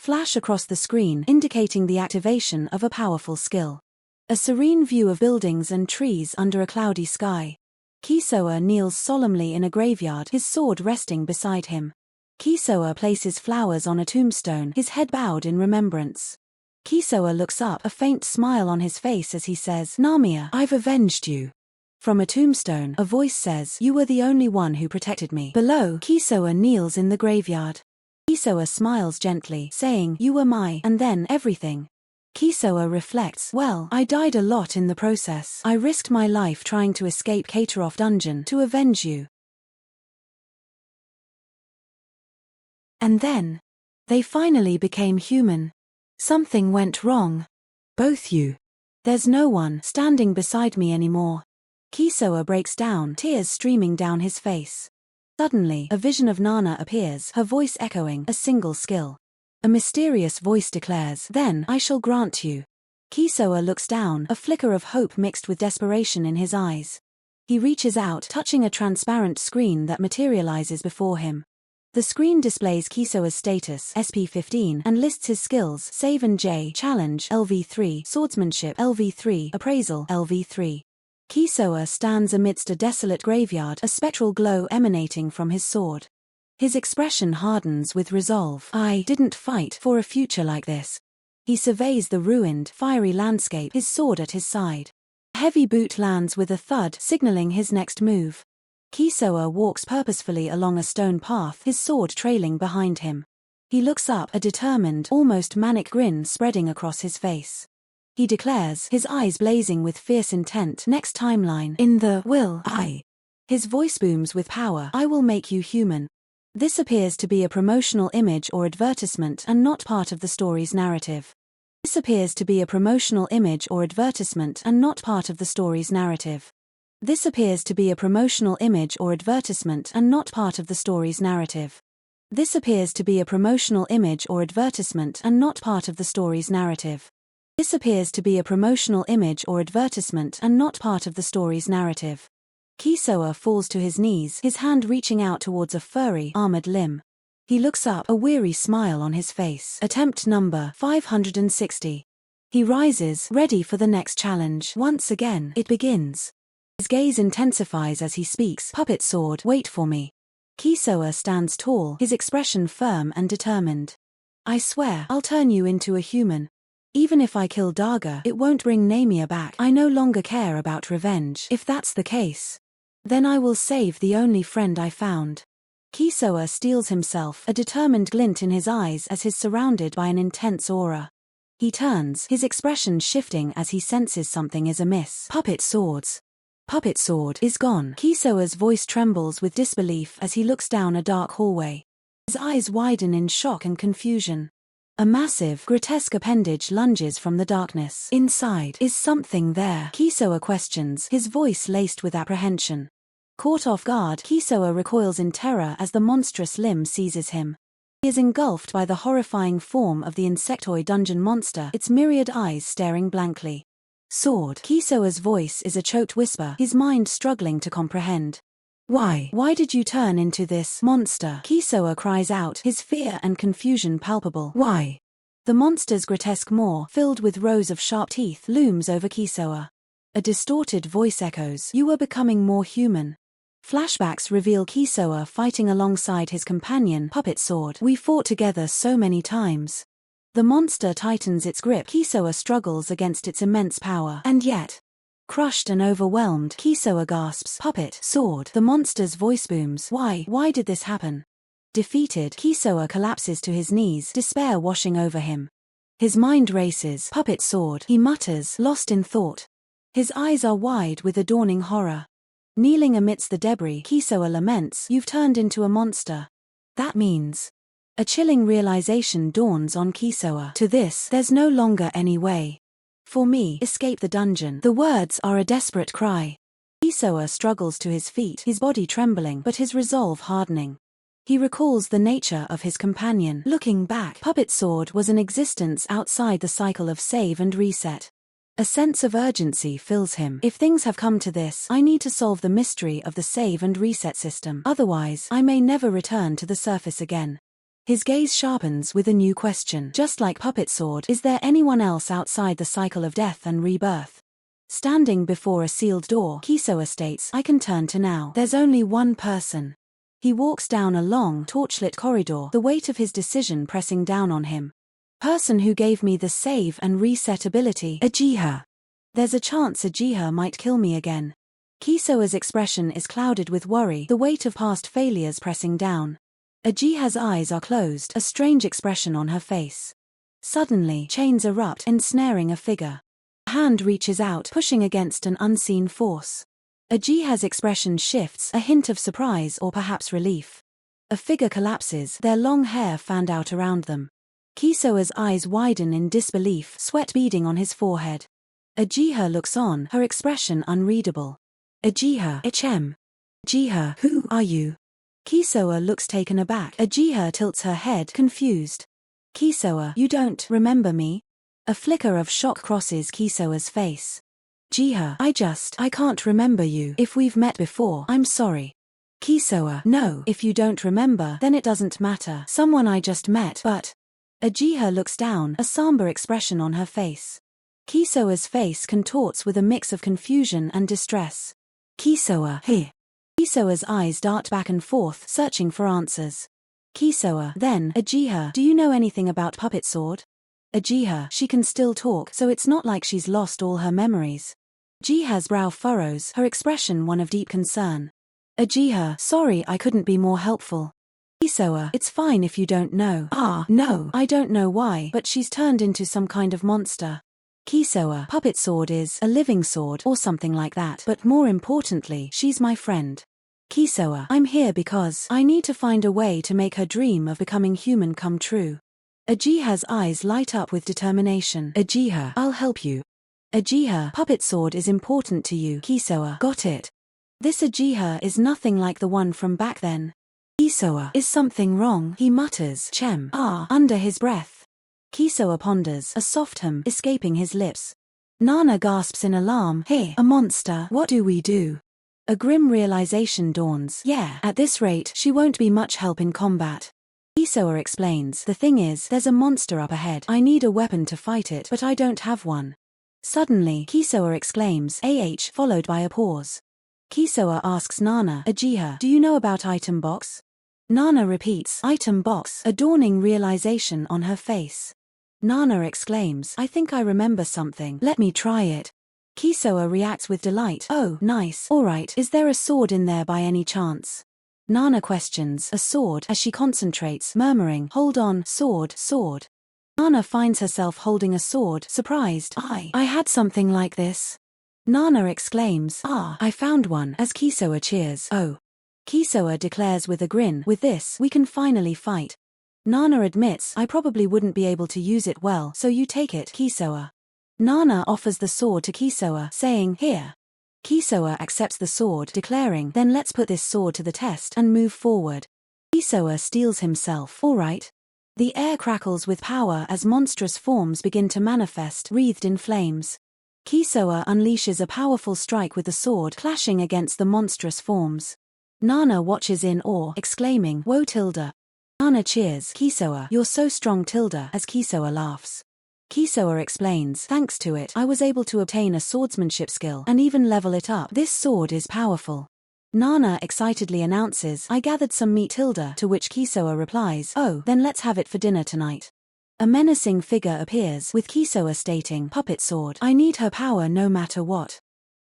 flash across the screen, indicating the activation of a powerful skill. A serene view of buildings and trees under a cloudy sky. Kisoa kneels solemnly in a graveyard, his sword resting beside him. Kisoa places flowers on a tombstone, his head bowed in remembrance. Kisoa looks up, a faint smile on his face as he says, "Namiya, I've avenged you." From a tombstone, a voice says, "You were the only one who protected me." Below, Kisoa kneels in the graveyard. Kisoa smiles gently, saying, "You were my, and then, everything." Kisoa reflects, "Well, I died a lot in the process. I risked my life trying to escape Kateroff dungeon to avenge you." And then, they finally became human. Something went wrong. Both you. There's no one standing beside me anymore. Kisoa breaks down, tears streaming down his face. Suddenly, a vision of Nana appears, her voice echoing a single skill. A mysterious voice declares, "Then I shall grant you." Kisoa looks down, a flicker of hope mixed with desperation in his eyes. He reaches out, touching a transparent screen that materializes before him. The screen displays Kisoa's status, SP15, and lists his skills, Save and J, Challenge, LV3, Swordsmanship, LV3, Appraisal, LV3. Kisoa stands amidst a desolate graveyard, a spectral glow emanating from his sword. His expression hardens with resolve. I didn't fight for a future like this. He surveys the ruined, fiery landscape, his sword at his side. A heavy boot lands with a thud, signaling his next move. Kisoa walks purposefully along a stone path, his sword trailing behind him. He looks up, a determined, almost manic grin spreading across his face. He declares, his eyes blazing with fierce intent, "Next timeline, in the will I." His voice booms with power, "I will make you human." This appears to be a promotional image or advertisement and not part of the story's narrative. This appears to be a promotional image or advertisement and not part of the story's narrative. This appears to be a promotional image or advertisement and not part of the story's narrative. This appears to be a promotional image or advertisement and not part of the story's narrative. This appears to be a promotional image or advertisement and not part of the story's narrative. Kisoa falls to his knees, his hand reaching out towards a furry, armored limb. He looks up, a weary smile on his face. Attempt number 560. He rises, ready for the next challenge. Once again, it begins. His gaze intensifies as he speaks, "Puppet sword, wait for me." Kisoa stands tall, his expression firm and determined. "I swear, I'll turn you into a human. Even if I kill Daga, it won't bring Namia back. I no longer care about revenge. If that's the case, then I will save the only friend I found." Kisoa steels himself, a determined glint in his eyes as he's surrounded by an intense aura. He turns, his expression shifting as he senses something is amiss. Puppet swords. Puppet sword is gone. Kisoa's voice trembles with disbelief as he looks down a dark hallway. His eyes widen in shock and confusion. A massive, grotesque appendage lunges from the darkness. Inside, is something there? Kisoa questions, his voice laced with apprehension. Caught off guard, Kisoa recoils in terror as the monstrous limb seizes him. He is engulfed by the horrifying form of the insectoid dungeon monster, its myriad eyes staring blankly. Sword. Kisoa's voice is a choked whisper, his mind struggling to comprehend. Why did you turn into this monster? Kisoa cries out, his fear and confusion palpable. Why? The monster's grotesque maw, filled with rows of sharp teeth, looms over Kisoa. A distorted voice echoes, "You were becoming more human." Flashbacks reveal Kisoa fighting alongside his companion, Puppet Sword. "We fought together so many times." The monster tightens its grip. Kisoa struggles against its immense power. And yet, crushed and overwhelmed, Kisoa gasps, "Puppet Sword." The monster's voice booms, Why did this happen?" Defeated, Kisoa collapses to his knees, despair washing over him. His mind races. "Puppet Sword," he mutters, lost in thought. His eyes are wide with a dawning horror. Kneeling amidst the debris, Kisoa laments, "You've turned into a monster. That means..." A chilling realization dawns on Kisoa. To this, there's no longer any way. "For me, escape the dungeon." The words are a desperate cry. Kisoa struggles to his feet, his body trembling, but his resolve hardening. He recalls the nature of his companion. Looking back, Puppet Sword was an existence outside the cycle of save and reset. A sense of urgency fills him. If things have come to this, I need to solve the mystery of the save and reset system. Otherwise, I may never return to the surface again. His gaze sharpens with a new question. Just like Puppet Sword, is there anyone else outside the cycle of death and rebirth? Standing before a sealed door, Kisoa states, "I can turn to now. There's only one person." He walks down a long, torchlit corridor, the weight of his decision pressing down on him. "Person who gave me the save and reset ability, Uchiha. There's a chance Uchiha might kill me again." Kisoa's expression is clouded with worry, the weight of past failures pressing down. Uchiha's eyes are closed, a strange expression on her face. Suddenly, chains erupt, ensnaring a figure. A hand reaches out, pushing against an unseen force. Uchiha's expression shifts, a hint of surprise or perhaps relief. A figure collapses, their long hair fanned out around them. Kisoa's eyes widen in disbelief, sweat beading on his forehead. Uchiha looks on, her expression unreadable. Uchiha, Ichem. Uchiha, who are you? Kisoa looks taken aback. Uchiha tilts her head, confused. Kisoa, you don't remember me? A flicker of shock crosses Kisoa's face. Uchiha, I can't remember you. If we've met before, I'm sorry. Kisoa, no, if you don't remember, then it doesn't matter. Someone I just met, but... Uchiha looks down, a somber expression on her face. Kisoa's face contorts with a mix of confusion and distress. Kisoa, here. Kisoa's eyes dart back and forth, searching for answers. Kisoa, then, Uchiha, do you know anything about Puppet Sword? Uchiha, she can still talk, so it's not like she's lost all her memories. Uchiha's brow furrows, her expression one of deep concern. Uchiha, sorry I couldn't be more helpful. Kisoa, it's fine if you don't know. No, I don't know why, but she's turned into some kind of monster. Kisoa, Puppet Sword is a living sword or something like that, but more importantly, she's my friend. Kisoa, I'm here because I need to find a way to make her dream of becoming human come true. Uchiha's eyes light up with determination. Uchiha, I'll help you. Uchiha, Puppet Sword is important to you. Kisoa, got it. This Uchiha is nothing like the one from back then. Kisoa, is something wrong? He mutters, under his breath. Kisoa ponders, a soft hum escaping his lips. Nana gasps in alarm, hey, a monster, what do we do? A grim realization dawns, yeah, at this rate, she won't be much help in combat. Kisoa explains, the thing is, there's a monster up ahead. I need a weapon to fight it, but I don't have one. Suddenly, Kisoa exclaims, followed by a pause. Kisoa asks Nana, Uchiha, do you know about item box? Nana repeats, item box, a dawning realization on her face. Nana exclaims, I think I remember something, let me try it. Kisoa reacts with delight, oh, nice, alright, is there a sword in there by any chance? Nana questions, a sword, as she concentrates, murmuring, hold on, sword. Nana finds herself holding a sword, surprised, I had something like this. Nana exclaims, I found one, as Kisoa cheers, oh. Kisoa declares with a grin, with this, we can finally fight. Nana admits, I probably wouldn't be able to use it well, so you take it, Kisoa. Nana offers the sword to Kisoa, saying, here. Kisoa accepts the sword, declaring, then let's put this sword to the test and move forward. Kisoa steels himself, alright. The air crackles with power as monstrous forms begin to manifest, wreathed in flames. Kisoa unleashes a powerful strike with the sword, clashing against the monstrous forms. Nana watches in awe, exclaiming, whoa Tilda. Nana cheers, Kisoa, you're so strong Tilda, as Kisoa laughs. Kisoa explains, thanks to it, I was able to obtain a swordsmanship skill and even level it up. This sword is powerful. Nana excitedly announces, I gathered some meat Tilda, to which Kisoa replies, oh, then let's have it for dinner tonight. A menacing figure appears, with Kisoa stating, Puppet Sword, I need her power no matter what.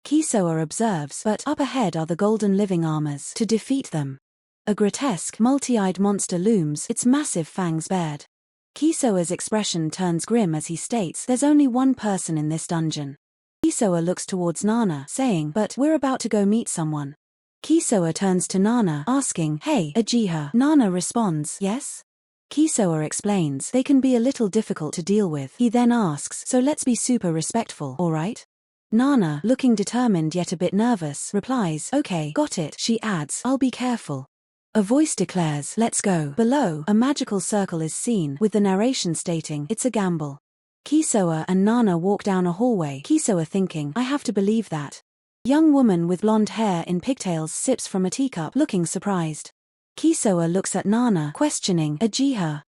Kisoa observes, but up ahead are the golden living armors, to defeat them. A grotesque, multi-eyed monster looms, its massive fangs bared. Kisoa's expression turns grim as he states, there's only one person in this dungeon. Kisoa looks towards Nana, saying, but we're about to go meet someone. Kisoa turns to Nana, asking, hey, Uchiha. Nana responds, yes? Kisoa explains, they can be a little difficult to deal with. He then asks, so let's be super respectful, alright? Nana, looking determined yet a bit nervous, replies, okay, got it. She adds, I'll be careful. A voice declares, let's go. Below, a magical circle is seen, with the narration stating, it's a gamble. Kisoa and Nana walk down a hallway, Kisoa thinking, I have to believe that. Young woman with blonde hair in pigtails sips from a teacup, looking surprised. Kisoa looks at Nana, questioning, Uchiha.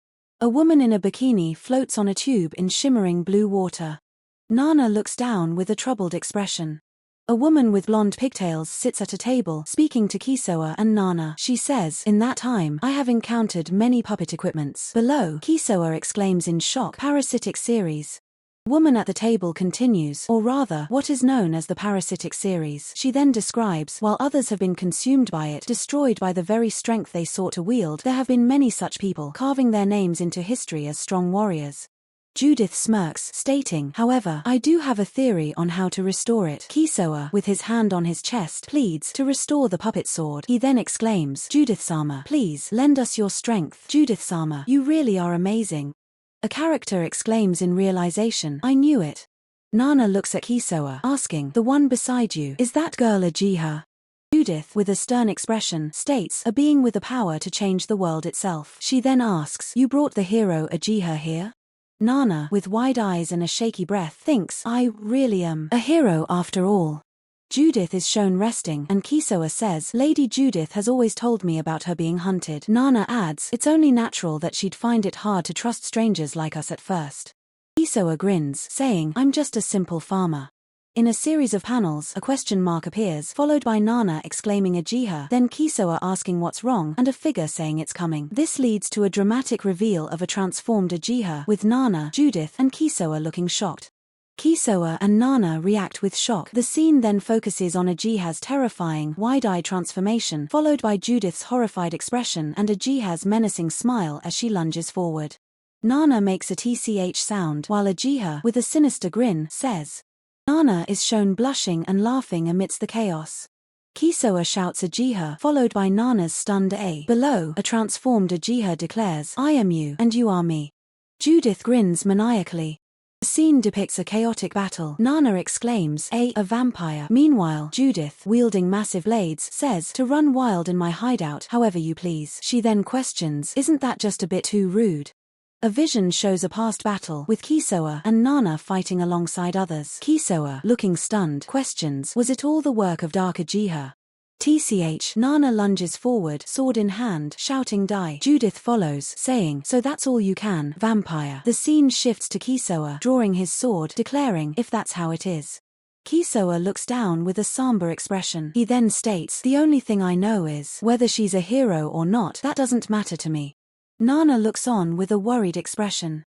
A woman in a bikini floats on a tube in shimmering blue water. Nana looks down with a troubled expression. A woman with blonde pigtails sits at a table, speaking to Kisoa and Nana. She says, in that time, I have encountered many puppet equipments. Below, Kisoa exclaims in shock, parasitic series. Woman at the table continues, or rather, what is known as the parasitic series. She then describes, while others have been consumed by it, destroyed by the very strength they sought to wield, there have been many such people, carving their names into history as strong warriors. Judith smirks, stating, however, I do have a theory on how to restore it. Kisoa, with his hand on his chest, pleads to restore the puppet sword. He then exclaims, Judith-sama, please, lend us your strength. Judith-sama, you really are amazing. A character exclaims in realization, I knew it. Nana looks at Kisoa, asking, the one beside you, is that girl a Jiha? Judith, with a stern expression, states, a being with the power to change the world itself. She then asks, you brought the hero a Jiha here? Nana, with wide eyes and a shaky breath, thinks, I really am a hero after all. Judith is shown resting, and Kisoa says, Lady Judith has always told me about her being hunted. Nana adds, it's only natural that she'd find it hard to trust strangers like us at first. Kisoa grins, saying, I'm just a simple farmer. In a series of panels, a question mark appears, followed by Nana exclaiming a Jiha, then Kisoa asking what's wrong, and a figure saying it's coming. This leads to a dramatic reveal of a transformed Jiha, with Nana, Judith, and Kisoa looking shocked. Kisoa and Nana react with shock. The scene then focuses on a Jiha's terrifying, wide-eyed transformation, followed by Judith's horrified expression and a Jiha's menacing smile as she lunges forward. Nana makes a TCH sound, while a Jiha, with a sinister grin, says. Nana is shown blushing and laughing amidst the chaos. Kisoa shouts a Jiha, followed by Nana's stunned A. Below, a transformed Jiha declares, I am you, and you are me. Judith grins maniacally. The scene depicts a chaotic battle. Nana exclaims, a vampire. Meanwhile, Judith, wielding massive blades, says, to run wild in my hideout, however you please. She then questions, isn't that just a bit too rude? A vision shows a past battle, with Kisoa and Nana fighting alongside others. Kisoa, looking stunned, questions, was it all the work of Dark Jiha? TCH, Nana lunges forward, sword in hand, shouting die. Judith follows, saying, so that's all you can, vampire. The scene shifts to Kisoa, drawing his sword, declaring, if that's how it is. Kisoa looks down with a somber expression. He then states, the only thing I know is, whether she's a hero or not, that doesn't matter to me. Nana looks on with a worried expression.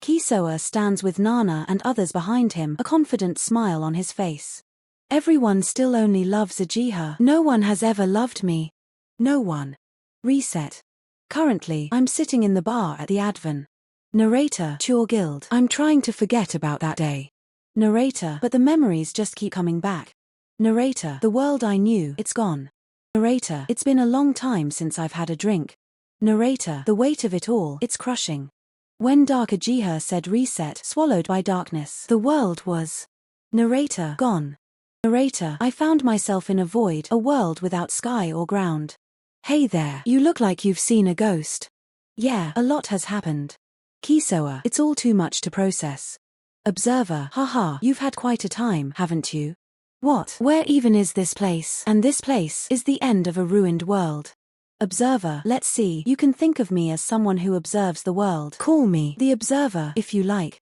Kisoa stands with Nana and others behind him, a confident smile on his face. Everyone still only loves a Jiha. No one has ever loved me. No one. Reset. Currently, I'm sitting in the bar at the Advan. Narrator, Chore Guild. I'm trying to forget about that day. Narrator, but the memories just keep coming back. Narrator, the world I knew, it's gone. Narrator, it's been a long time since I've had a drink. Narrator, the weight of it all, it's crushing. When Dark Jiha said reset, swallowed by darkness, the world was. Narrator, gone. Narrator, I found myself in a void, a world without sky or ground. Hey there, you look like you've seen a ghost. Yeah, a lot has happened. Kisoa, it's all too much to process. Observer, haha, you've had quite a time, haven't you? What? Where even is this place? And this place is the end of a ruined world. Observer, let's see, you can think of me as someone who observes the world. Call me the observer, if you like.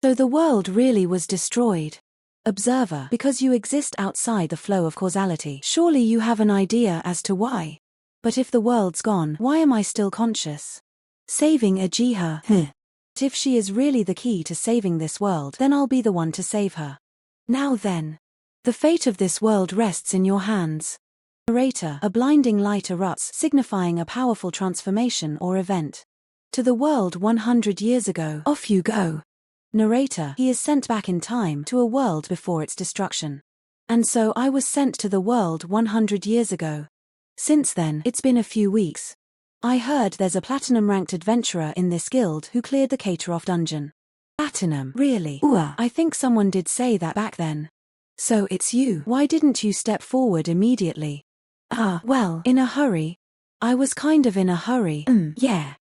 So the world really was destroyed. Observer, because you exist outside the flow of causality. Surely you have an idea as to why. But if the world's gone, why am I still conscious? Saving a Jiha. But if she is really the key to saving this world, then I'll be the one to save her. Now then. The fate of this world rests in your hands. Narrator, a blinding light erupts, signifying a powerful transformation or event. To the world 100 years ago, off you go. Narrator, he is sent back in time to a world before its destruction. And so I was sent to the world 100 years ago. Since then, it's been a few weeks. I heard there's a platinum-ranked adventurer in this guild who cleared the Cateroff dungeon. Platinum? Really? I think someone did say that back then. So it's you. Why didn't you step forward immediately? Well, in a hurry. I was kind of in a hurry. Yeah.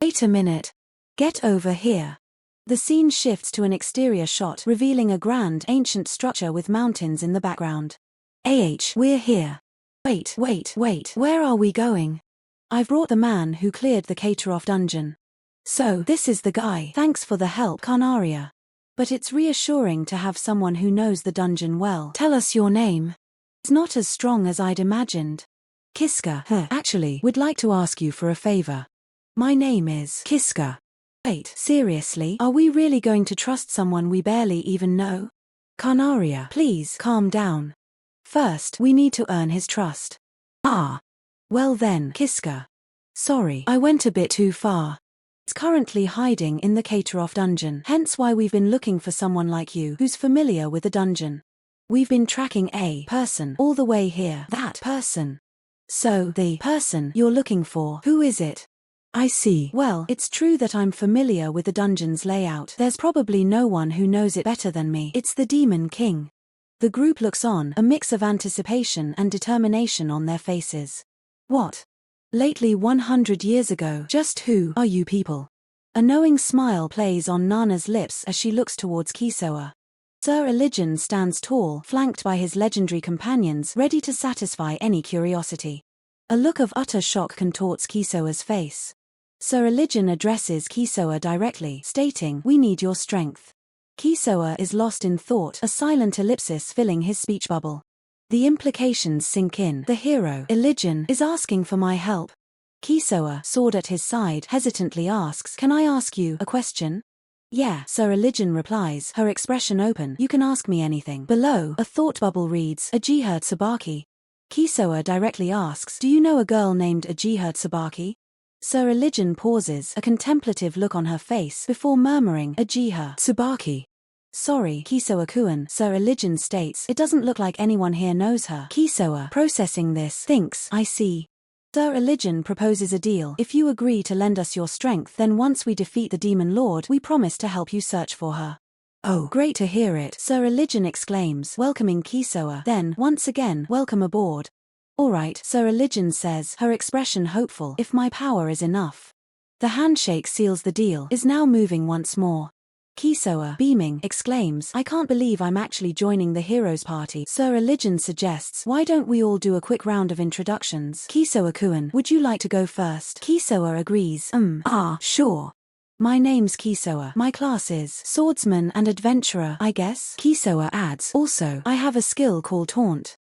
Wait a minute. Get over here. The scene shifts to an exterior shot, revealing a grand, ancient structure with mountains in the background. We're here. Wait, where are we going? I've brought the man who cleared the Cateroff dungeon. So, this is the guy. Thanks for the help, Carnaria. But it's reassuring to have someone who knows the dungeon well. Tell us your name. It's not as strong as I'd imagined. Kiska, actually, would like to ask you for a favor. My name is Kiska. Wait, seriously? Are we really going to trust someone we barely even know? Carnaria, please, calm down. First, we need to earn his trust. Well then, Kiska. Sorry, I went a bit too far. It's currently hiding in the Cateroff dungeon, hence why we've been looking for someone like you who's familiar with the dungeon. We've been tracking a person all the way here. That person. So, the person you're looking for, who is it? I see. Well, it's true that I'm familiar with the dungeon's layout. There's probably no one who knows it better than me. It's the Demon King. The group looks on, a mix of anticipation and determination on their faces. What? Lately 100 years ago. Just who are you people? A knowing smile plays on Nana's lips as she looks towards Kisoa. Sir Elijin stands tall, flanked by his legendary companions, ready to satisfy any curiosity. A look of utter shock contorts Kisoa's face. Sir Elijin addresses Kisoa directly, stating, "We need your strength." Kisoa is lost in thought, a silent ellipsis filling his speech bubble. The implications sink in. The hero, Elijin, is asking for my help. Kisoa, sword at his side, hesitantly asks, "Can I ask you a question?" "Yeah," Sir Elijin replies, her expression open. "You can ask me anything." Below, a thought bubble reads, Ajiha Tsubaki. Kisoa directly asks, "Do you know a girl named Ajiha Tsubaki?" Sir Elijin pauses, a contemplative look on her face, before murmuring, "Ajiha Tsubaki. Sorry, Kisoa-kun," Sir Elijin states, "it doesn't look like anyone here knows her." Kisoa, processing this, thinks, "I see." Sir Elijin proposes a deal. "If you agree to lend us your strength, then once we defeat the Demon Lord, we promise to help you search for her." "Oh, great to hear it," Sir Elijin exclaims, welcoming Kisoa. Then, once again, "Welcome aboard." "All right," Sir Elijin says, her expression hopeful, "if my power is enough." The handshake seals the deal, is now moving once more. Kisoa, beaming, exclaims, "I can't believe I'm actually joining the heroes party." Sir Elijin suggests, "Why don't we all do a quick round of introductions? Kisoa-kun, would you like to go first?" Kisoa agrees, Sure. My name's Kisoa. My class is Swordsman and Adventurer, I guess." Kisoa adds, "Also, I have a skill called Taunt."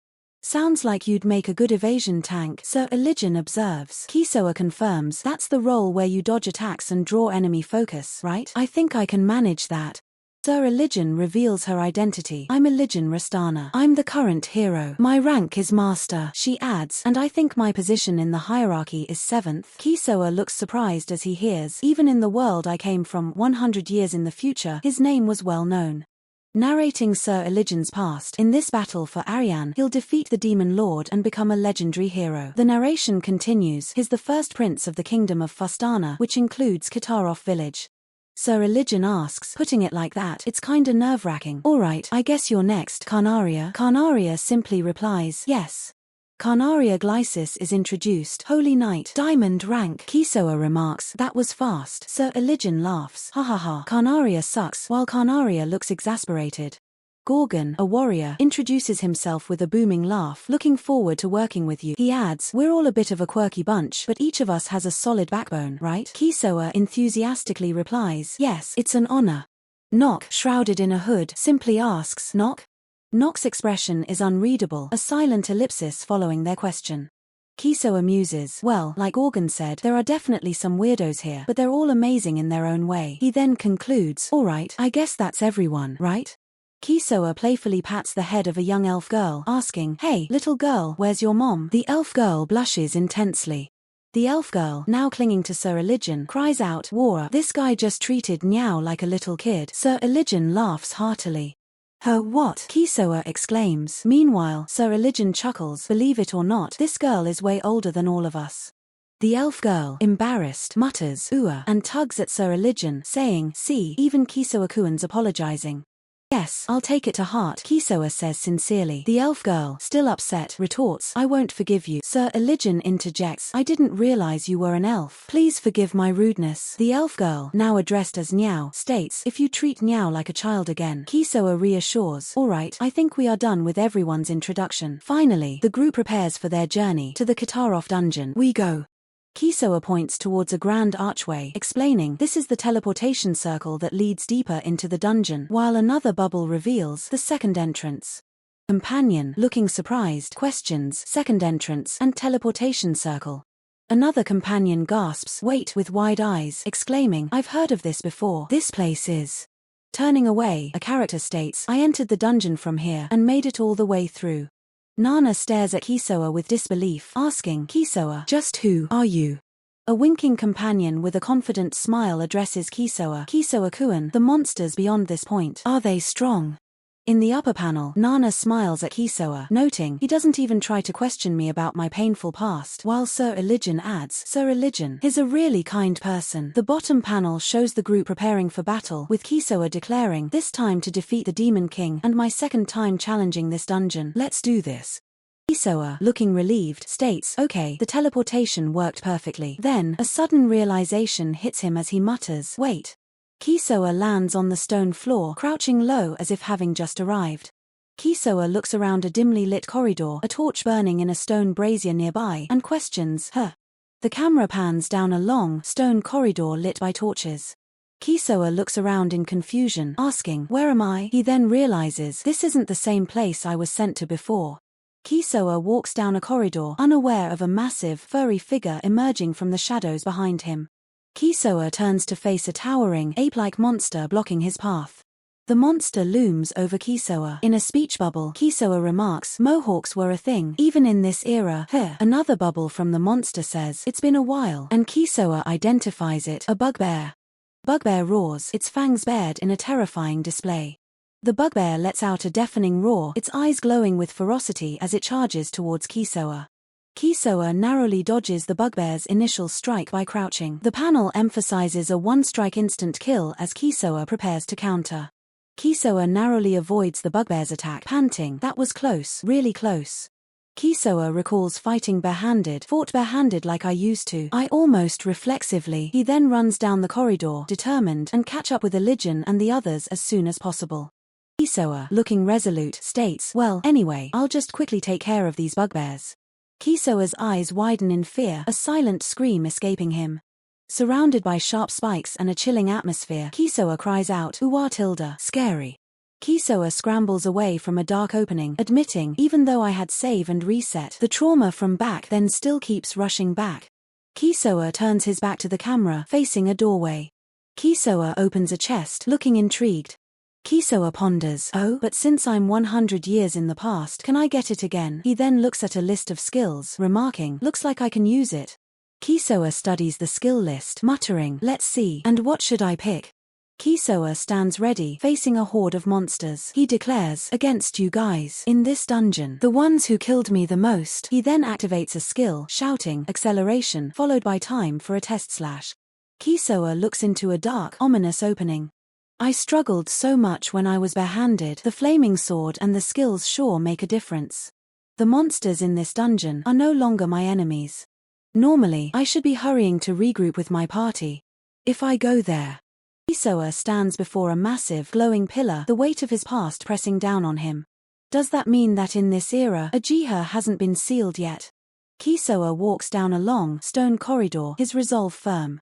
"Sounds like you'd make a good evasion tank," Sir Elijin observes. Kisoa confirms, "That's the role where you dodge attacks and draw enemy focus, right? I think I can manage that." Sir Elijin reveals her identity. "I'm Elijin Rastana. I'm the current hero. My rank is Master," she adds, "and I think my position in the hierarchy is 7th. Kisoa looks surprised as he hears, "Even in the world I came from 100 years in the future, his name was well known." Narrating Sir Elijin's past, in this battle for Ariane, he'll defeat the Demon Lord and become a legendary hero. The narration continues, he's the first prince of the kingdom of Fastana, which includes Kitaroff village. Sir Elijin asks, "Putting it like that, it's kinda nerve-wracking." "Alright, I guess you're next, Carnaria." Carnaria simply replies, "Yes." Carnaria Glycis is introduced. "Holy Knight, Diamond rank." Kisoa remarks, "That was fast." Sir Elijin laughs, "Ha ha ha, Carnaria sucks," while Carnaria looks exasperated. Gorgon, a warrior, introduces himself with a booming laugh, "Looking forward to working with you." He adds, "We're all a bit of a quirky bunch, but each of us has a solid backbone, right?" Kisoa enthusiastically replies, "Yes, it's an honor." Nock, shrouded in a hood, simply asks, "Nock?" Nock's expression is unreadable, a silent ellipsis following their question. Kisoa muses, "Well, like Gorgon said, there are definitely some weirdos here, but they're all amazing in their own way." He then concludes, "Alright, I guess that's everyone, right?" Kisoa playfully pats the head of a young elf girl, asking, "Hey, little girl, where's your mom?" The elf girl blushes intensely. The elf girl, now clinging to Sir Elijin, cries out, "Wara, this guy just treated Niao like a little kid." Sir Elijin laughs heartily. "Her what?" Kisoa exclaims. Meanwhile, Sir Elijin chuckles, "Believe it or not, this girl is way older than all of us." The elf girl, embarrassed, mutters, "Ua," and tugs at Sir Elijin, saying, "See, even Kisoa-kuan's apologizing." "Yes, I'll take it to heart," Kisoa says sincerely. The elf girl, still upset, retorts, "I won't forgive you." Sir Elijin interjects, "I didn't realize you were an elf. Please forgive my rudeness." The elf girl, now addressed as Niao, states, "If you treat Niao like a child again." Kisoa reassures, "Alright, I think we are done with everyone's introduction." Finally, the group prepares for their journey to the Kitaroff dungeon. "We go." Kisoa points towards a grand archway, explaining, "This is the teleportation circle that leads deeper into the dungeon," while another bubble reveals the second entrance. Companion, looking surprised, questions, "Second entrance and teleportation circle." Another companion gasps, "Wait," with wide eyes, exclaiming, "I've heard of this before. This place is..." Turning away, a character states, "I entered the dungeon from here, and made it all the way through." Nana stares at Kisoa with disbelief, asking, "Kisoa, just who are you?" A winking companion with a confident smile addresses Kisoa. "Kisoa-kuan, the monsters beyond this point. Are they strong?" In the upper panel, Nana smiles at Kisoa, noting he doesn't even try to question me about my painful past, while Sir Iligan adds, Sir Iligan is a really kind person. The bottom panel shows the group preparing for battle, with Kisoa declaring, this time to defeat the Demon King and my second time challenging this dungeon. Let's do this. Kisoa, looking relieved, states, okay, the teleportation worked perfectly. Then, a sudden realization hits him as he mutters, wait. Kisoa lands on the stone floor, crouching low as if having just arrived. Kisoa looks around a dimly lit corridor, a torch burning in a stone brazier nearby, and questions, her. The camera pans down a long, stone corridor lit by torches. Kisoa looks around in confusion, asking, where am I? He then realizes, this isn't the same place I was sent to before. Kisoa walks down a corridor, unaware of a massive, furry figure emerging from the shadows behind him. Kisoa turns to face a towering, ape-like monster blocking his path. The monster looms over Kisoa. In a speech bubble, Kisoa remarks, mohawks were a thing, even in this era. Another bubble from the monster says, it's been a while, and Kisoa identifies it, a bugbear. Bugbear roars, its fangs bared in a terrifying display. The bugbear lets out a deafening roar, its eyes glowing with ferocity as it charges towards Kisoa. Kisoa narrowly dodges the bugbear's initial strike by crouching. The panel emphasizes a one-strike instant kill as Kisoa prepares to counter. Kisoa narrowly avoids the bugbear's attack, panting, that was close, really close. Kisoa recalls fighting barehanded, fought barehanded like I used to. I almost reflexively. He then runs down the corridor, determined, and catch up with Iligan and the others as soon as possible. Kisoa, looking resolute, states, well, anyway, I'll just quickly take care of these bugbears. Kisoa's eyes widen in fear, a silent scream escaping him. Surrounded by sharp spikes and a chilling atmosphere, Kisoa cries out, Uwa tilde, scary. Kisoa scrambles away from a dark opening, admitting, even though I had save and reset, the trauma from back then still keeps rushing back. Kisoa turns his back to the camera, facing a doorway. Kisoa opens a chest, looking intrigued. Kisoa ponders, oh, but since I'm 100 years in the past, can I get it again? He then looks at a list of skills, remarking, looks like I can use it. Kisoa studies the skill list, muttering, let's see, and what should I pick? Kisoa stands ready, facing a horde of monsters. He declares, against you guys, in this dungeon, the ones who killed me the most. He then activates a skill, shouting, acceleration, followed by time for a test slash. Kisoa looks into a dark, ominous opening. I struggled so much when I was barehanded. The flaming sword and the skills sure make a difference. The monsters in this dungeon are no longer my enemies. Normally, I should be hurrying to regroup with my party. If I go there. Kisoa stands before a massive, glowing pillar, the weight of his past pressing down on him. Does that mean that in this era, Uchiha hasn't been sealed yet? Kisoa walks down a long, stone corridor, his resolve firm.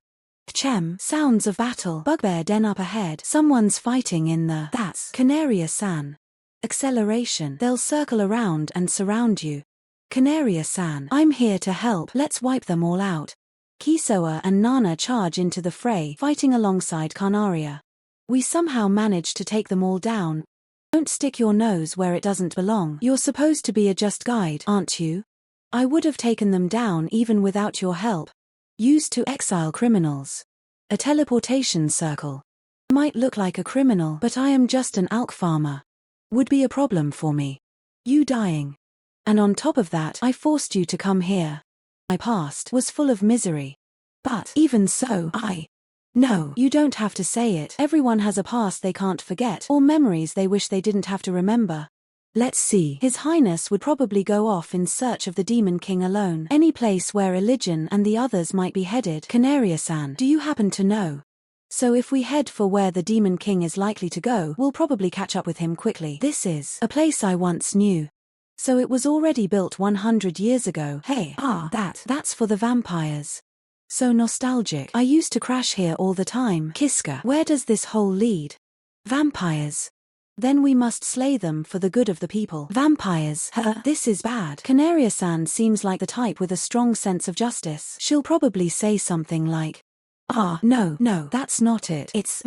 Chem, sounds of battle. Bugbear den up ahead. Someone's fighting in the. That's Canaria-san. Acceleration. They'll circle around and surround you. Canaria-san, I'm here to help. Let's wipe them all out. Kisoa and Nana charge into the fray, fighting alongside Canaria. We somehow manage to take them all down. Don't stick your nose where it doesn't belong. You're supposed to be a just guide, aren't you? I would have taken them down even without your help. Used to exile criminals. A teleportation circle. Might look like a criminal, but I am just an alk farmer. Would be a problem for me. You dying. And on top of that, I forced you to come here. My past was full of misery. But, even so, No, you don't have to say it. Everyone has a past they can't forget, or memories they wish they didn't have to remember. Let's see. His Highness would probably go off in search of the Demon King alone. Any place where Iligan and the others might be headed. Canaria-san, do you happen to know? So if we head for where the Demon King is likely to go, we'll probably catch up with him quickly. This is a place I once knew. So it was already built 100 years ago. Hey, that's for the vampires. So nostalgic. I used to crash here all the time. Kiska, where does this hole lead? Vampires. Then we must slay them for the good of the people. Vampires. This is bad. Canaria-san seems like the type with a strong sense of justice. She'll probably say something like, no, that's not it. It's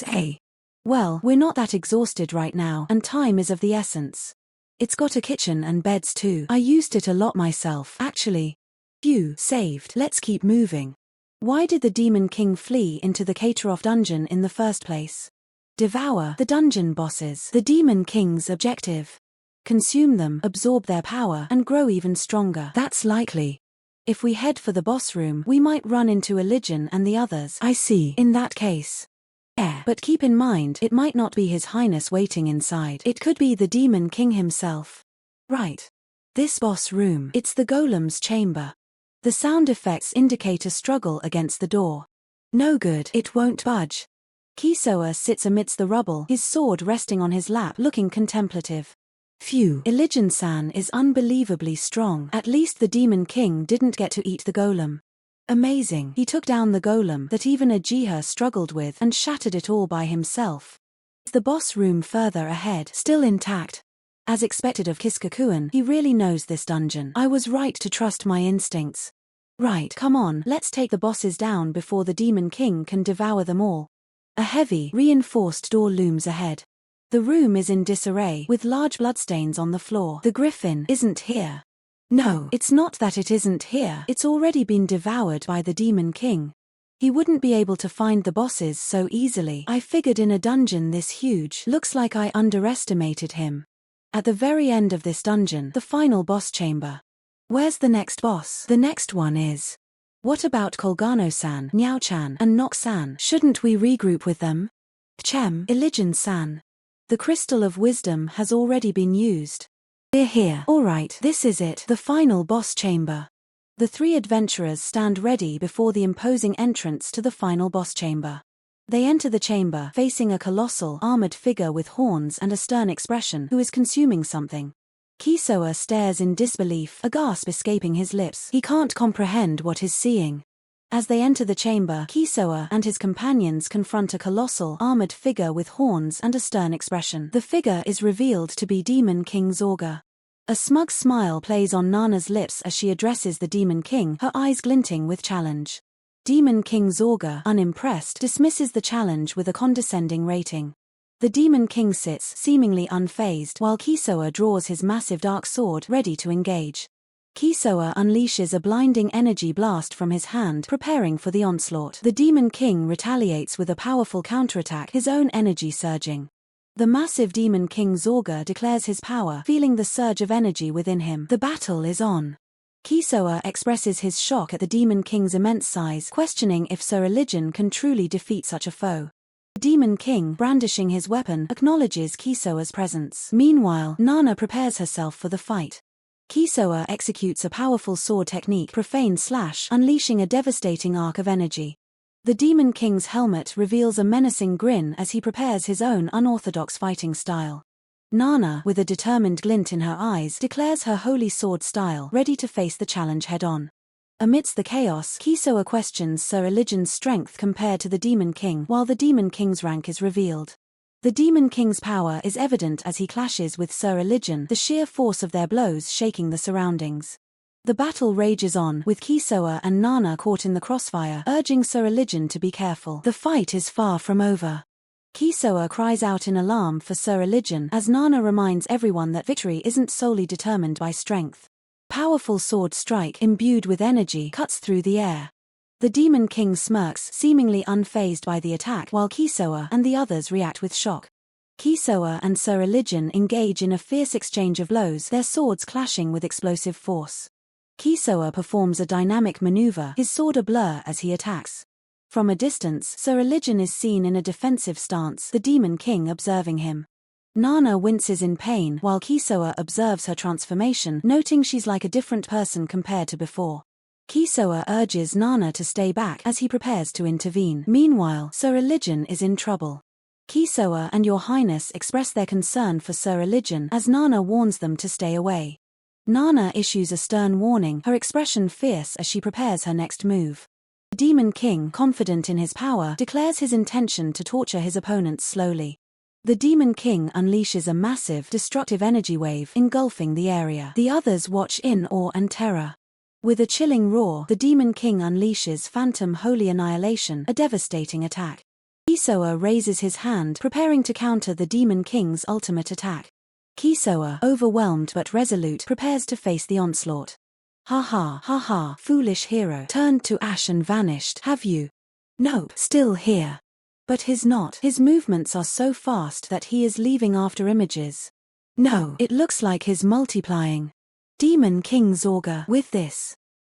a. Well, we're not that exhausted right now, and time is of the essence. It's got a kitchen and beds too. I used it a lot myself, actually. Phew, saved. Let's keep moving. Why did the Demon King flee into the Kateroff dungeon in the first place? Devour the dungeon bosses. The Demon King's objective. Consume them, absorb their power, and grow even stronger. That's likely. If we head for the boss room, we might run into Elijin and the others. I see. In that case. But keep in mind, it might not be His Highness waiting inside. It could be the Demon King himself. Right. This boss room. It's the golem's chamber. The sound effects indicate a struggle against the door. No good. It won't budge. Kisoa sits amidst the rubble, his sword resting on his lap, looking contemplative. Phew. Elijin-san is unbelievably strong. At least the Demon King didn't get to eat the golem. Amazing. He took down the golem that even Uchiha struggled with and shattered it all by himself. The boss room further ahead, still intact. As expected of Kiskakuin, he really knows this dungeon. I was right to trust my instincts. Right, come on, let's take the bosses down before the Demon King can devour them all. A heavy, reinforced door looms ahead. The room is in disarray, with large bloodstains on the floor. The griffin isn't here. No, it's not that it isn't here, it's already been devoured by the Demon King. He wouldn't be able to find the bosses so easily. I figured in a dungeon this huge, looks like I underestimated him. At the very end of this dungeon, the final boss chamber. Where's the next boss? The next one is... What about Kolgano-san, Niao-chan, and Nox-san? Shouldn't we regroup with them? Chem, Elijin-san. The Crystal of Wisdom has already been used. We're here. Alright, this is it, the final boss chamber. The three adventurers stand ready before the imposing entrance to the final boss chamber. They enter the chamber, facing a colossal, armored figure with horns and a stern expression who is consuming something. Kisoa stares in disbelief, a gasp escaping his lips. He can't comprehend what he's seeing. As they enter the chamber, Kisoa and his companions confront a colossal, armored figure with horns and a stern expression. The figure is revealed to be Demon King Zorga. A smug smile plays on Nana's lips as she addresses the Demon King, her eyes glinting with challenge. Demon King Zorga, unimpressed, dismisses the challenge with a condescending rating. The Demon King sits, seemingly unfazed, while Kisoa draws his massive dark sword, ready to engage. Kisoa unleashes a blinding energy blast from his hand, preparing for the onslaught. The Demon King retaliates with a powerful counterattack, his own energy surging. The massive Demon King Zorga declares his power, feeling the surge of energy within him. The battle is on. Kisoa expresses his shock at the Demon King's immense size, questioning if Sir Elijin can truly defeat such a foe. The Demon King, brandishing his weapon, acknowledges Kisoa's presence. Meanwhile, Nana prepares herself for the fight. Kisoa executes a powerful sword technique, Profane Slash, unleashing a devastating arc of energy. The Demon King's helmet reveals a menacing grin as he prepares his own unorthodox fighting style. Nana, with a determined glint in her eyes, declares her holy sword style, ready to face the challenge head-on. Amidst the chaos, Kisoa questions Sir Elijin's strength compared to the Demon King, while the Demon King's rank is revealed. The Demon King's power is evident as he clashes with Sir Elijin, the sheer force of their blows shaking the surroundings. The battle rages on, with Kisoa and Nana caught in the crossfire, urging Sir Elijin to be careful. The fight is far from over. Kisoa cries out in alarm for Sir Elijin, as Nana reminds everyone that victory isn't solely determined by strength. Powerful sword strike, imbued with energy, cuts through the air. The Demon King smirks, seemingly unfazed by the attack, while Kisoa and the others react with shock. Kisoa and Sir Elijin engage in a fierce exchange of blows, their swords clashing with explosive force. Kisoa performs a dynamic maneuver, his sword a blur as he attacks. From a distance, Sir Elijin is seen in a defensive stance, the Demon King observing him. Nana winces in pain, while Kisoa observes her transformation, noting she's like a different person compared to before. Kisoa urges Nana to stay back as he prepares to intervene. Meanwhile, Sir Elijin is in trouble. Kisoa and Your Highness express their concern for Sir Elijin as Nana warns them to stay away. Nana issues a stern warning, her expression fierce as she prepares her next move. The Demon King, confident in his power, declares his intention to torture his opponents slowly. The Demon King unleashes a massive, destructive energy wave, engulfing the area. The others watch in awe and terror. With a chilling roar, the Demon King unleashes Phantom Holy Annihilation, a devastating attack. Kisoa raises his hand, preparing to counter the Demon King's ultimate attack. Kisoa, overwhelmed but resolute, prepares to face the onslaught. Ha ha, foolish hero. Turned to ash and vanished, have you? Nope, still here. But his not. His movements are so fast that he is leaving after images. No, it looks like he's multiplying. Demon King Zorga, with this,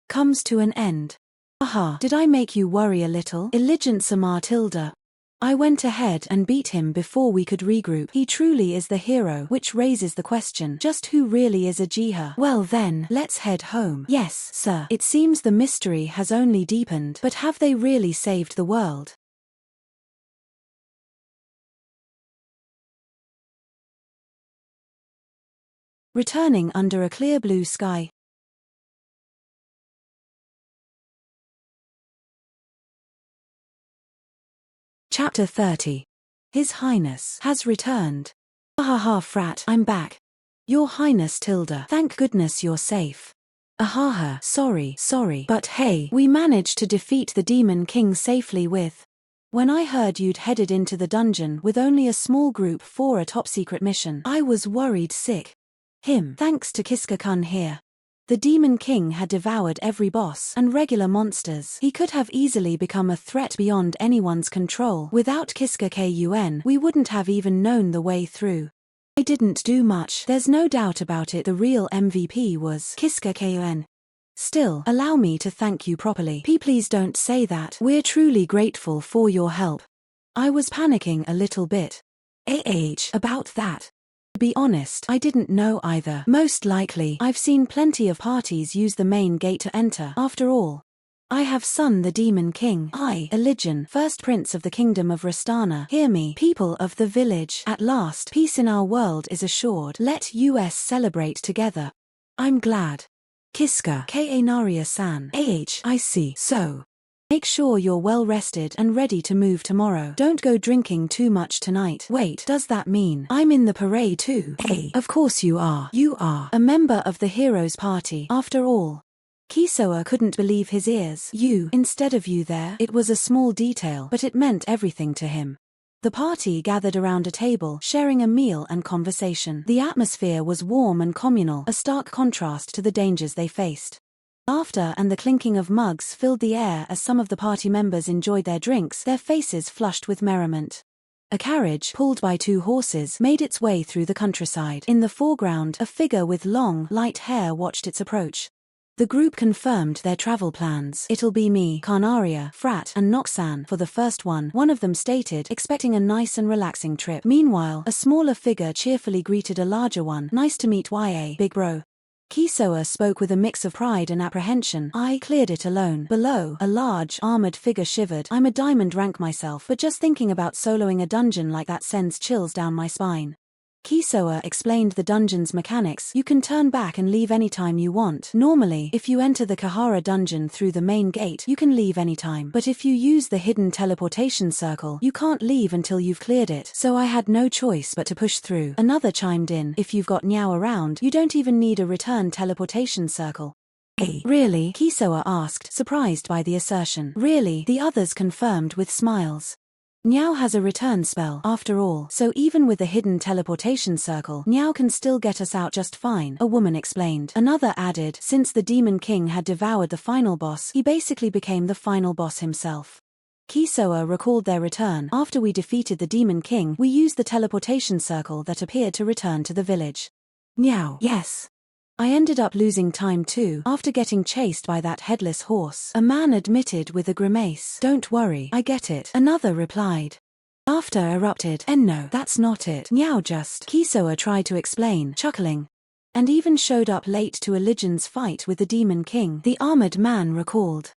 comes to an end. Aha, did I make you worry a little? Illigent Samar Tilda. I went ahead and beat him before we could regroup. He truly is the hero, which raises the question, just who really is Ajiha? Well then, let's head home. Yes, sir. It seems the mystery has only deepened, but have they really saved the world? Returning under a clear blue sky. Chapter 30. His Highness has returned. Ahaha frat, I'm back. Your Highness Tilda, thank goodness you're safe. Ahaha, sorry, but hey, we managed to defeat the Demon King safely with. When I heard you'd headed into the dungeon with only a small group for a top-secret mission, I was worried sick. Thanks to Kiska-kun here. The Demon King had devoured every boss and regular monsters. He could have easily become a threat beyond anyone's control. Without Kiska-kun, we wouldn't have even known the way through. I didn't do much, there's no doubt about it. The real MVP was Kiska-kun. Still, allow me to thank you properly. Please don't say that. We're truly grateful for your help. I was panicking a little bit. About that. To be honest, I didn't know either. Most likely, I've seen plenty of parties use the main gate to enter. After all, I have son the Demon King. I, Iligen, first prince of the kingdom of Rastana. Hear me, people of the village. At last, peace in our world is assured. Let us celebrate together. I'm glad. Kiska, Ka Naria-san. I see. So, make sure you're well rested and ready to move tomorrow. Don't go drinking too much tonight. Wait, does that mean I'm in the parade too? Of course you are. You are a member of the heroes party, after all. Kisoa couldn't believe his ears. You, instead of you there. It was a small detail, but it meant everything to him. The party gathered around a table, sharing a meal and conversation. The atmosphere was warm and communal, a stark contrast to the dangers they faced. Laughter and the clinking of mugs filled the air as some of the party members enjoyed their drinks, their faces flushed with merriment. A carriage, pulled by 2 horses, made its way through the countryside. In the foreground, a figure with long, light hair watched its approach. The group confirmed their travel plans. It'll be me, Carnaria, Frat, and Noxan for the first one of them stated, expecting a nice and relaxing trip. Meanwhile, a smaller figure cheerfully greeted a larger one. Nice to meet YA, big bro. Kisoa spoke with a mix of pride and apprehension. I cleared it alone. Below, a large, armored figure shivered. I'm a diamond rank myself, but just thinking about soloing a dungeon like that sends chills down my spine. Kisoa explained the dungeon's mechanics. You can turn back and leave anytime you want. Normally, if you enter the Kahara dungeon through the main gate, you can leave anytime. But if you use the hidden teleportation circle, you can't leave until you've cleared it. So I had no choice but to push through. Another chimed in, if you've got Niao around, you don't even need a return teleportation circle. Really? Kisoa asked, surprised by the assertion. Really? The others confirmed with smiles. Niao has a return spell, after all, so even with the hidden teleportation circle, Niao can still get us out just fine, a woman explained. Another added, since the Demon King had devoured the final boss, he basically became the final boss himself. Kisoa recalled their return. After we defeated the Demon King, we used the teleportation circle that appeared to return to the village. Niao. Yes. I ended up losing time too, after getting chased by that headless horse, a man admitted with a grimace. Don't worry, I get it, another replied. Laughter erupted. No, that's not it. Niao just. Kisoa tried to explain, chuckling. And even showed up late to Iligen's fight with the Demon King, the armored man recalled.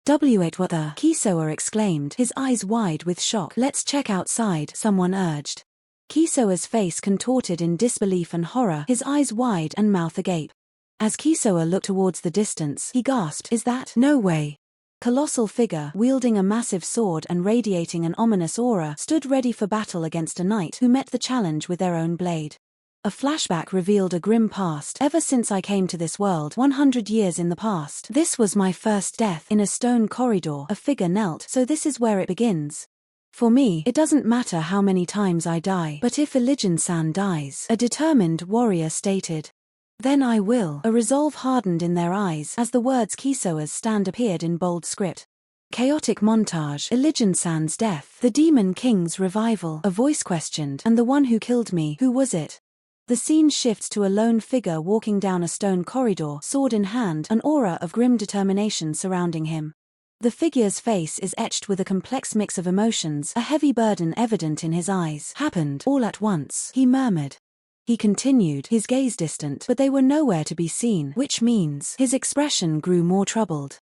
Wait, what the? Kisoa exclaimed, his eyes wide with shock. Let's check outside, someone urged. Kisoa's face contorted in disbelief and horror, his eyes wide and mouth agape. As Kisoa looked towards the distance, he gasped, is that? No way. Colossal figure, wielding a massive sword and radiating an ominous aura, stood ready for battle against a knight who met the challenge with their own blade. A flashback revealed a grim past. Ever since I came to this world, 100 years in the past, this was my first death. In a stone corridor, a figure knelt, so this is where it begins. For me, it doesn't matter how many times I die, but if Iligen-san dies, a determined warrior stated. Then I will. A resolve hardened in their eyes as the words Kisoa's stand appeared in bold script. Chaotic montage, Elijin-san's death, the Demon King's revival, a voice questioned, and the one who killed me, who was it? The scene shifts to a lone figure walking down a stone corridor, sword in hand, an aura of grim determination surrounding him. The figure's face is etched with a complex mix of emotions, a heavy burden evident in his eyes. Happened, all at once, he murmured. He continued, his gaze distant, but they were nowhere to be seen, which means his expression grew more troubled.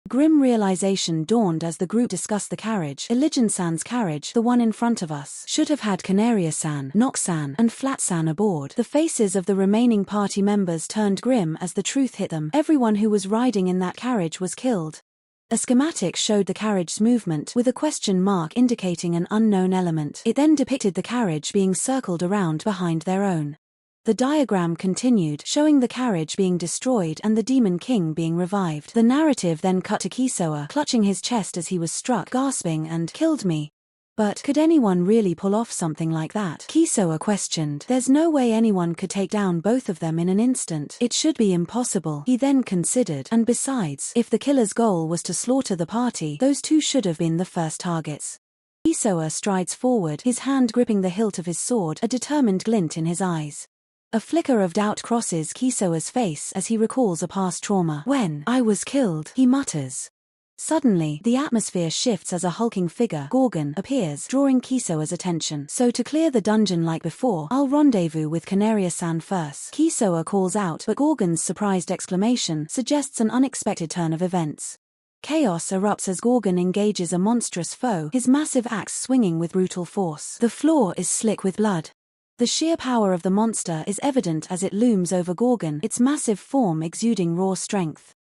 Grim realization dawned as the group discussed the carriage. Elijin-san's carriage, the one in front of us, should have had Canaria-san, Nox-san, and Flat-san aboard. The faces of the remaining party members turned grim as the truth hit them. Everyone who was riding in that carriage was killed. A schematic showed the carriage's movement, with a question mark indicating an unknown element. It then depicted the carriage being circled around behind their own. The diagram continued, showing the carriage being destroyed and the Demon King being revived. The narrative then cut to Kisoa, clutching his chest as he was struck, gasping and killed me. But could anyone really pull off something like that? Kisoa questioned. There's no way anyone could take down both of them in an instant. It should be impossible, he then considered, and besides, if the killer's goal was to slaughter the party, those two should have been the first targets. Kisoa strides forward, his hand gripping the hilt of his sword, a determined glint in his eyes. A flicker of doubt crosses Kisoa's face as he recalls a past trauma. When I was killed, he mutters. Suddenly, the atmosphere shifts as a hulking figure, Gorgon, appears, drawing Kisoa's attention. So to clear the dungeon like before, I'll rendezvous with Canaria-san first. Kisoa calls out, but Gorgon's surprised exclamation suggests an unexpected turn of events. Chaos erupts as Gorgon engages a monstrous foe, his massive axe swinging with brutal force. The floor is slick with blood. The sheer power of the monster is evident as it looms over Gorgon, its massive form exuding raw strength.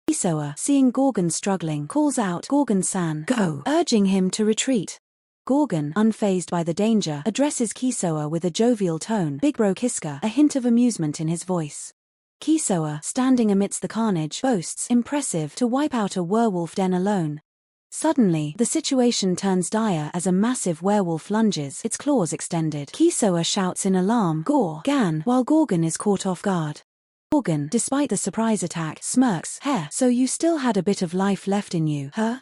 Kisoa, seeing Gorgon struggling, calls out, "Gorgon-san, go!" urging him to retreat. Gorgon, unfazed by the danger, addresses Kisoa with a jovial tone, "Big bro Kiska," a hint of amusement in his voice. Kisoa, standing amidst the carnage, boasts, "Impressive, to wipe out a werewolf den alone." Suddenly, the situation turns dire as a massive werewolf lunges, its claws extended. Kisoa shouts in alarm, "Gore, Gan," while Gorgon is caught off guard. Gorgon, despite the surprise attack, smirks, "Heh, so you still had a bit of life left in you, huh?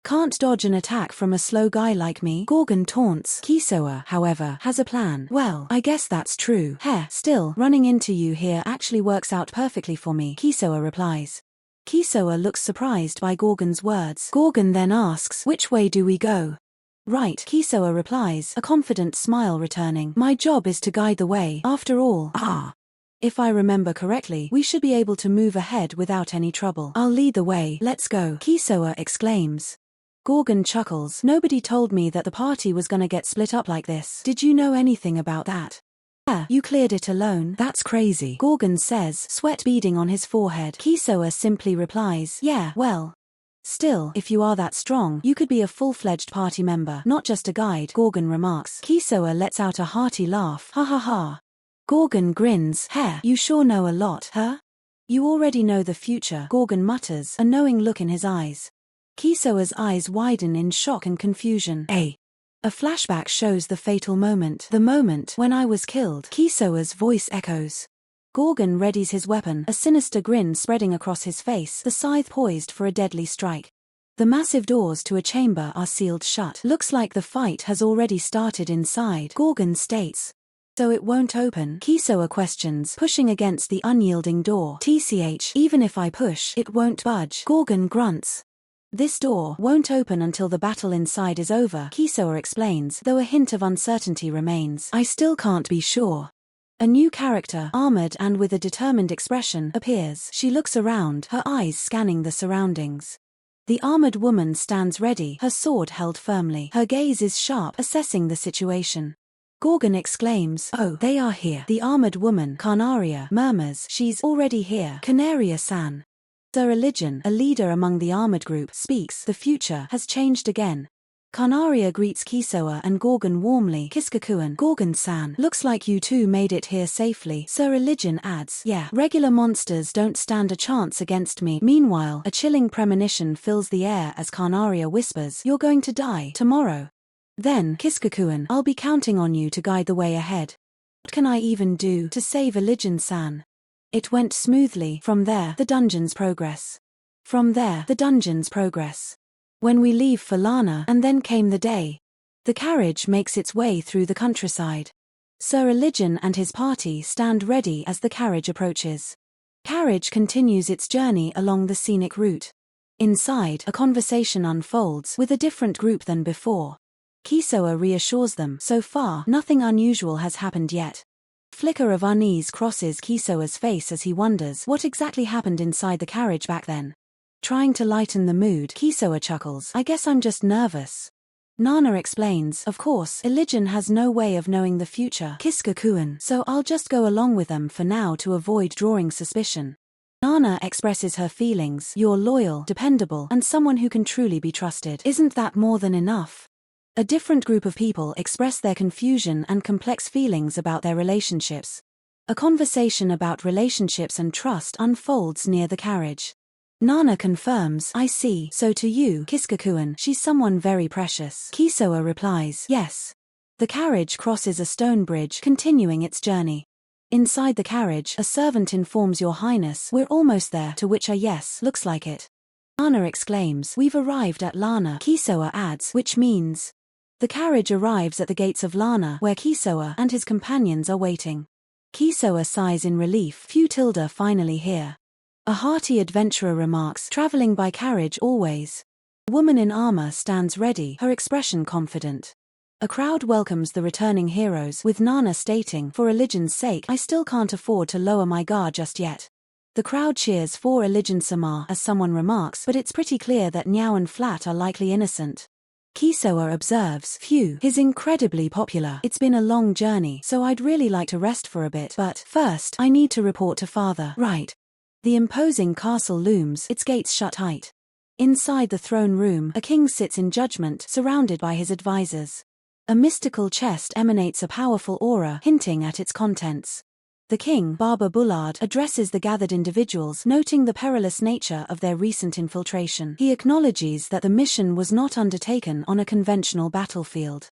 Can't dodge an attack from a slow guy like me?" Gorgon taunts. Kisoa, however, has a plan. "Well, I guess that's true. Heh, still, running into you here actually works out perfectly for me," Kisoa replies. Kisoa looks surprised by Gorgon's words. Gorgon then asks, "Which way do we go?" "Right," Kisoa replies, a confident smile returning. "My job is to guide the way, after all. If I remember correctly, we should be able to move ahead without any trouble. I'll lead the way, let's go," Kisoa exclaims. Gorgon chuckles. "Nobody told me that the party was gonna get split up like this. Did you know anything about that?" "Yeah, you cleared it alone. That's crazy," Gorgon says, sweat beading on his forehead. Kisoa simply replies, "Yeah, well. Still, if you are that strong, you could be a full-fledged party member, not just a guide," Gorgon remarks. Kisoa lets out a hearty laugh. "Ha ha ha." Gorgon grins. "Heh, you sure know a lot, huh? You already know the future," Gorgon mutters, a knowing look in his eyes. Kisoa's eyes widen in shock and confusion. A flashback shows the fatal moment. "The moment when I was killed," Kisoa's voice echoes. Gorgon readies his weapon, a sinister grin spreading across his face, the scythe poised for a deadly strike. The massive doors to a chamber are sealed shut. "Looks like the fight has already started inside," Gorgon states. "So it won't open?" Kisoa questions, pushing against the unyielding door. "TCH, even if I push, it won't budge," Gorgon grunts. "This door won't open until the battle inside is over," Kisoa explains, though a hint of uncertainty remains. "I still can't be sure." A new character, armored and with a determined expression, appears. She looks around, her eyes scanning the surroundings. The armored woman stands ready, her sword held firmly. Her gaze is sharp, assessing the situation. Gorgon exclaims, "Oh, they are here." The armored woman, Canaria, murmurs, "She's already here. Canaria-san." Sir Elijin, a leader among the armored group, speaks. "The future has changed again." Canaria greets Kisoa and Gorgon warmly. "Kiskakuan, Gorgon-san, looks like you two made it here safely." Sir Elijin adds, "Yeah, regular monsters don't stand a chance against me." Meanwhile, a chilling premonition fills the air as Canaria whispers, "You're going to die tomorrow. Then, Kiskakuan, I'll be counting on you to guide the way ahead. What can I even do to save Elijin-san?" It went smoothly. From there, the dungeons progress. When we leave for Lana, and then came the day. The carriage makes its way through the countryside. Sir Religion and his party stand ready as the carriage approaches. Carriage continues its journey along the scenic route. Inside, a conversation unfolds with a different group than before. Kisoa reassures them, so far, nothing unusual has happened yet. Flicker of unease crosses Kisoa's face as he wonders what exactly happened inside the carriage back then. Trying to lighten the mood, Kisoa chuckles, I guess I'm just nervous. Nana explains, of course, Religion has no way of knowing the future, Kiska-kun, so I'll just go along with them for now to avoid drawing suspicion. Nana expresses her feelings, you're loyal, dependable, and someone who can truly be trusted. Isn't that more than enough? A different group of people express their confusion and complex feelings about their relationships. A conversation about relationships and trust unfolds near the carriage. Nana confirms, I see, so to you, Kiska-kun, she's someone very precious. Kisoa replies, yes. The carriage crosses a stone bridge, continuing its journey. Inside the carriage, a servant informs Your Highness, we're almost there, to which a yes, looks like it. Nana exclaims, we've arrived at Lana. Kisoa adds, which means. The carriage arrives at the gates of Lana, where Kisoa and his companions are waiting. Kisoa sighs in relief, phew, Tilda finally here. A hearty adventurer remarks, traveling by carriage always. A woman in armor stands ready, her expression confident. A crowd welcomes the returning heroes, with Nana stating, for Religion's sake, I still can't afford to lower my guard just yet. The crowd cheers for Religion-sama as someone remarks, but it's pretty clear that Niao and Flat are likely innocent. Kisoa observes, phew, he's incredibly popular. It's been a long journey, so I'd really like to rest for a bit, but first, I need to report to father. Right. The imposing castle looms, its gates shut tight. Inside the throne room, a king sits in judgment, surrounded by his advisors. A mystical chest emanates a powerful aura, hinting at its contents. The king, Baba Bullard, addresses the gathered individuals, noting the perilous nature of their recent infiltration. He acknowledges that the mission was not undertaken on a conventional battlefield.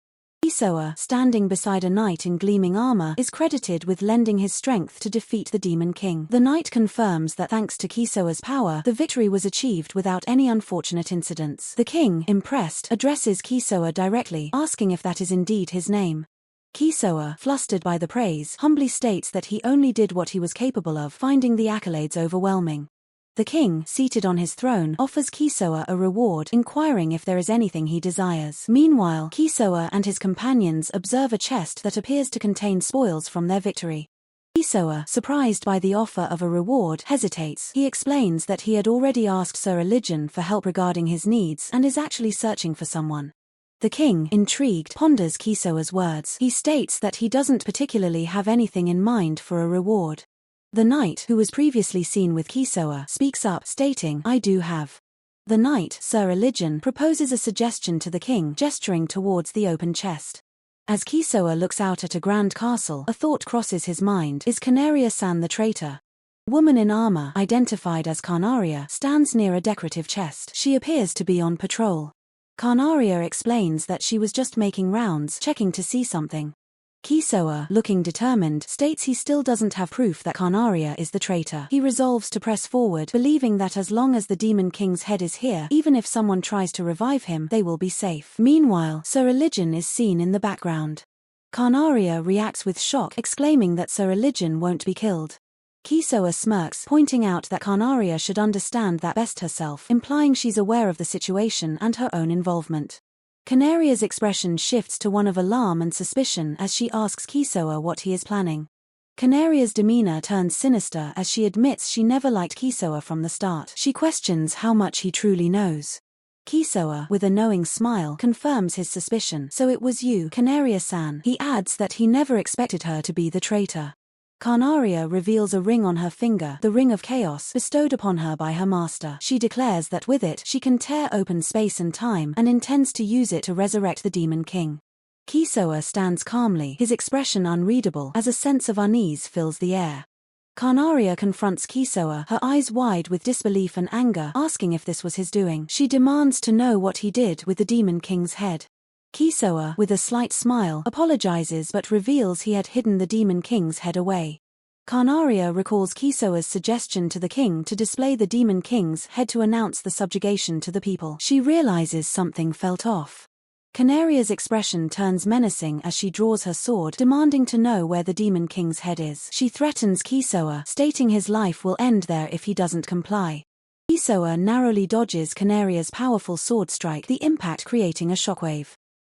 Kisoa, standing beside a knight in gleaming armor, is credited with lending his strength to defeat the Demon King. The knight confirms that thanks to Kisoa's power, the victory was achieved without any unfortunate incidents. The king, impressed, addresses Kisoa directly, asking if that is indeed his name. Kisoa, flustered by the praise, humbly states that he only did what he was capable of, finding the accolades overwhelming. The king, seated on his throne, offers Kisoa a reward, inquiring if there is anything he desires. Meanwhile, Kisoa and his companions observe a chest that appears to contain spoils from their victory. Kisoa, surprised by the offer of a reward, hesitates. He explains that he had already asked Sir Religion for help regarding his needs and is actually searching for someone. The king, intrigued, ponders Kisoa's words. He states that he doesn't particularly have anything in mind for a reward. The knight, who was previously seen with Kisoa, speaks up, stating, I do have. The knight, Sir Religion, proposes a suggestion to the king, gesturing towards the open chest. As Kisoa looks out at a grand castle, a thought crosses his mind, is Canaria-san the traitor? A woman in armor, identified as Carnaria, stands near a decorative chest. She appears to be on patrol. Carnaria explains that she was just making rounds, checking to see something. Kisoa, looking determined, states he still doesn't have proof that Carnaria is the traitor. He resolves to press forward, believing that as long as the Demon King's head is here, even if someone tries to revive him, they will be safe. Meanwhile, Sir Religion is seen in the background. Carnaria reacts with shock, exclaiming that Sir Religion won't be killed. Kisoa smirks, pointing out that Carnaria should understand that best herself, implying she's aware of the situation and her own involvement. Canaria's expression shifts to one of alarm and suspicion as she asks Kisoa what he is planning. Canaria's demeanor turns sinister as she admits she never liked Kisoa from the start. She questions how much he truly knows. Kisoa, with a knowing smile, confirms his suspicion. So it was you, Canaria-san. He adds that he never expected her to be the traitor. Carnaria reveals a ring on her finger, the Ring of Chaos, bestowed upon her by her master. She declares that with it, she can tear open space and time, and intends to use it to resurrect the Demon King. Kisoa stands calmly, his expression unreadable, as a sense of unease fills the air. Carnaria confronts Kisoa, her eyes wide with disbelief and anger, asking if this was his doing. She demands to know what he did with the Demon King's head. Kisoa, with a slight smile, apologizes but reveals he had hidden the Demon King's head away. Carnaria recalls Kisoa's suggestion to the king to display the Demon King's head to announce the subjugation to the people. She realizes something felt off. Canaria's expression turns menacing as she draws her sword, demanding to know where the Demon King's head is. She threatens Kisoa, stating his life will end there if he doesn't comply. Kisoa narrowly dodges Canaria's powerful sword strike, the impact creating a shockwave.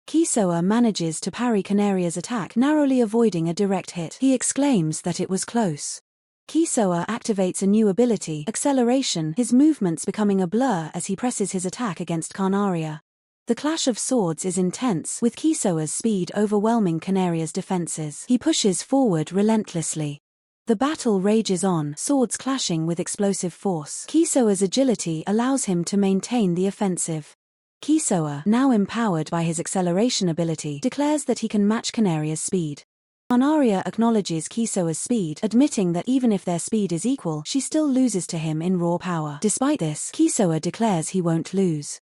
Kisoa manages to parry Canaria's attack, narrowly avoiding a direct hit. He exclaims that it was close. Kisoa activates a new ability, acceleration, his movements becoming a blur as he presses his attack against Carnaria. The clash of swords is intense, with Kisoa's speed overwhelming Canaria's defenses. He pushes forward relentlessly. The battle rages on, swords clashing with explosive force. Kisoa's agility allows him to maintain the offensive. Kisoa, now empowered by his acceleration ability, declares that he can match Canaria's speed. Carnaria acknowledges Kisoa's speed, admitting that even if their speed is equal, she still loses to him in raw power. Despite this, Kisoa declares he won't lose.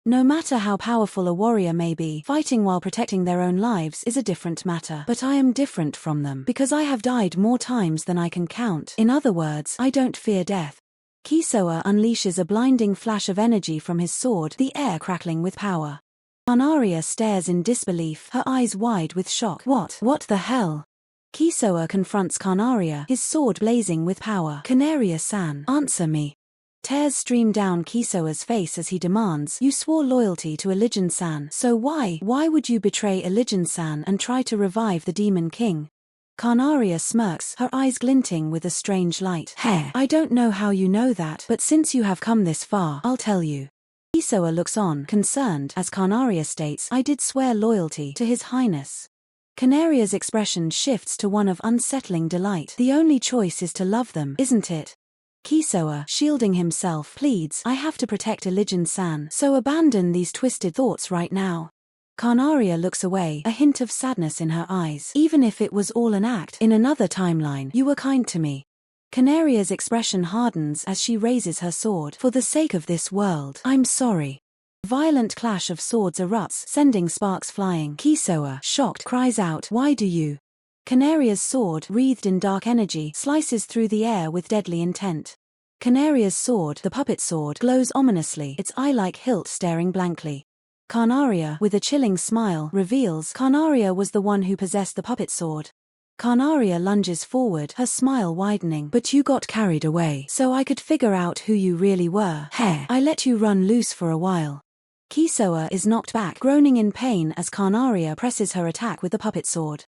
No matter how powerful a warrior may be, fighting while protecting their own lives is a different matter. But I am different from them, because I have died more times than I can count. In other words, I don't fear death. Kisoa unleashes a blinding flash of energy from his sword, the air crackling with power. Carnaria stares in disbelief, her eyes wide with shock. What the hell? Kisoa confronts Carnaria, his sword blazing with power. Canaria-san, answer me. Tears stream down Kisoa's face as he demands, you swore loyalty to Elijin-san, so why would you betray Elijin-san and try to revive the Demon King? Carnaria smirks, her eyes glinting with a strange light. Hey, I don't know how you know that, but since you have come this far, I'll tell you. Kisoa looks on, concerned, as Carnaria states, I did swear loyalty to His Highness. Canaria's expression shifts to one of unsettling delight. The only choice is to love them, isn't it? Kisoa, shielding himself, pleads, I have to protect Elijin-san, so abandon these twisted thoughts right now. Carnaria looks away, a hint of sadness in her eyes. Even if it was all an act, in another timeline, you were kind to me. Canaria's expression hardens as she raises her sword. For the sake of this world, I'm sorry. A violent clash of swords erupts, sending sparks flying. Kisoa, shocked, cries out, why do you? Canaria's sword, wreathed in dark energy, slices through the air with deadly intent. Canaria's sword, the puppet sword, glows ominously, its eye-like hilt staring blankly. Carnaria, with a chilling smile, reveals Carnaria was the one who possessed the puppet sword. Carnaria lunges forward, her smile widening. But you got carried away, so I could figure out who you really were. Hey, I let you run loose for a while. Kisoa is knocked back, groaning in pain as Carnaria presses her attack with the puppet sword.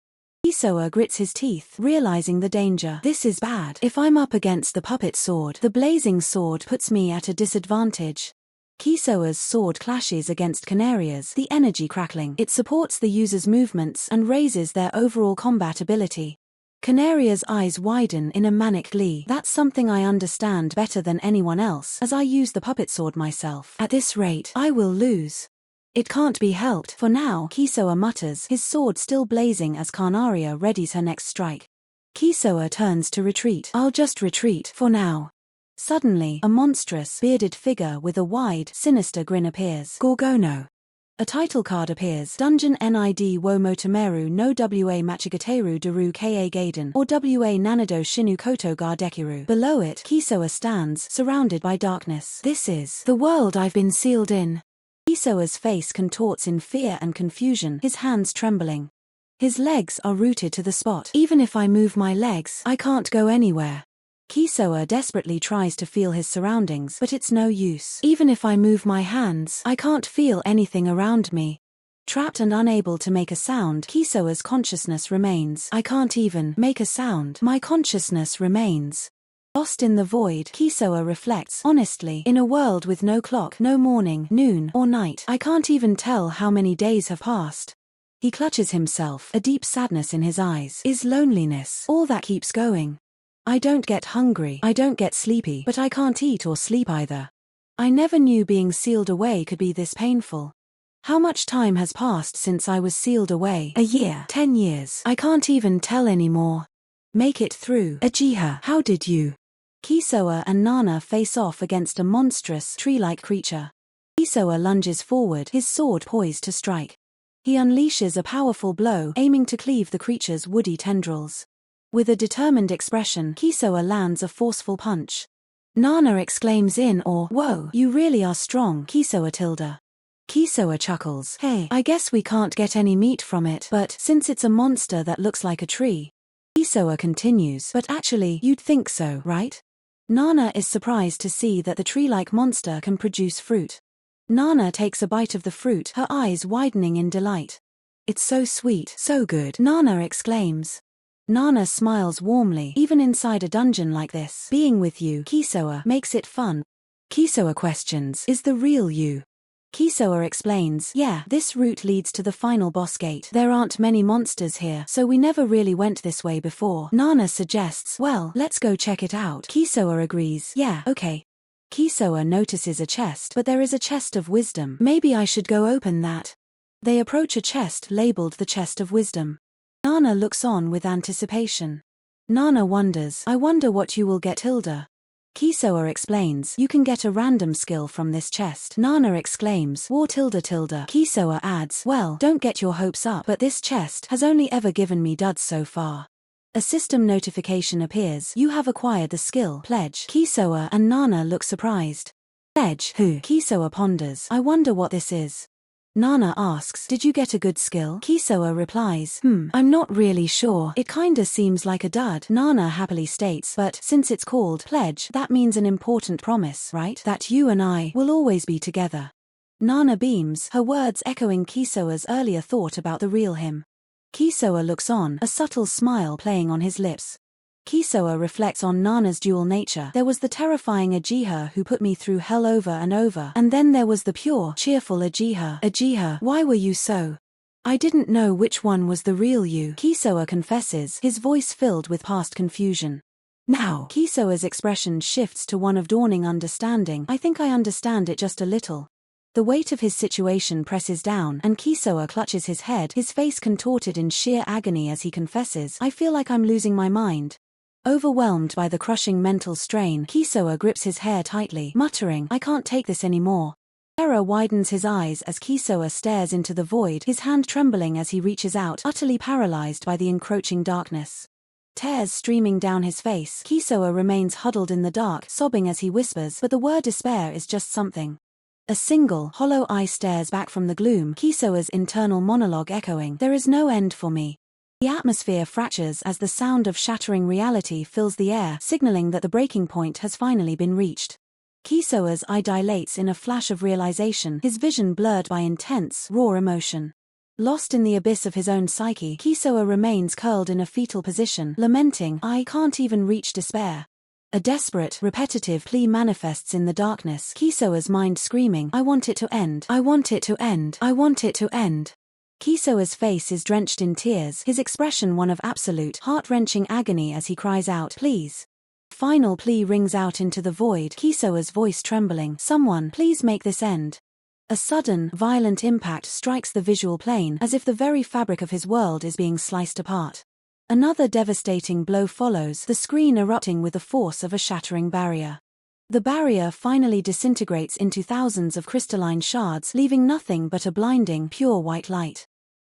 Kisoa grits his teeth, realizing the danger. This is bad. If I'm up against the puppet sword, the blazing sword puts me at a disadvantage. Kisoa's sword clashes against Canaria's, the energy crackling. It supports the user's movements and raises their overall combat ability. Canaria's eyes widen in a manic glee. That's something I understand better than anyone else, as I use the puppet sword myself. At this rate, I will lose. It can't be helped. For now, Kisoa mutters, his sword still blazing as Carnaria readies her next strike. Kisoa turns to retreat. I'll just retreat, for now. Suddenly, a monstrous, bearded figure with a wide, sinister grin appears. Gorgono. A title card appears. Dungeon NID wo motomeru no wa machigateru daru ka gaiden, or wa nanado shinu koto ga dekiru. Below it, Kisoa stands, surrounded by darkness. This is the world I've been sealed in. Kisoa's face contorts in fear and confusion, his hands trembling. His legs are rooted to the spot. Even if I move my legs, I can't go anywhere. Kisoa desperately tries to feel his surroundings, but it's no use. Even if I move my hands, I can't feel anything around me. Trapped and unable to make a sound, Kisoa's consciousness remains. I can't even make a sound. My consciousness remains. Lost in the void, Kisoa reflects, honestly, in a world with no clock, no morning, noon, or night, I can't even tell how many days have passed. He clutches himself, a deep sadness in his eyes. Is loneliness all that keeps going? I don't get hungry, I don't get sleepy, but I can't eat or sleep either. I never knew being sealed away could be this painful. How much time has passed since I was sealed away? A year, 10 years, I can't even tell anymore. Make it through. Ajiha, how did you? Kisoa and Nana face off against a monstrous, tree-like creature. Kisoa lunges forward, his sword poised to strike. He unleashes a powerful blow, aiming to cleave the creature's woody tendrils. With a determined expression, Kisoa lands a forceful punch. Nana exclaims in awe, "Whoa, you really are strong, Kisoa tilde." Kisoa chuckles, "Hey, I guess we can't get any meat from it, but since it's a monster that looks like a tree." Kisoa continues, "But actually, you'd think so, right?" Nana is surprised to see that the tree-like monster can produce fruit. Nana takes a bite of the fruit, her eyes widening in delight. "It's so sweet, so good," Nana exclaims. Nana smiles warmly. "Even inside a dungeon like this, being with you, Kisoa, makes it fun." Kisoa questions, "Is the real you?" Kisoa explains, "Yeah, this route leads to the final boss gate. There aren't many monsters here, so we never really went this way before." Nana suggests, "Well, let's go check it out." Kisoa agrees, "Yeah, okay." Kisoa notices a chest, but there is a chest of wisdom. "Maybe I should go open that." They approach a chest labeled the Chest of Wisdom. Nana looks on with anticipation. Nana wonders, "I wonder what you will get, tilde." Kisoa explains, "You can get a random skill from this chest." Nana exclaims, "War tilde tilde." Kisoa adds, "Well, don't get your hopes up, but this chest has only ever given me duds so far." A system notification appears, "You have acquired the skill Pledge." Kisoa and Nana look surprised. "Pledge? Who?" Kisoa ponders, "I wonder what this is." Nana asks, "Did you get a good skill?" Kisoa replies, I'm not really sure. It kinda seems like a dud." Nana happily states, "But since it's called Pledge, that means an important promise, right? That you and I will always be together." Nana beams, her words echoing Kisoa's earlier thought about the real him. Kisoa looks on, a subtle smile playing on his lips. Kisoa reflects on Nana's dual nature. "There was the terrifying Uchiha who put me through hell over and over, and then there was the pure, cheerful Uchiha. Uchiha, why were you so? I didn't know which one was the real you." Kisoa confesses, his voice filled with past confusion. Now, Kisoa's expression shifts to one of dawning understanding. "I think I understand it just a little." The weight of his situation presses down, and Kisoa clutches his head, his face contorted in sheer agony as he confesses, "I feel like I'm losing my mind." Overwhelmed by the crushing mental strain, Kisoa grips his hair tightly, muttering, "I can't take this anymore." Terror widens his eyes as Kisoa stares into the void, his hand trembling as he reaches out, utterly paralyzed by the encroaching darkness. Tears streaming down his face, Kisoa remains huddled in the dark, sobbing as he whispers, but the word despair is just something. A single, hollow eye stares back from the gloom, Kisoa's internal monologue echoing, "There is no end for me." The atmosphere fractures as the sound of shattering reality fills the air, signaling that the breaking point has finally been reached. Kisoa's eye dilates in a flash of realization, his vision blurred by intense, raw emotion. Lost in the abyss of his own psyche, Kisoa remains curled in a fetal position, lamenting, "I can't even reach despair." A desperate, repetitive plea manifests in the darkness, Kisoa's mind screaming, "I want it to end. I want it to end. I want it to end." Kisoa's face is drenched in tears, his expression one of absolute, heart-wrenching agony as he cries out, "Please." Final plea rings out into the void, Kisoa's voice trembling, "Someone, please make this end." A sudden, violent impact strikes the visual plane, as if the very fabric of his world is being sliced apart. Another devastating blow follows, the screen erupting with the force of a shattering barrier. The barrier finally disintegrates into thousands of crystalline shards, leaving nothing but a blinding, pure white light.